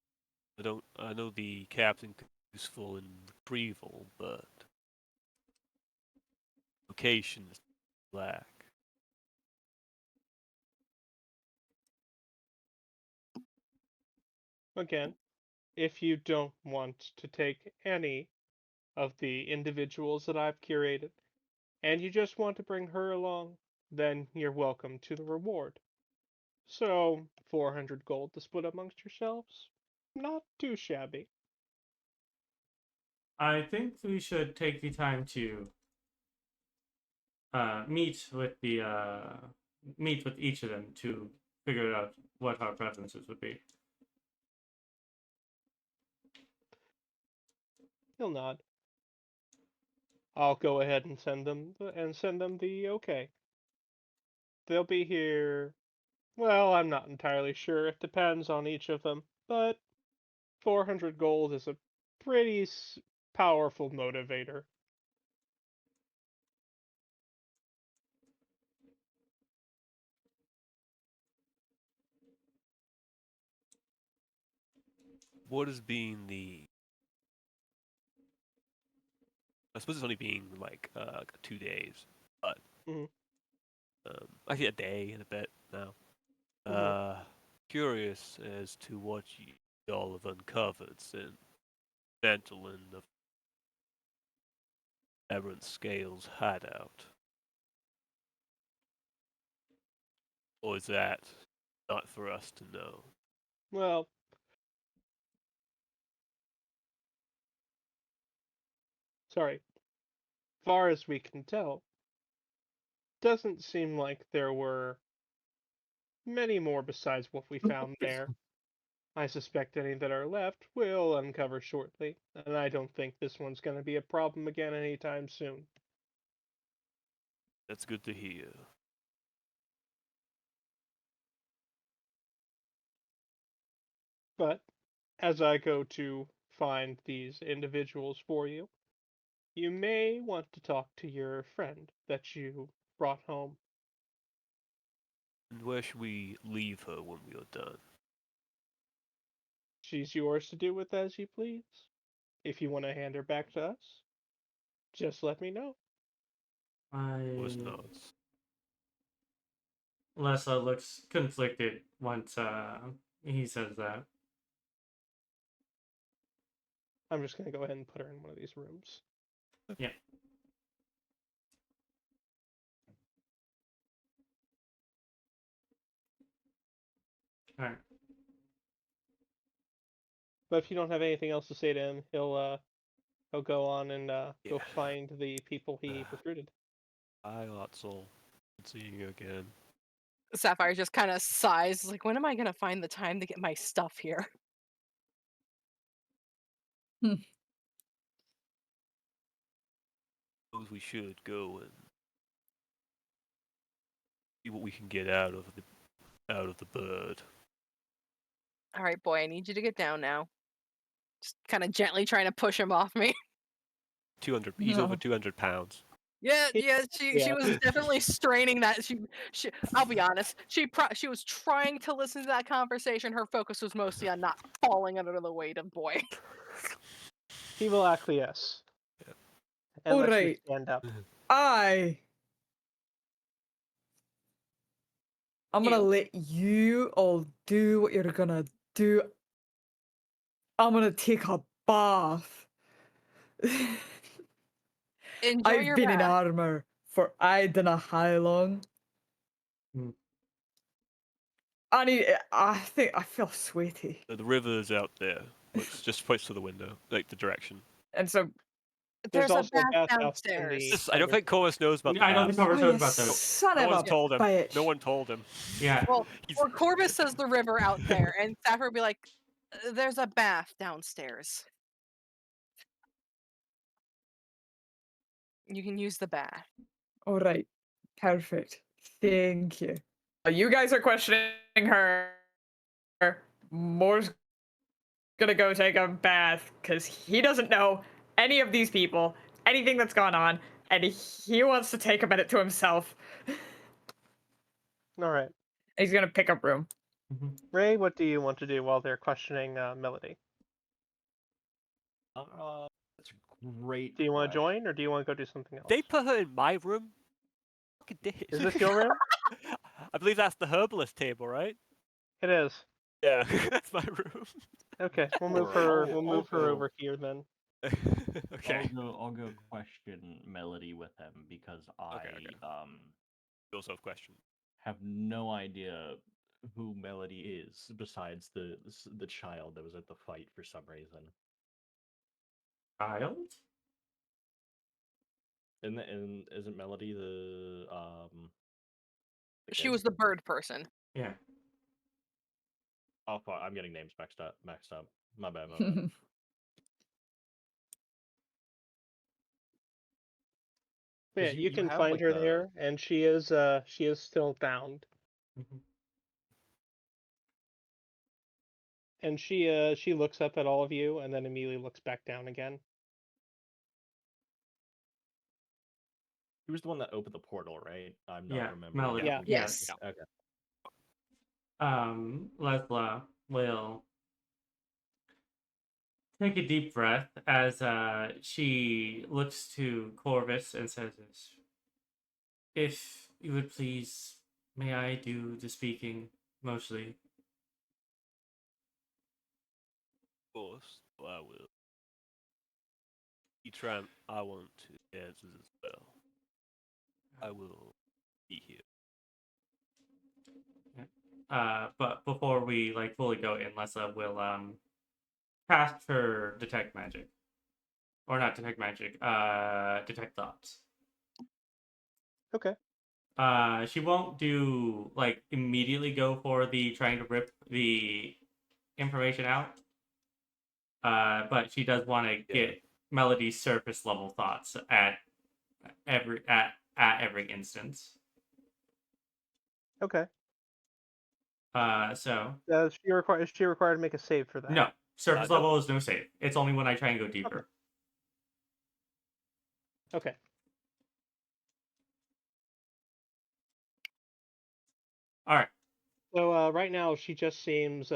C: I know the captain could be useful in retrieval, but locations lack.
A: Again, if you don't want to take any of the individuals that I've curated, and you just want to bring her along, then you're welcome to the reward. So, 400 gold to split amongst yourselves? Not too shabby.
B: I think we should take the time to meet with each of them to figure out what our preferences would be.
A: He'll nod. I'll go ahead and send them the okay. They'll be here. Well, I'm not entirely sure. It depends on each of them, but 400 gold is a pretty powerful motivator.
C: What has been the? I suppose it's only been like 2 days, but
A: Mhm.
C: actually a day and a bit now.
A: Mhm.
C: Curious as to what y'all have uncovered since Ventolin of Aberrant Scales hideout. Or is that not for us to know?
A: Well, sorry. Far as we can tell, doesn't seem like there were many more besides what we found there. I suspect any that are left will uncover shortly, and I don't think this one's going to be a problem again anytime soon.
C: That's good to hear.
A: But as I go to find these individuals for you, you may want to talk to your friend that you brought home.
C: And where should we leave her when we are done?
A: She's yours to do with as you please. If you want to hand her back to us, just let me know.
C: Was
B: I
C: nods.
B: Lessla looks conflicted once he says that.
A: I'm just going to go ahead and put her in one of these rooms.
B: Yeah. All right.
A: But if you don't have anything else to say to him, he'll go on and go
C: Yeah.
A: find the people he recruited.
C: Hi, Otzel. Good seeing you again.
D: Sapphire just kind of sighs, like, when am I gonna find the time to get my stuff here?
C: Suppose we should go and see what we can get out of the bird.
D: All right, boy, I need you to get down now. Just kind of gently trying to push him off me.
C: 200. He's over
E: No.
C: 200 pounds.
D: Yeah, she
A: Yeah.
D: was definitely straining that. She I'll be honest. She was trying to listen to that conversation. Her focus was mostly on not falling under the weight of boy.
A: He will acquiesce and
E: All
A: let you
E: right.
A: stand up.
E: I'm gonna
D: You.
E: let you all do what you're gonna do. I'm gonna take a bath.
D: Enjoy
E: I've
D: your
E: been in
D: bath.
E: armor for I don't know how long.
B: Mm.
E: I think I feel sweaty.
C: The river's out there. Just points to the window, like the direction.
E: And so
A: There's
D: There's a
A: also a
D: bath
A: bathhouse in
D: downstairs.
A: the
C: I don't think Corvus knows about the
B: I don't think
C: bath.
B: Corvus
E: oh,
B: knows
E: you
B: about that.
E: son
C: No
E: of
C: one's
E: a
C: told him.
E: bitch.
C: No one told him.
B: Yeah.
D: Well,
C: He's-
D: or Corvus says the river out there, and Sapphire would be like, "There's a bath downstairs. You can use the bath."
E: All right. Perfect. Thank you. You guys are questioning her. Moore's gonna go take a bath because he doesn't know any of these people, anything that's gone on, and he wants to take a minute to himself.
A: All right.
E: He's gonna pick up room.
B: Mhm.
A: Ray, what do you want to do while they're questioning Melody?
F: That's a great
A: Do you want to
F: question.
A: join, or do you want to go do something else?
C: They put her in my room. Fucking did.
A: Is this your room?
C: I believe that's the herbalist table, right?
A: It is.
C: Yeah, that's my room.
A: Okay, we'll move
F: Sure,
A: her. We'll
F: I'll
A: move her
F: go.
A: over here then.
C: Okay.
F: I'll go question Melody with him because
C: Okay. You also have question.
F: have no idea who Melody is besides the child that was at the fight for some reason.
B: Child?
F: And isn't Melody the
D: She
F: kid?
D: was the bird person.
B: Yeah.
F: Oh fuck, I'm getting names mixed up. My bad.
A: But yeah,
F: 'Cause
A: you can
F: have,
A: find
F: like,
A: her
F: a
A: there, and she is still bound,
B: Mhm.
A: and she looks up at all of you, and then immediately looks back down again.
F: He was the one that opened the portal, right? I'm not
B: Yeah,
F: remembering.
B: Melody.
C: Yeah.
F: who did
A: Yes.
F: this. Okay.
B: Lessla will take a deep breath as she looks to Corvus and says, "If you would please, may I do the speaking mostly?"
C: Of course, I will. Etram, I want to answers as well. I will be here.
B: But before we fully go in, Lessa will cast her detect magic, or not detect magic, detect thoughts.
A: Okay.
B: She won't do immediately go for the trying to rip the information out. But she does want to get Melody's surface level thoughts at every instance.
A: Okay.
B: So
A: Is she required to make a save for that?
B: no, surface
C: No.
B: level is no save. It's only when I try and go deeper.
A: Okay.
B: All right.
A: So right now she just seems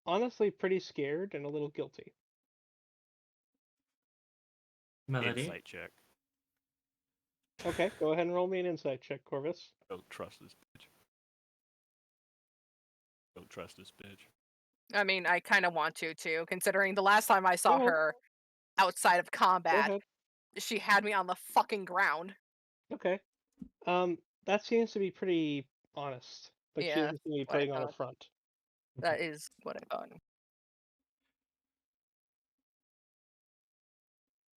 A: honestly pretty scared and a little guilty.
B: Melody.
C: Insight check.
A: Okay, go ahead and roll me an insight check, Corvus.
C: Don't trust this bitch. Don't trust this bitch.
D: I mean, I kind of want to too, considering the last time I saw
A: ahead.
D: her outside of
A: Go
D: combat,
A: ahead.
D: she had me on the fucking ground.
A: Okay. That seems to be pretty honest. Like she
D: Yeah,
A: doesn't seem to be
D: what I
A: putting on a
D: thought.
A: front.
D: That is what I thought.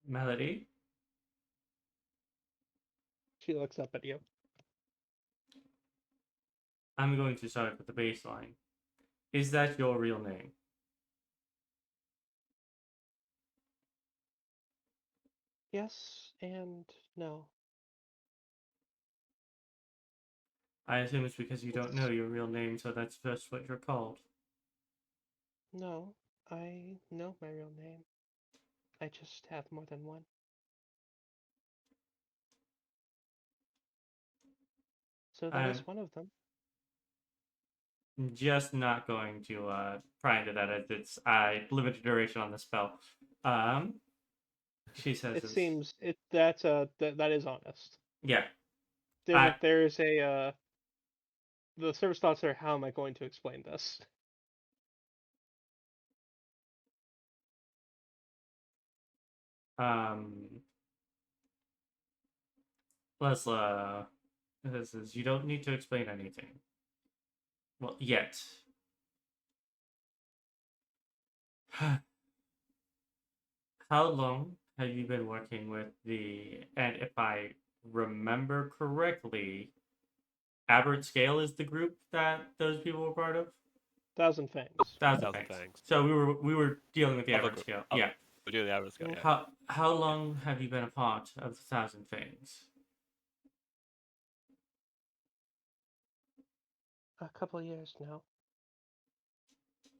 B: Melody.
A: She looks up at you.
B: I'm going to start with the baseline. Is that your real name?
A: Yes and no.
B: I assume it's because you don't know your real name, so that's just what you're called.
A: No, I know my real name. I just have more than one. So that is
B: I'm
A: one of them.
B: just not going to pry into that as it's limited duration on the spell. She says
A: It seems that is honest.
B: yeah.
A: There's a the service thoughts are, how am I going to explain this?
B: Lessla, this is, you don't need to explain anything. Well, yet. How long have you been working with and if I remember correctly, Aberrant Scale is the group that those people were part of?
A: Thousand Fangs.
B: Thousand
C: Thousand
B: Fangs.
C: Fangs.
B: So we were dealing with the
C: Other
B: Aberrant
C: group.
B: Scale.
C: Oh,
B: Yeah.
C: we're doing the average scale. Yeah.
B: How long have you been a part of the Thousand Fangs?
A: A couple of years now.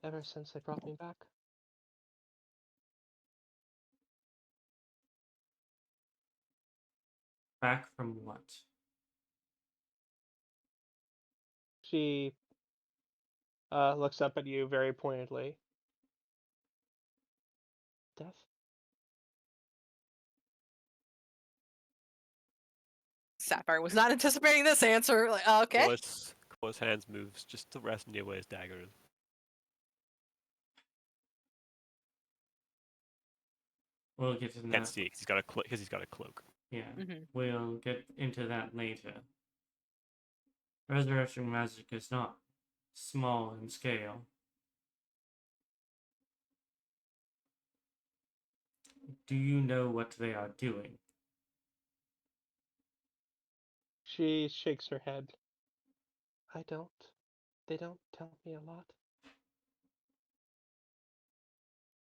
A: Ever since they brought me back.
B: Back from what?
A: She looks up at you very pointedly. Death?
D: Sapphire was not anticipating this answer. Like, okay.
C: Corvus' hands moves just to rest near where his dagger is.
B: We'll get to that.
C: Can't see it because he's got a cloak.
B: Yeah,
D: Mm-hmm.
B: we'll get into that later. Resurrection magic is not small in scale. Do you know what they are doing?
A: She shakes her head. I don't. They don't tell me a lot.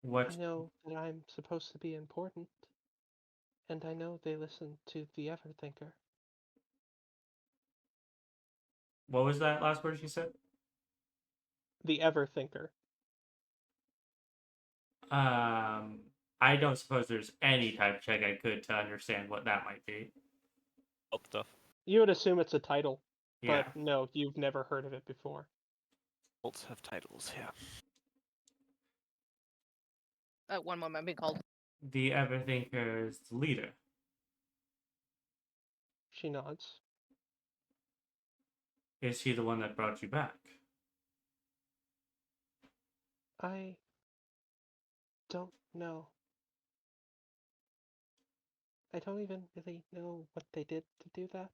B: What
A: I know that I'm supposed to be important. And I know they listen to the Everthinker.
B: What was that last word she said?
A: The Everthinker.
B: I don't suppose there's any type of check I could to understand what that might be.
C: Help stuff.
A: You would assume it's a title,
B: Yeah.
A: but no, you've never heard of it before.
C: Bolts have titles, yeah.
D: One moment, be called.
B: The Everthinker is the leader.
A: She nods.
B: Is he the one that brought you back?
A: I don't know. I don't even really know what they did to do that.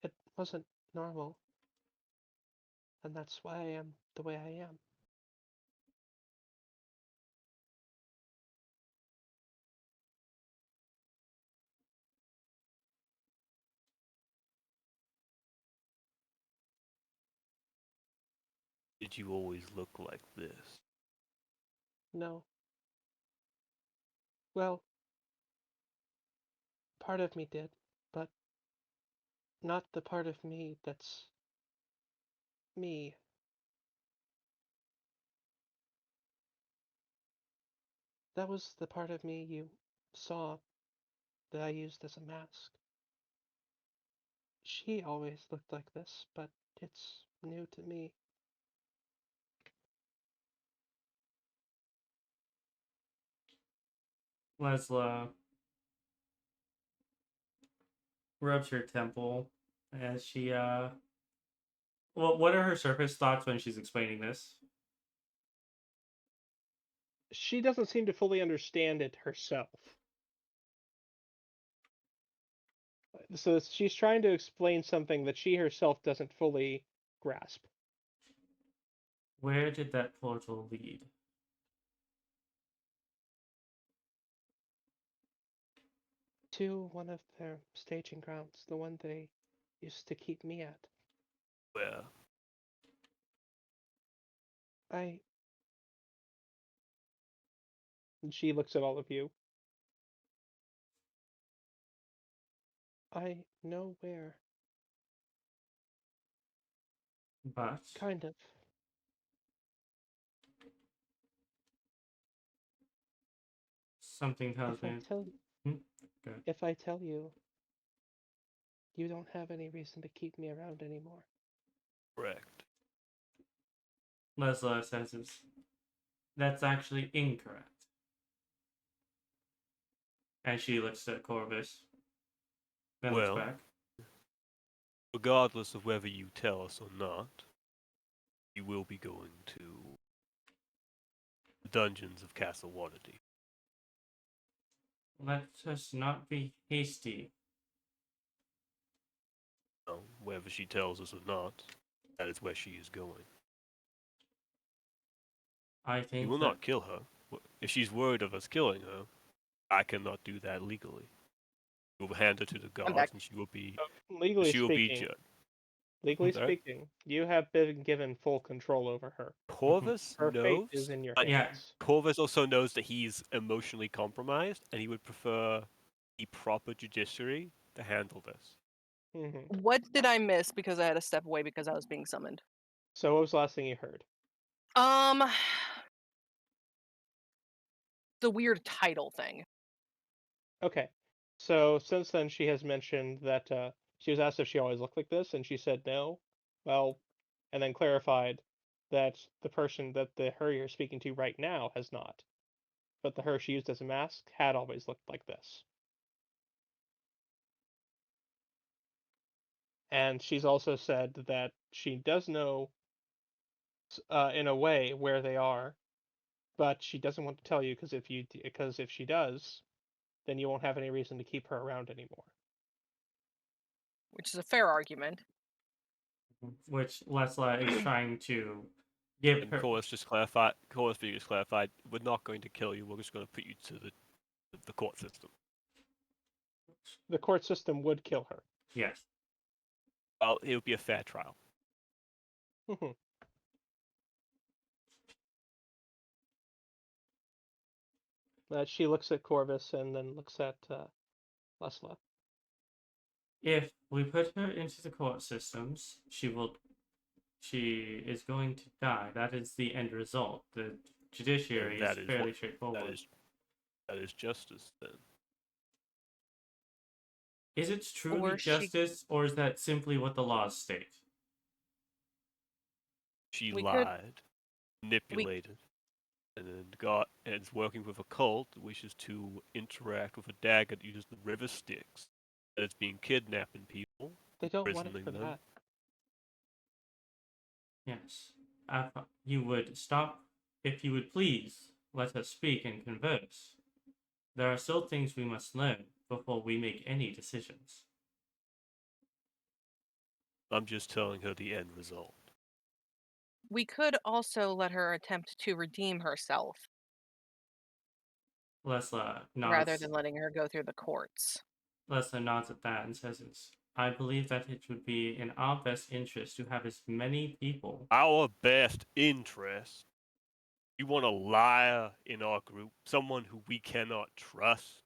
A: It wasn't normal. And that's why I am the way I am.
C: Did you always look like this?
A: No. Well, part of me did, but not the part of me that's me. That was the part of me you saw that I used as a mask. She always looked like this, but it's new to me.
B: Lessla rubs her temple as she well, what are her surface thoughts when she's explaining this?
A: She doesn't seem to fully understand it herself. So she's trying to explain something that she herself doesn't fully grasp.
B: Where did that portal lead?
A: To one of their staging grounds, the one they used to keep me at.
C: Where?
A: And she looks at all of you. I know where.
B: But
A: Kind of.
B: something tells
A: If I
B: me.
A: tell
B: Hmm? Go ahead.
A: if I tell you, you don't have any reason to keep me around anymore.
C: Correct.
B: Lessla says that's actually incorrect. And she looks at Corvus. Then looks
C: Well,
B: back.
C: regardless of whether you tell us or not, you will be going to the dungeons of Castle Waterdeep.
B: Let us not be hasty.
C: Now, whether she tells us or not, that is where she is going.
B: I
C: We
B: think
C: will
B: that
C: not kill her. If she's worried of us killing her, I cannot do that legally. We will hand her to the
D: I'm
C: guards,
D: back.
C: and she will be
A: Legally speaking,
C: judged.
A: legally
C: Sorry?
A: speaking, you have been given full control over her.
C: Corvus
A: Her fate
C: knows,
A: is in your
C: but
B: Yeah.
A: hands.
C: Corvus also knows that he's emotionally compromised, and he would prefer the proper judiciary to handle this.
A: Hmm.
D: What did I miss because I had to step away because I was being summoned?
A: So what was the last thing you heard?
D: The weird title thing.
A: Okay. So since then, she has mentioned that she was asked if she always looked like this, and she said no. Well, and then clarified that the person that the her you're speaking to right now has not, but the her she used as a mask had always looked like this. And she's also said that she does know, in a way, where they are, but she doesn't want to tell you because if she does, then you won't have any reason to keep her around anymore.
D: Which is a fair argument.
B: which Lessla is trying to give
C: And
B: her.
C: Corvus just clarified, we're not going to kill you, we're just going to put you to the court system.
A: The court system would kill her.
B: Yes.
C: Well, it would be a fair trial.
A: She looks at Corvus and then looks at Lessla.
B: If we put her into the court systems, she is going to die. That is the end result. The judiciary
C: And
B: is
C: that is
B: fairly
C: what
B: straightforward.
C: that is justice then.
B: Is it truly
D: Or she-
B: justice, or is that simply what the laws state?
C: She
D: We could-
C: lied, manipulated, and then and is working with a cult that wishes to interact with a dagger that uses the river Styx. That is being kidnapping people,
A: They don't want it
C: imprisoning
A: for
C: them.
A: that.
B: Yes. You would stop, if you would please, let us speak and converse. There are still things we must learn before we make any decisions.
C: I'm just telling her the end result.
D: We could also let her attempt to redeem herself
B: Lessla
D: rather
B: nods.
D: than letting her go through the courts.
B: Lessla nods at that and says, I believe that it would be in our best interest to have as many people.
C: Our best interest. You want a liar in our group? Someone who we cannot trust?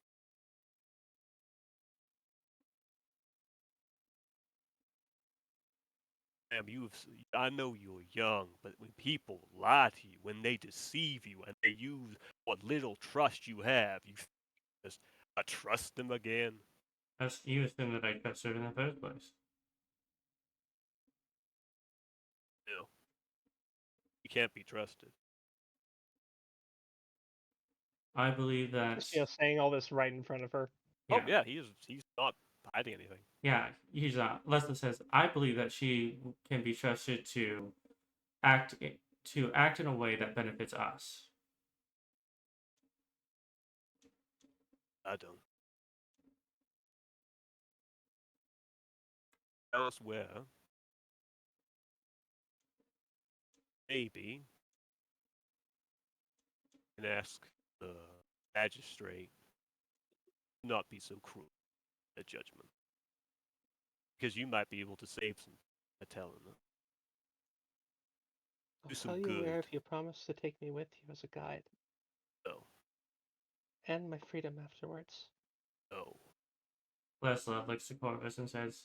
C: I know you're young, but when people lie to you, when they deceive you, and they use what little trust you have, you just trust them again.
B: You assume that I trust her in the first place.
C: No, you can't be trusted.
B: I believe that.
A: Saying all this right in front of her.
C: Yeah. Oh yeah, he's not hiding anything.
B: Yeah, he's not. Lessla says, I believe that she can be trusted to act in a way that benefits us.
C: I don't. Elsewhere, maybe you can ask the magistrate not be so cruel at judgment, because you might be able to save some by telling them.
A: I'll
C: some
A: tell you where
C: good.
A: if you promise to take me with you as a guide.
C: No,
A: And my freedom afterwards.
C: no.
B: Lessla looks to Corvus and says,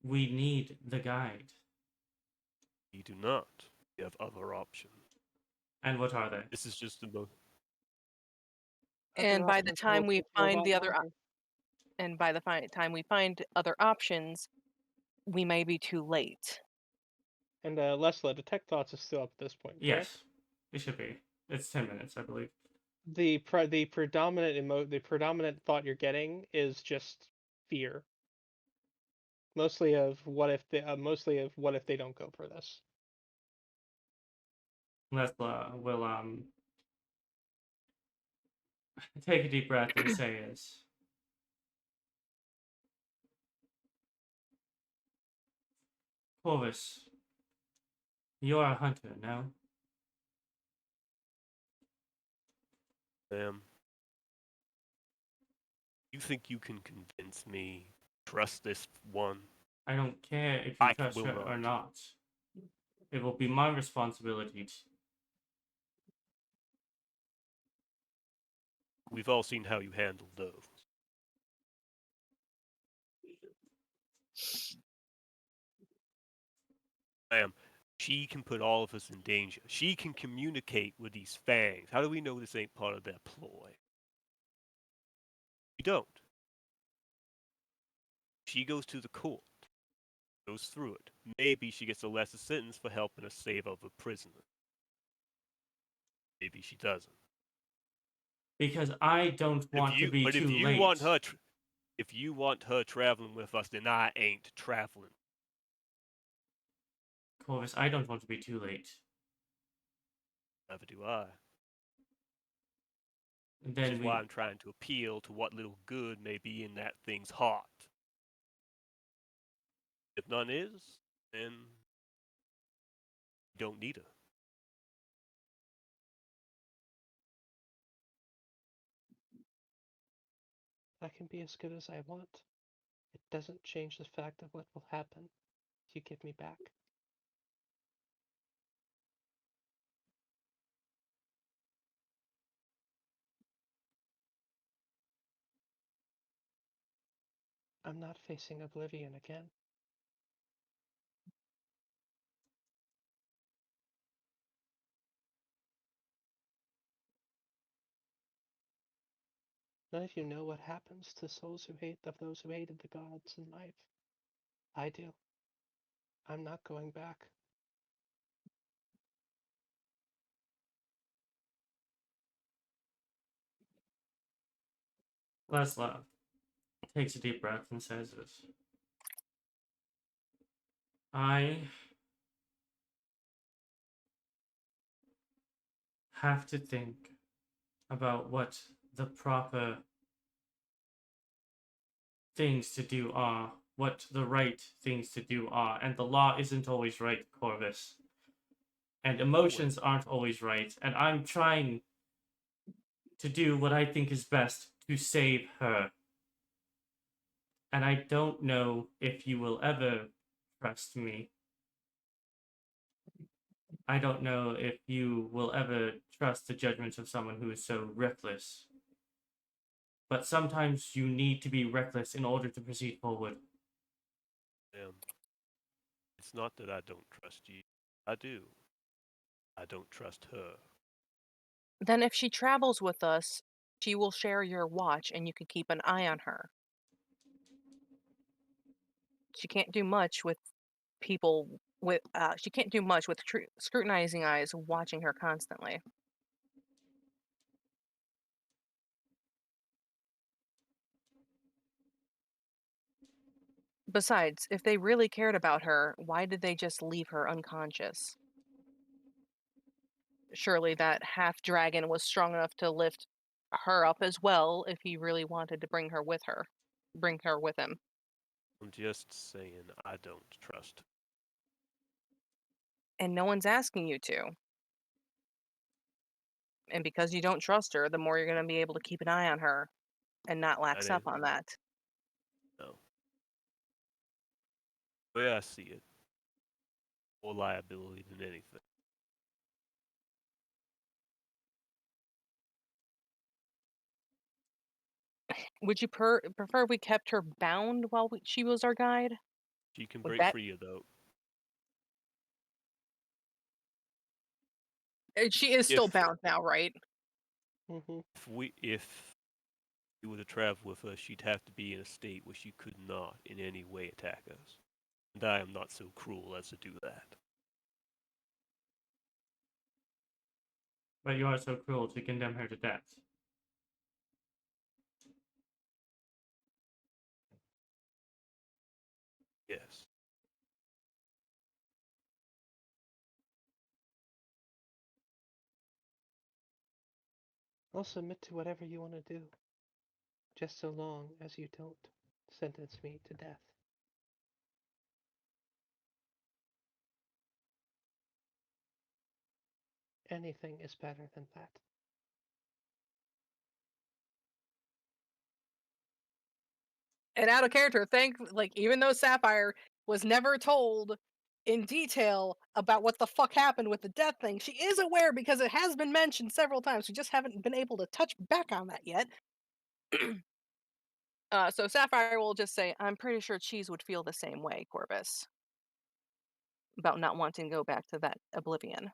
B: we need the guide.
C: We do not. We have other options.
B: And what are they?
C: This is just the most.
D: And by the time we find the other, and by the time we find other options, we may be too late.
A: And Lessla, detect thoughts is still up at this point. Correct?
B: Yes, it should be. It's 10 minutes, I believe.
A: The predominant thought you're getting is just fear. Mostly of what if they don't go for this.
B: Lessla will take a deep breath and say is, Corvus, you're a hunter, no?
C: You think you can convince me to trust this one?
B: I don't care if you
C: I
B: trust
C: will
B: her or not. It will be my responsibility to...
C: We've all seen how you handle those. She can put all of us in danger. She can communicate with these fangs. How do we know this ain't part of their ploy? We don't. She goes to the court, goes through it. Maybe she gets a lesser sentence for helping us save other prisoners. Maybe she doesn't.
B: Because I don't want to be too late.
C: If you want her traveling with us, then I ain't traveling.
B: Corvus, I don't want to be too late.
C: Neither do I.
B: Then
C: Which is why I'm trying to appeal to what little good may be in that thing's heart. If none is, then you don't need her.
A: I can be as good as I want. It doesn't change the fact of what will happen if you give me back. I'm not facing oblivion again. None of you know what happens to souls who hate of those who hated the gods in life. I do. I'm not going back.
B: Lessla takes a deep breath and says this. I have to think about what the proper things to do are, what the right things to do are, and the law isn't always right, Corvus. And emotions aren't always right, and I'm trying to do what I think is best to save her. And I don't know if you will ever trust me. I don't know if you will ever trust the judgment of someone who is so reckless. But sometimes you need to be reckless in order to proceed forward.
C: It's not that I don't trust you. I do. I don't trust her.
D: Then if she travels with us, she will share your watch and you can keep an eye on her. She can't do much with people with she can't do much with scrutinizing eyes watching her constantly. Besides, if they really cared about her, why did they just leave her unconscious? Surely that half dragon was strong enough to lift her up as well if he really wanted to bring her with him.
C: I'm just saying I don't trust.
D: And no one's asking you to. And because you don't trust her, the more you're going to be able to keep an eye on her and not lax up on that.
C: No. The way I see it, more liability than anything.
D: Would you prefer we kept her bound while she was our guide?
C: She can
D: Would
C: break
D: that-
C: free though.
D: She is still
C: If-
D: bound now, right?
A: Mm-hmm.
C: If you were to travel with her, she'd have to be in a state where she could not in any way attack us. And I am not so cruel as to do that.
B: But you are so cruel to condemn her to death.
C: Yes.
A: I'll submit to whatever you want to do, just so long as you don't sentence me to death. Anything is better than that.
D: And out of character, even though Sapphire was never told in detail about what the fuck happened with the death thing, she is aware because it has been mentioned several times. We just haven't been able to touch back on that yet. So Sapphire will just say, I'm pretty sure Cheese would feel the same way, Corvus, about not wanting to go back to that oblivion.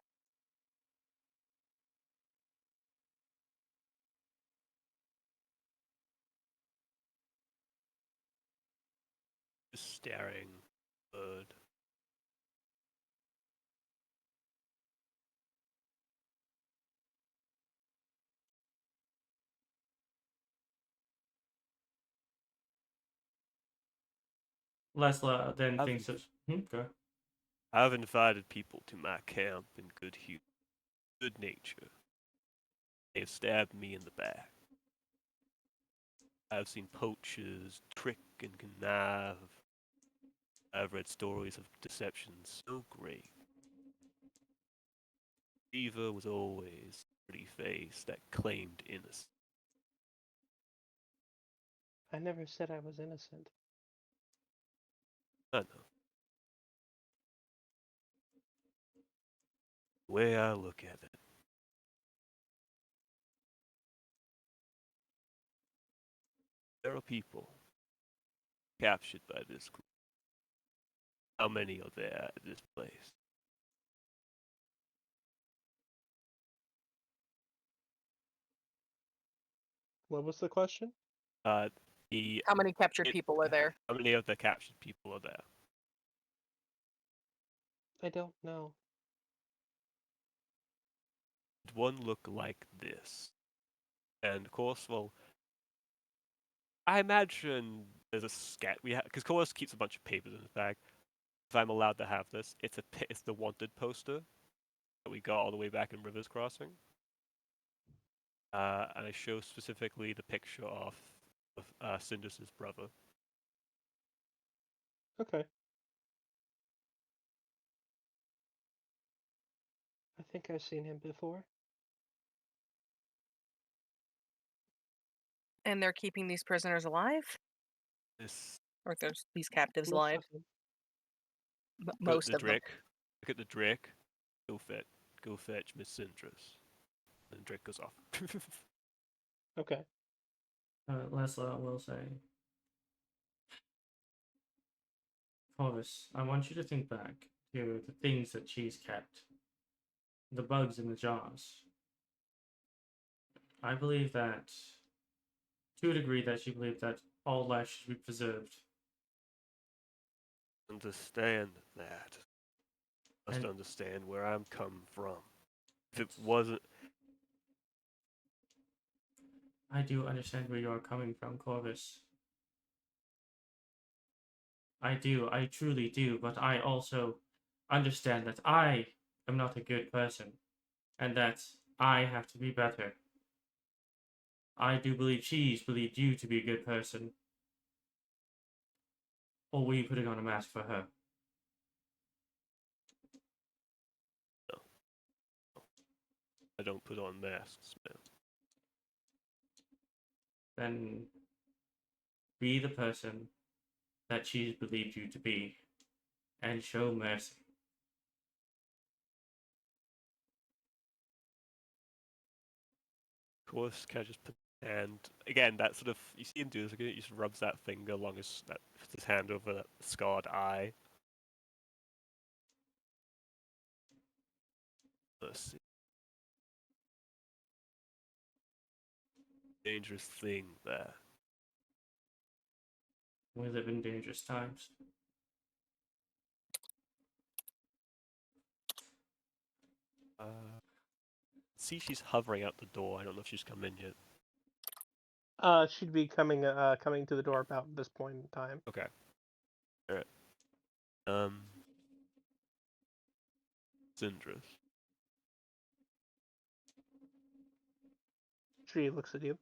C: Just staring. Bird.
B: Lessla then thinks of... Go.
C: I've invited people to my camp in good humor, good nature. They have stabbed me in the back. I've seen poachers trick and connive. I've read stories of deception so great. Eva was always a pretty face that claimed innocence.
A: I never said I was innocent.
C: I know. The way I look at it, there are people captured by this group. How many are there at this place?
A: What was the question?
C: The
D: How many captured people are there?
C: How many of the captured people are there?
A: I don't know.
C: Did one look like this? And of course, well, I imagine there's a scat. Because Corvus keeps a bunch of papers in his bag. If I'm allowed to have this, it's the wanted poster that we got all the way back in Rivers Crossing. And I show specifically the picture of Cinder's brother.
A: Okay. I think I've seen him before.
D: And they're keeping these prisoners alive?
C: This
D: Or there's these captives
A: Most
D: alive?
A: of them.
D: Most
C: the
D: of them.
C: Drake. Look at the Drake. Go fetch Miss Cinder's. And Drake goes off.
A: Okay.
G: Lessla will say, Corvus, I want you to think back to the things that she's kept. The bugs in the jars. I believe that, to a degree, that she believed that all life should be preserved.
C: Understand that. Must
G: And-
C: understand where I'm come from. If it wasn't,
G: I do understand where you are coming from, Corvus. I do, I truly do, but I also understand that I am not a good person, and that I have to be better. I do believe she's believed you to be a good person. Or were you putting on a mask for her?
C: I don't put on masks, man.
G: Then be the person that she's believed you to be, and show mercy.
C: Of course, can I just put and again that sort of you see him do this again. He just rubs that finger along his hand over that scarred eye. Let's see. Dangerous thing there.
G: We live in dangerous times.
C: See, she's hovering out the door. I don't know if she's come in yet.
A: She'd be coming to the door about this point in time.
C: Okay. All right. Cinder's.
A: She looks at you.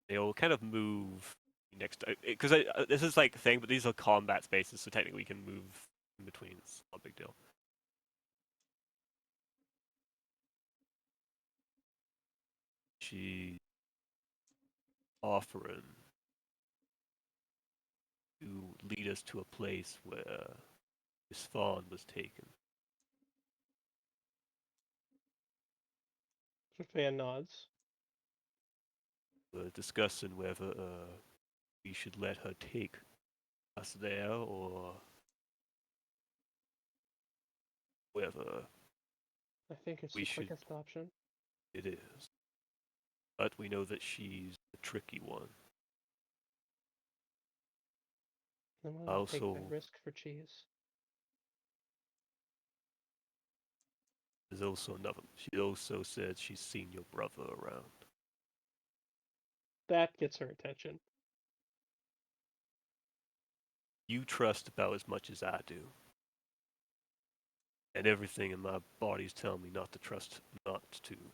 C: They'll kind of move next because this is like thing, but these are combat spaces, so technically we can move in between. It's not a big deal. She offering to lead us to a place where Miss Faun was taken.
A: Fan nods.
C: We're discussing whether we should let her take us there or whether
A: I think it's
C: We
A: the
C: should-
A: quickest option.
C: it is. But we know that she's a tricky one.
A: I'm willing to take
C: Also-
A: that risk for cheese.
C: There's also another. She also said she's seen your brother around.
A: That gets her attention.
C: You trust about as much as I do. And everything in my body's telling me not to trust, not to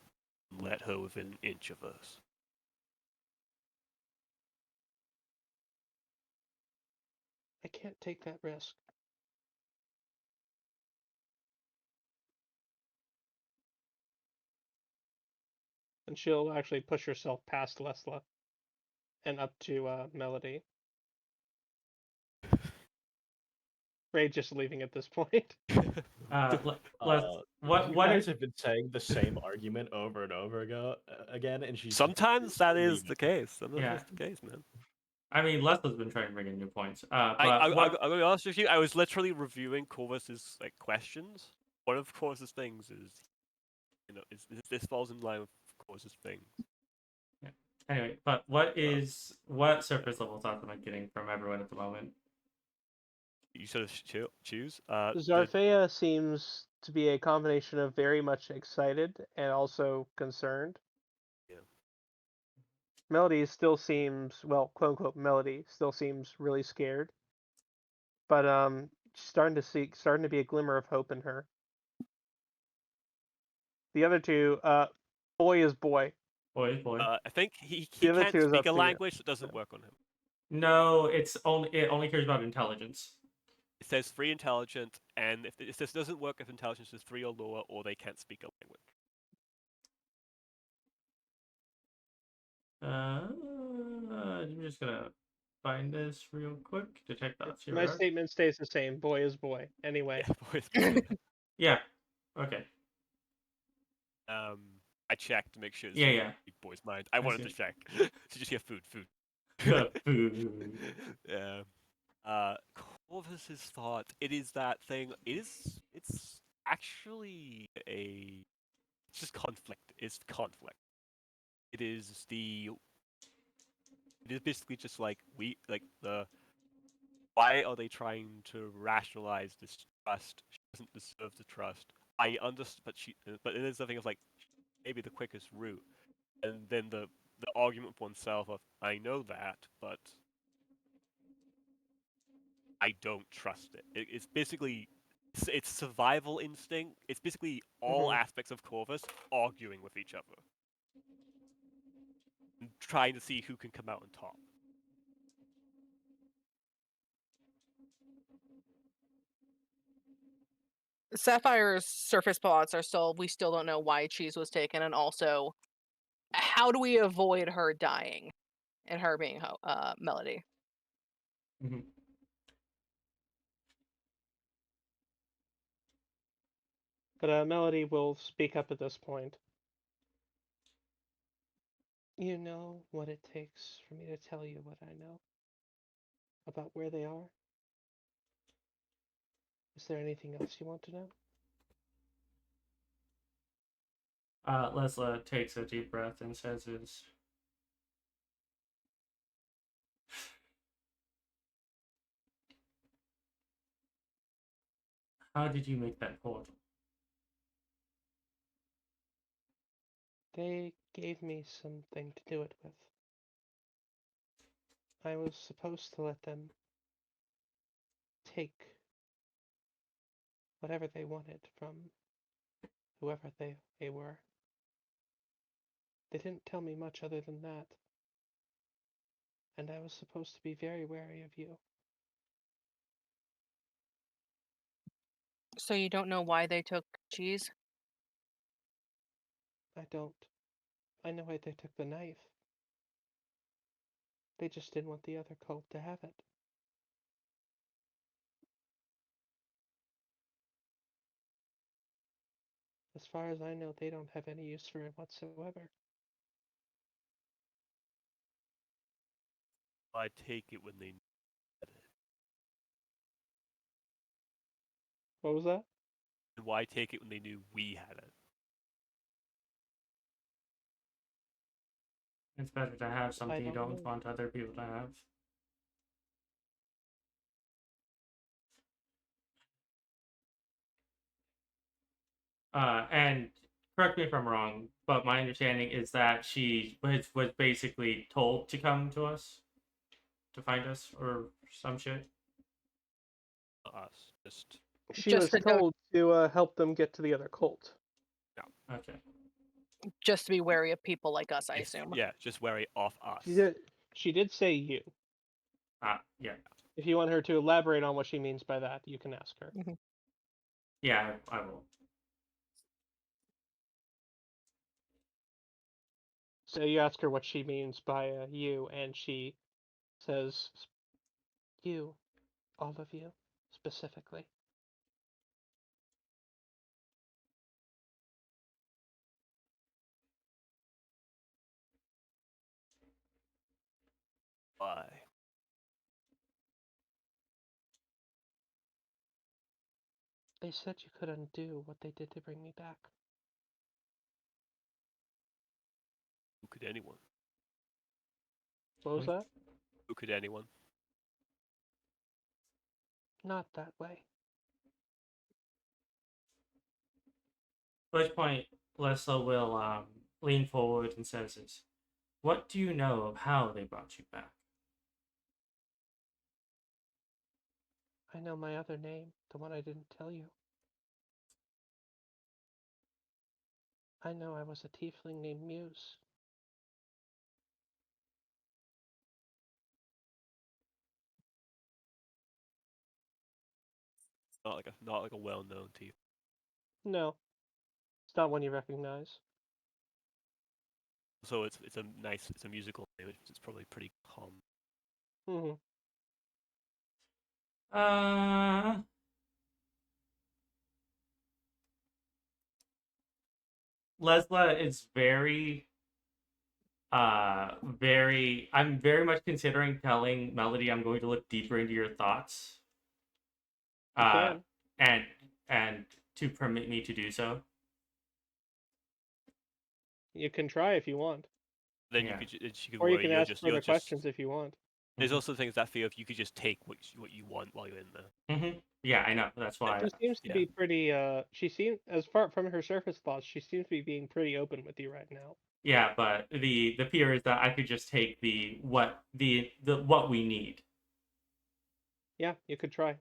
C: let her within an inch of us.
A: I can't take that risk. And she'll actually push herself past Lessla and up to Melody. Ray just leaving at this point.
G: What
F: You
G: what
F: guys
G: is
F: have been saying the same argument over and over again, and she's
C: Sometimes that is
F: leaving.
C: the case. Sometimes
G: Yeah.
C: that's the case, man.
G: I mean, Lesla's been trying to bring in new points. But
C: I'm
G: what?
C: gonna be honest with you. I was literally reviewing Corvus's like questions. One of Corvus's things is, this falls in line with Corvus's thing.
G: Anyway, but what surface level thoughts am I getting from everyone at the moment?
C: You sort of choose.
A: Zarfea seems to be a combination of very much excited and also concerned.
C: Yeah.
A: Melody still seems, well, quote unquote, Melody still seems really scared. But starting to be a glimmer of hope in her. The other two, boy is boy.
G: Boy.
C: I think he
A: The other
C: can't
A: two is
C: speak
A: up
C: a
A: to you.
C: language that doesn't work on him.
G: No, it only cares about intelligence.
C: It says 3 intelligent, and if this doesn't work if intelligence is 3 or lower, or they can't speak a language.
G: I'm just gonna find this real quick. Detect thoughts. Here we
A: My
G: are.
A: statement stays the same. Boy is boy. Anyway.
C: Yeah,
G: Yeah. Okay.
C: I checked to make sure this
G: Yeah.
C: boy's mind. I wanted
G: see.
C: to check. So just hear food.
G: Food.
C: Yeah. Corvus's thought. It is that thing. It's actually it's just conflict. It's conflict. It is basically just like why are they trying to rationalize this trust? She doesn't deserve the trust. I understand, but it is the thing of like maybe the quickest route, and then the argument for oneself of I know that, but I don't trust it. It's basically it's survival instinct. It's basically all aspects of Corvus arguing with each other, and trying to see who can come out on top.
D: Sapphire's surface plots are we still don't know why Cheese was taken, and also how do we avoid her dying and her being Melody?
G: Mm-hmm.
A: But Melody will speak up at this point. You know what it takes for me to tell you what I know about where they are? Is there anything else you want to know?
G: Lessla takes a deep breath and says, how did you make that portal?
A: They gave me something to do it with. I was supposed to let them take whatever they wanted from whoever they were. They didn't tell me much other than that. And I was supposed to be very wary of you.
D: So you don't know why they took Cheese?
A: I don't. I know why they took the knife. They just didn't want the other cult to have it. As far as I know, they don't have any use for it whatsoever.
C: I take it when they.
A: What was that?
C: Why take it when they knew we had it?
G: It's better to have something you
A: don't
G: don't
A: know.
G: want other people to have. And correct me if I'm wrong, but my understanding is that she was basically told to come to us, to find us, or some shit.
C: Us, just
A: She
D: Just
A: was
D: to go,
A: told to help them get to the other cult.
G: Okay.
D: just to be wary of people like us, I assume.
C: Yeah, just wary of us.
A: She did say you.
G: Yeah.
A: If you want her to elaborate on what she means by that, you can ask her.
G: Yeah, I will.
A: So you ask her what she means by you, and she says, you, all of you, specifically.
C: Why?
A: They said you could undo what they did to bring me back.
C: Who could anyone?
A: What was that?
C: Who could anyone?
A: Not that way.
G: At which point, Lessla will lean forward and says this. What do you know of how they brought you back?
A: I know my other name, the one I didn't tell you. I know I was a tiefling named Muse.
C: Not like a well-known thief.
A: No, it's not one you recognize.
C: So it's a musical name. It's probably pretty common.
A: Mm-hmm.
G: Lessla is I'm very much considering telling Melody I'm going to look deeper into your thoughts.
A: You can.
G: And to permit me to do so.
A: You can try if you want.
C: Then
G: Yeah.
C: she could
A: Or you
C: worry
A: can
C: you're
A: ask
C: just
A: further questions if you want.
C: There's also things that feel if you could just take what you want while you're in there.
G: Mm-hmm. Yeah, I know. That's why.
A: She seems to be pretty. She seems, as far from her surface thoughts, she seems to be being pretty open with you right now.
G: Yeah, but the fear is that I could just take the what we need.
A: Yeah, you could try.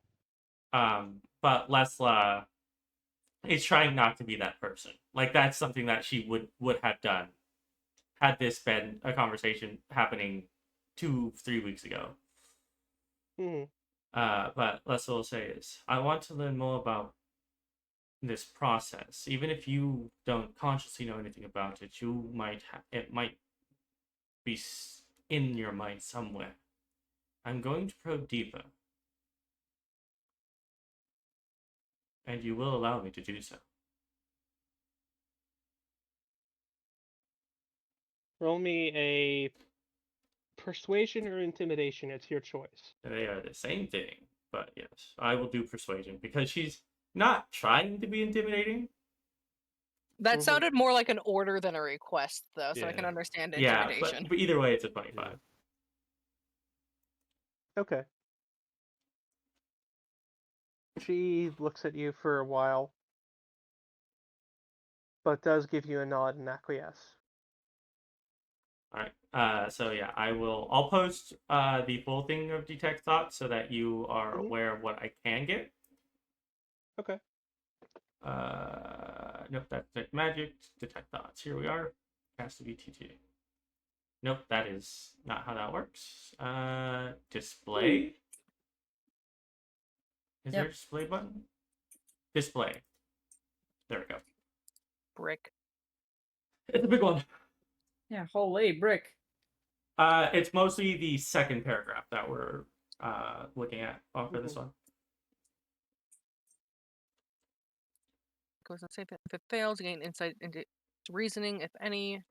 G: But Lessla is trying not to be that person. Like that's something that she would have done had this been a conversation happening 2-3 weeks ago.
A: Mm-hmm.
G: But Lessla will say is, I want to learn more about this process. Even if you don't consciously know anything about it, it might be in your mind somewhere. I'm going to probe deeper. And you will allow me to do so.
A: Roll me a persuasion or intimidation. It's your choice.
G: They are the same thing, but yes, I will do persuasion because she's not trying to be intimidating.
D: That sounded more like an order than a request, though, so I can
C: Yeah.
D: understand
G: Yeah,
D: intimidation.
G: but either way, it's a 25.
A: Okay. She looks at you for a while, but does give you a nod and acquiesce.
G: All right. So yeah, I'll post the full thing of detect thoughts so that you are aware of what I can get.
A: Okay.
G: Nope, that's detect magic. Detect thoughts. Here we are. Has to be T2. Nope, that is not how that works. Display. Is there a display button? Display. There we go.
D: Brick.
G: It's a big one.
E: Yeah, holy brick.
G: It's mostly the second paragraph that we're looking at for this one.
D: Goes on safe. If it fails, gain insight into reasoning, if any.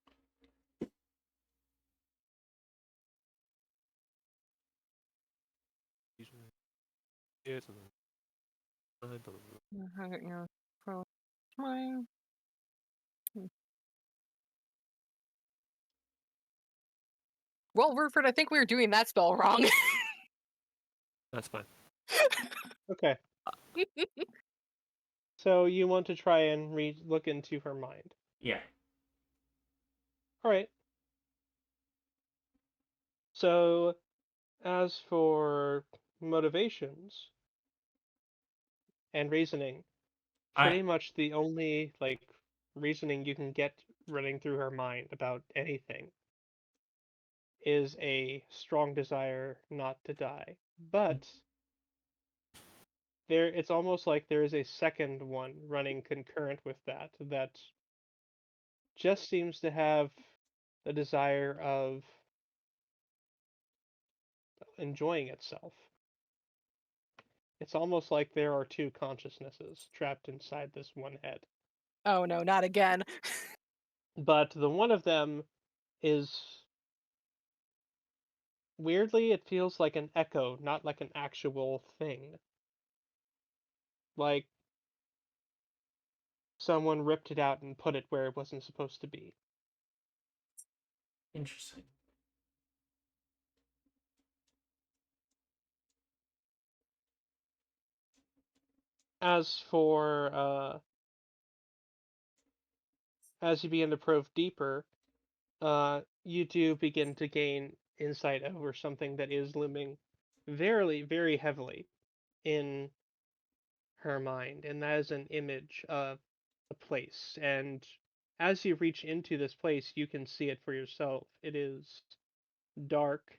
D: Well, Rupert, I think we were doing that spell wrong.
C: That's fine.
A: Okay. So you want to try and look into her mind?
G: Yeah.
A: All right. So, as for motivations and reasoning, pretty much the only reasoning you can get running through her mind about anything is a strong desire not to die. But it's almost like there is a second one running concurrent with that just seems to have the desire of enjoying itself. It's almost like there are two consciousnesses trapped inside this one head.
D: Oh no, not again.
A: But the one of them is weirdly, it feels like an echo, not like an actual thing. Like Someone ripped it out and put it where it wasn't supposed to be.
G: Interesting.
A: As for as you begin to probe deeper, you do begin to gain insight over something that is looming very, very heavily in her mind, and that is an image of a place. And as you reach into this place, you can see it for yourself. It is dark,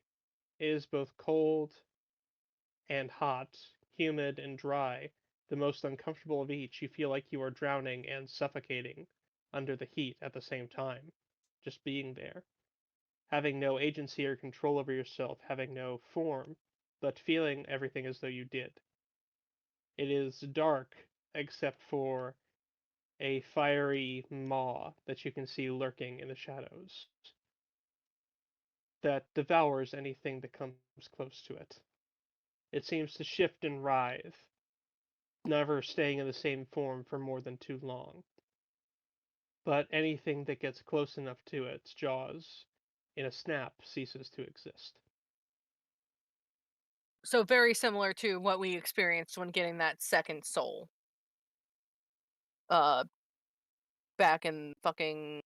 A: it is both cold and hot, humid and dry, the most uncomfortable of each. You feel like you are drowning and suffocating under the heat at the same time, just being there. Having no agency or control over yourself, having no form, but feeling everything as though you did. It is dark except for a fiery maw that you can see lurking in the shadows that devours anything that comes close to it. It seems to shift and writhe, never staying in the same form for more than too long. But anything that gets close enough to its jaws, in a snap, ceases to exist.
D: So very similar to what we experienced when getting that second soul. Back in fucking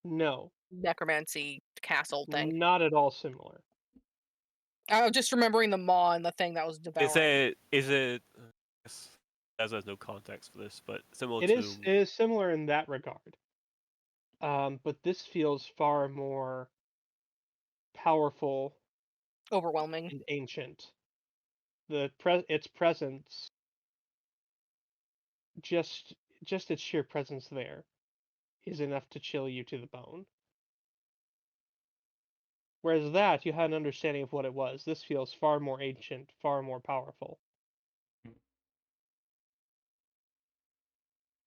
A: No,
D: necromancy castle thing.
A: not at all similar.
D: I was just remembering the maw and the thing that was devouring.
C: Is it? Yes, as there's no context for this, but similar
A: It
C: to
A: is similar in that regard. But this feels far more powerful
D: Overwhelming.
A: and ancient. Its presence, just its sheer presence there, is enough to chill you to the bone. Whereas that, you had an understanding of what it was. This feels far more ancient, far more powerful.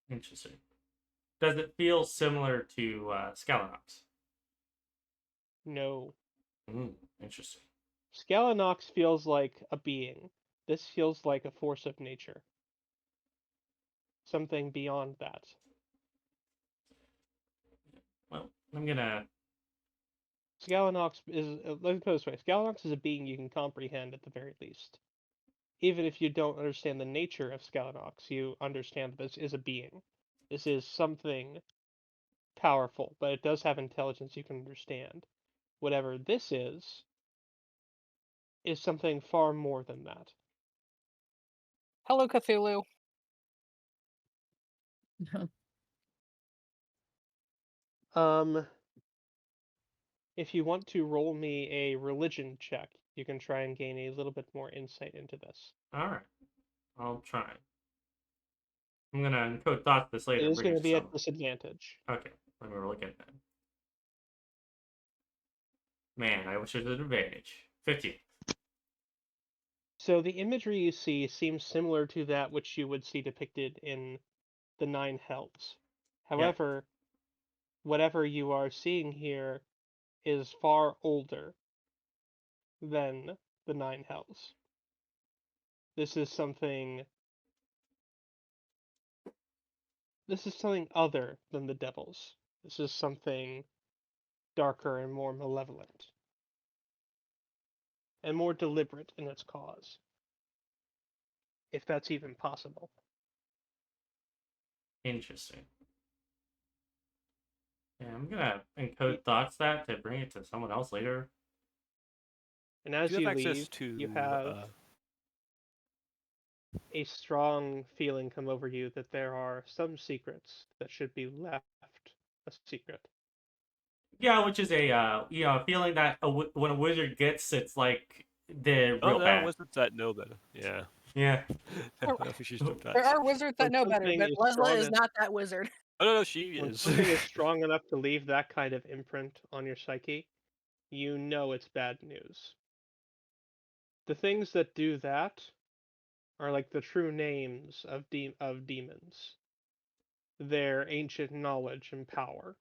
G: Interesting. Does it feel similar to Scalanox?
A: No.
G: Interesting.
A: Scalanox feels like a being. This feels like a force of nature. Something beyond that.
G: Well, I'm gonna.
A: Scalanox is, let me put it this way, Scalanox is a being you can comprehend at the very least. Even if you don't understand the nature of Scalanox, you understand that this is a being. This is something powerful, but it does have intelligence you can understand. Whatever this is something far more than that.
D: Hello, Cthulhu.
A: If you want to roll me a religion check, you can try and gain a little bit more insight into this.
G: Alright. I'll try. I'm gonna encode thoughts this later.
A: It
G: and
A: is
G: bring
A: going to
G: to
A: be at
G: someone.
A: disadvantage.
G: Okay. Let me roll again then. Man, I wish it was an advantage. 15.
A: So the imagery you see seems similar to that which you would see depicted in the Nine Hells. However, whatever you are seeing here is far older than the Nine Hells. This is something other than the devils. This is something darker and more malevolent. And more deliberate in its cause. If that's even possible.
G: Interesting. Yeah, I'm gonna encode thoughts that to bring it to someone else later.
A: And as
C: do you
A: you
C: have access
A: leave,
C: to
A: you have a strong feeling come over you that there are some secrets that should be left a secret.
G: Yeah, which is a feeling that when a wizard gets, it's like they're
C: Oh
G: real
C: no,
G: bad.
C: wizards that know better. Yeah.
G: Yeah.
C: I think she's took that.
D: There are wizards that
A: When
D: know better,
A: something
D: but
A: is
D: Lessla
A: strong
D: is
A: en-
D: not that wizard.
C: Oh no, she
A: When
C: is.
A: something is strong enough to leave that kind of imprint on your psyche, you know it's bad news. The things that do that are like the true names of demons, their ancient knowledge and power,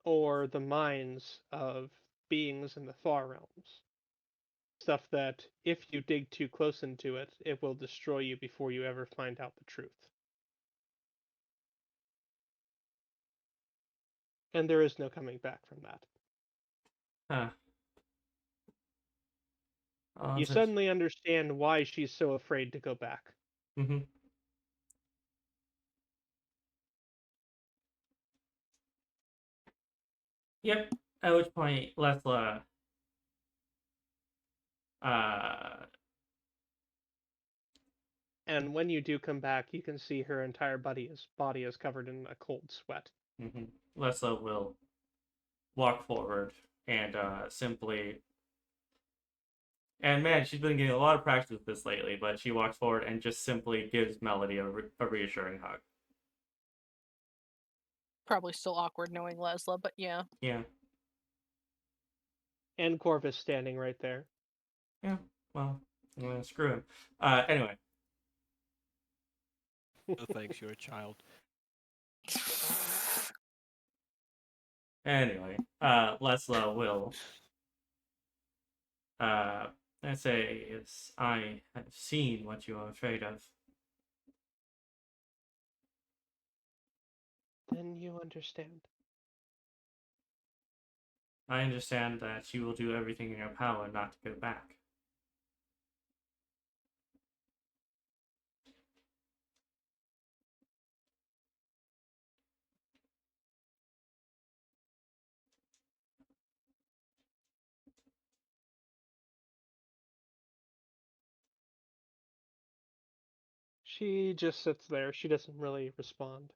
A: or the minds of beings in the far realms. Stuff that, if you dig too close into it, it will destroy you before you ever find out the truth. And there is no coming back from that.
G: Huh. Oh,
A: You suddenly understand why she's so afraid to go back.
G: Mm-hmm. Yep. At which point, Lessla
A: And when you do come back, you can see her entire body is covered in a cold sweat.
G: Lessla will walk forward and simply. And man, she's been getting a lot of practice with this lately, but she walks forward and just simply gives Melody a reassuring hug.
D: Probably still awkward knowing Lessla, but yeah.
G: Yeah.
A: And Corvus standing right there.
G: Yeah. Well, screw him. Anyway.
C: No thanks, you're a child.
G: Anyway, Lessla will. I say, yes, I have seen what you are afraid of.
A: Then you understand.
G: I understand that you will do everything in your power not to go back.
A: She just sits there. She doesn't really respond.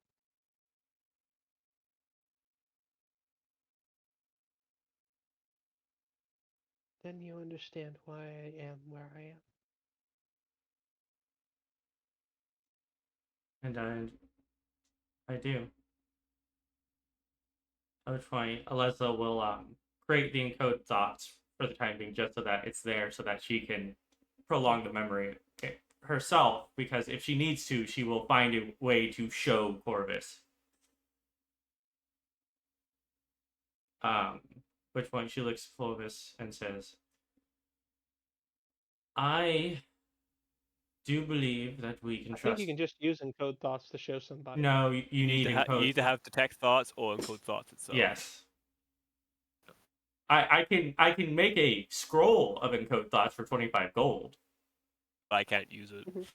A: Then you understand why I am where I am.
G: And I do. At which point, Alessa will create the encode thoughts for the time being, just so that it's there, so that she can prolong the memory herself. Because if she needs to, she will find a way to show Corvus. Which point she looks at Clovis and says, "I do believe that we can
A: I
G: trust."
A: think you can just use encode thoughts to show somebody.
G: No, you need encode.
C: You either have detect thoughts or encode thoughts itself.
G: Yes. I can make a scroll of encode thoughts for 25 gold.
C: I can't use it.
A: Mhm.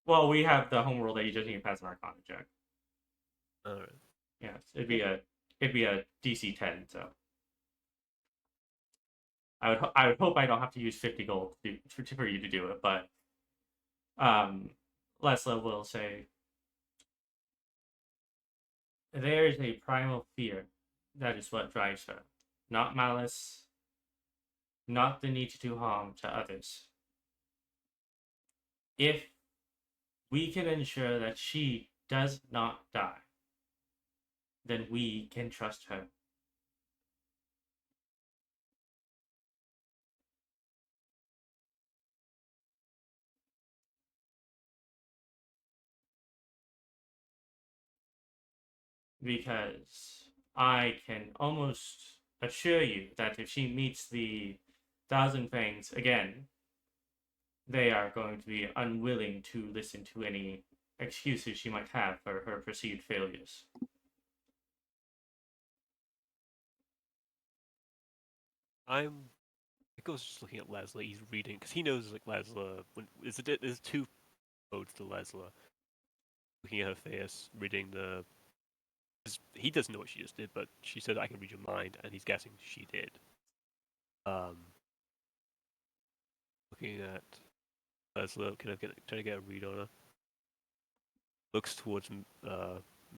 G: Well, we have the homeworld that you just need to pass an Arcana check.
C: Alright.
G: Yes, it'd be a DC 10. So I would hope I don't have to use 50 gold for you to do it, but Lessla will say, there is a primal fear that is what drives her, not malice, not the need to do harm to others. If we can ensure that she does not die, then we can trust her. Because I can almost assure you that if she meets the Thousand Fangs again, they are going to be unwilling to listen to any excuses she might have for her perceived failures.
C: I was just looking at Lessla. He's reading because he knows like Lessla. There's two modes to Lessla. Looking at her face, reading the. He doesn't know what she just did, but she said, "I can read your mind," and he's guessing she did. Looking at Lessla, trying to get a read on her. Looks towards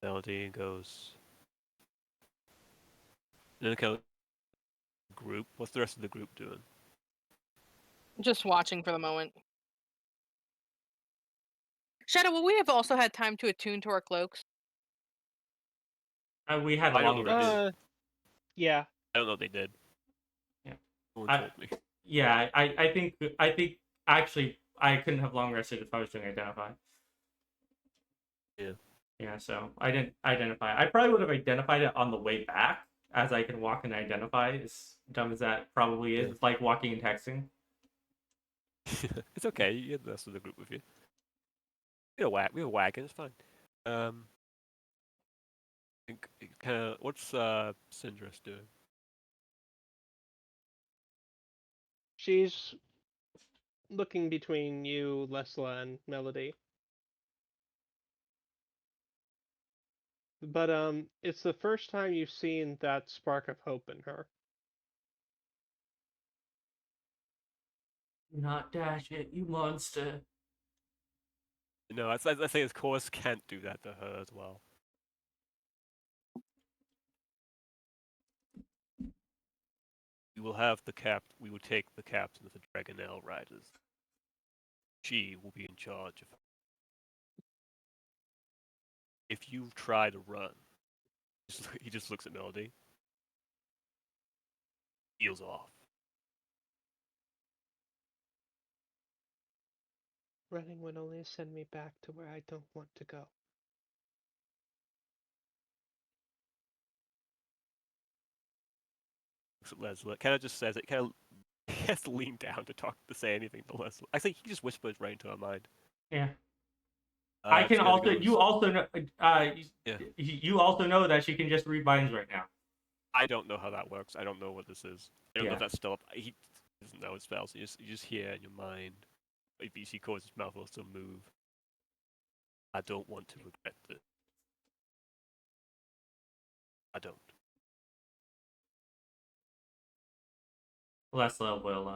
C: Melody and goes. And then kind of group. What's the rest of the group doing?
D: Just watching for the moment. Shadow, will we have also had time to attune to our cloaks?
G: We had
C: I don't know
G: longer.
C: if
A: Yeah.
C: I don't know if they did.
G: Yeah.
C: No one told me.
G: Yeah, I think actually I couldn't have long rested if I was doing identify.
C: Yeah.
G: Yeah, so I didn't identify. I probably would have identified it on the way back, as I can walk and identify. As dumb as that probably is, it's like walking and texting.
C: It's okay. You get the rest of the group with you. We have a wagon. It's fine. What's Syndra's doing?
A: She's looking between you, Lessla, and Melody. But it's the first time you've seen that spark of hope in her.
G: Do not dash it, you monster.
C: No, I think his course can't do that to her as well. We will take the captain of the Dragonel Riders. She will be in charge of. If you try to run, he just looks at Melody. Heels off.
A: Running would only send me back to where I don't want to go.
C: Looks at Lessla. Kind of just says it. He has to lean down to say anything to Lessla. I think he just whispers right into her mind.
G: Yeah. I can also. You also know.
C: Yeah.
G: You also know that she can just read minds right now.
C: I don't know how that works. I don't know what this is. I don't know
G: Yeah.
C: if that's still up. He doesn't know his spells. You just hear in your mind. If you see Corvus' mouth will still move. I don't want to regret this. I don't.
G: Lessla will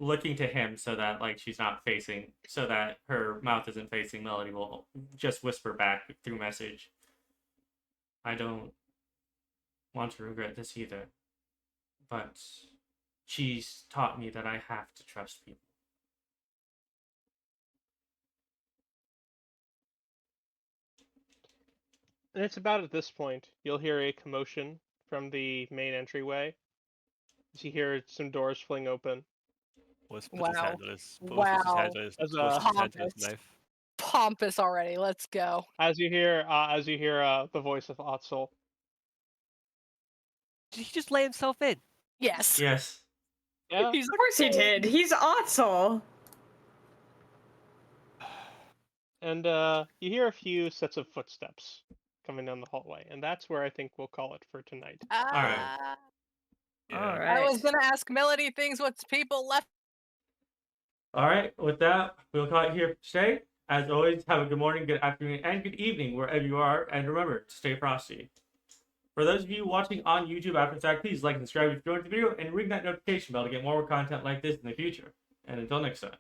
G: looking to him so that like she's not facing, so that her mouth isn't facing Melody, will just whisper back through message. I don't want to regret this either, but she's taught me that I have to trust people.
A: And it's about at this point you'll hear a commotion from the main entryway. As you hear some doors fling open.
C: Puts his hand on his,
D: Wow.
C: puts his hand on his knife.
D: Pompous already. Let's go.
A: As you hear the voice of Otzel.
C: Did he just lay himself in?
D: Yes.
G: Yes.
A: Yeah.
E: Of course he did. He's Otzel.
A: And you hear a few sets of footsteps coming down the hallway, and that's where I think we'll call it for tonight.
G: right.
C: Yeah.
E: All
D: I
E: right.
D: was gonna ask Melody things. What's people left?
G: All right. With that, we'll call it here for today. As always, have a good morning, good afternoon, and good evening wherever you are, and remember to stay frosty. For those of you watching on YouTube after the fact, please like and subscribe if you enjoyed the video, and ring that notification bell to get more content like this in the future. And until next time.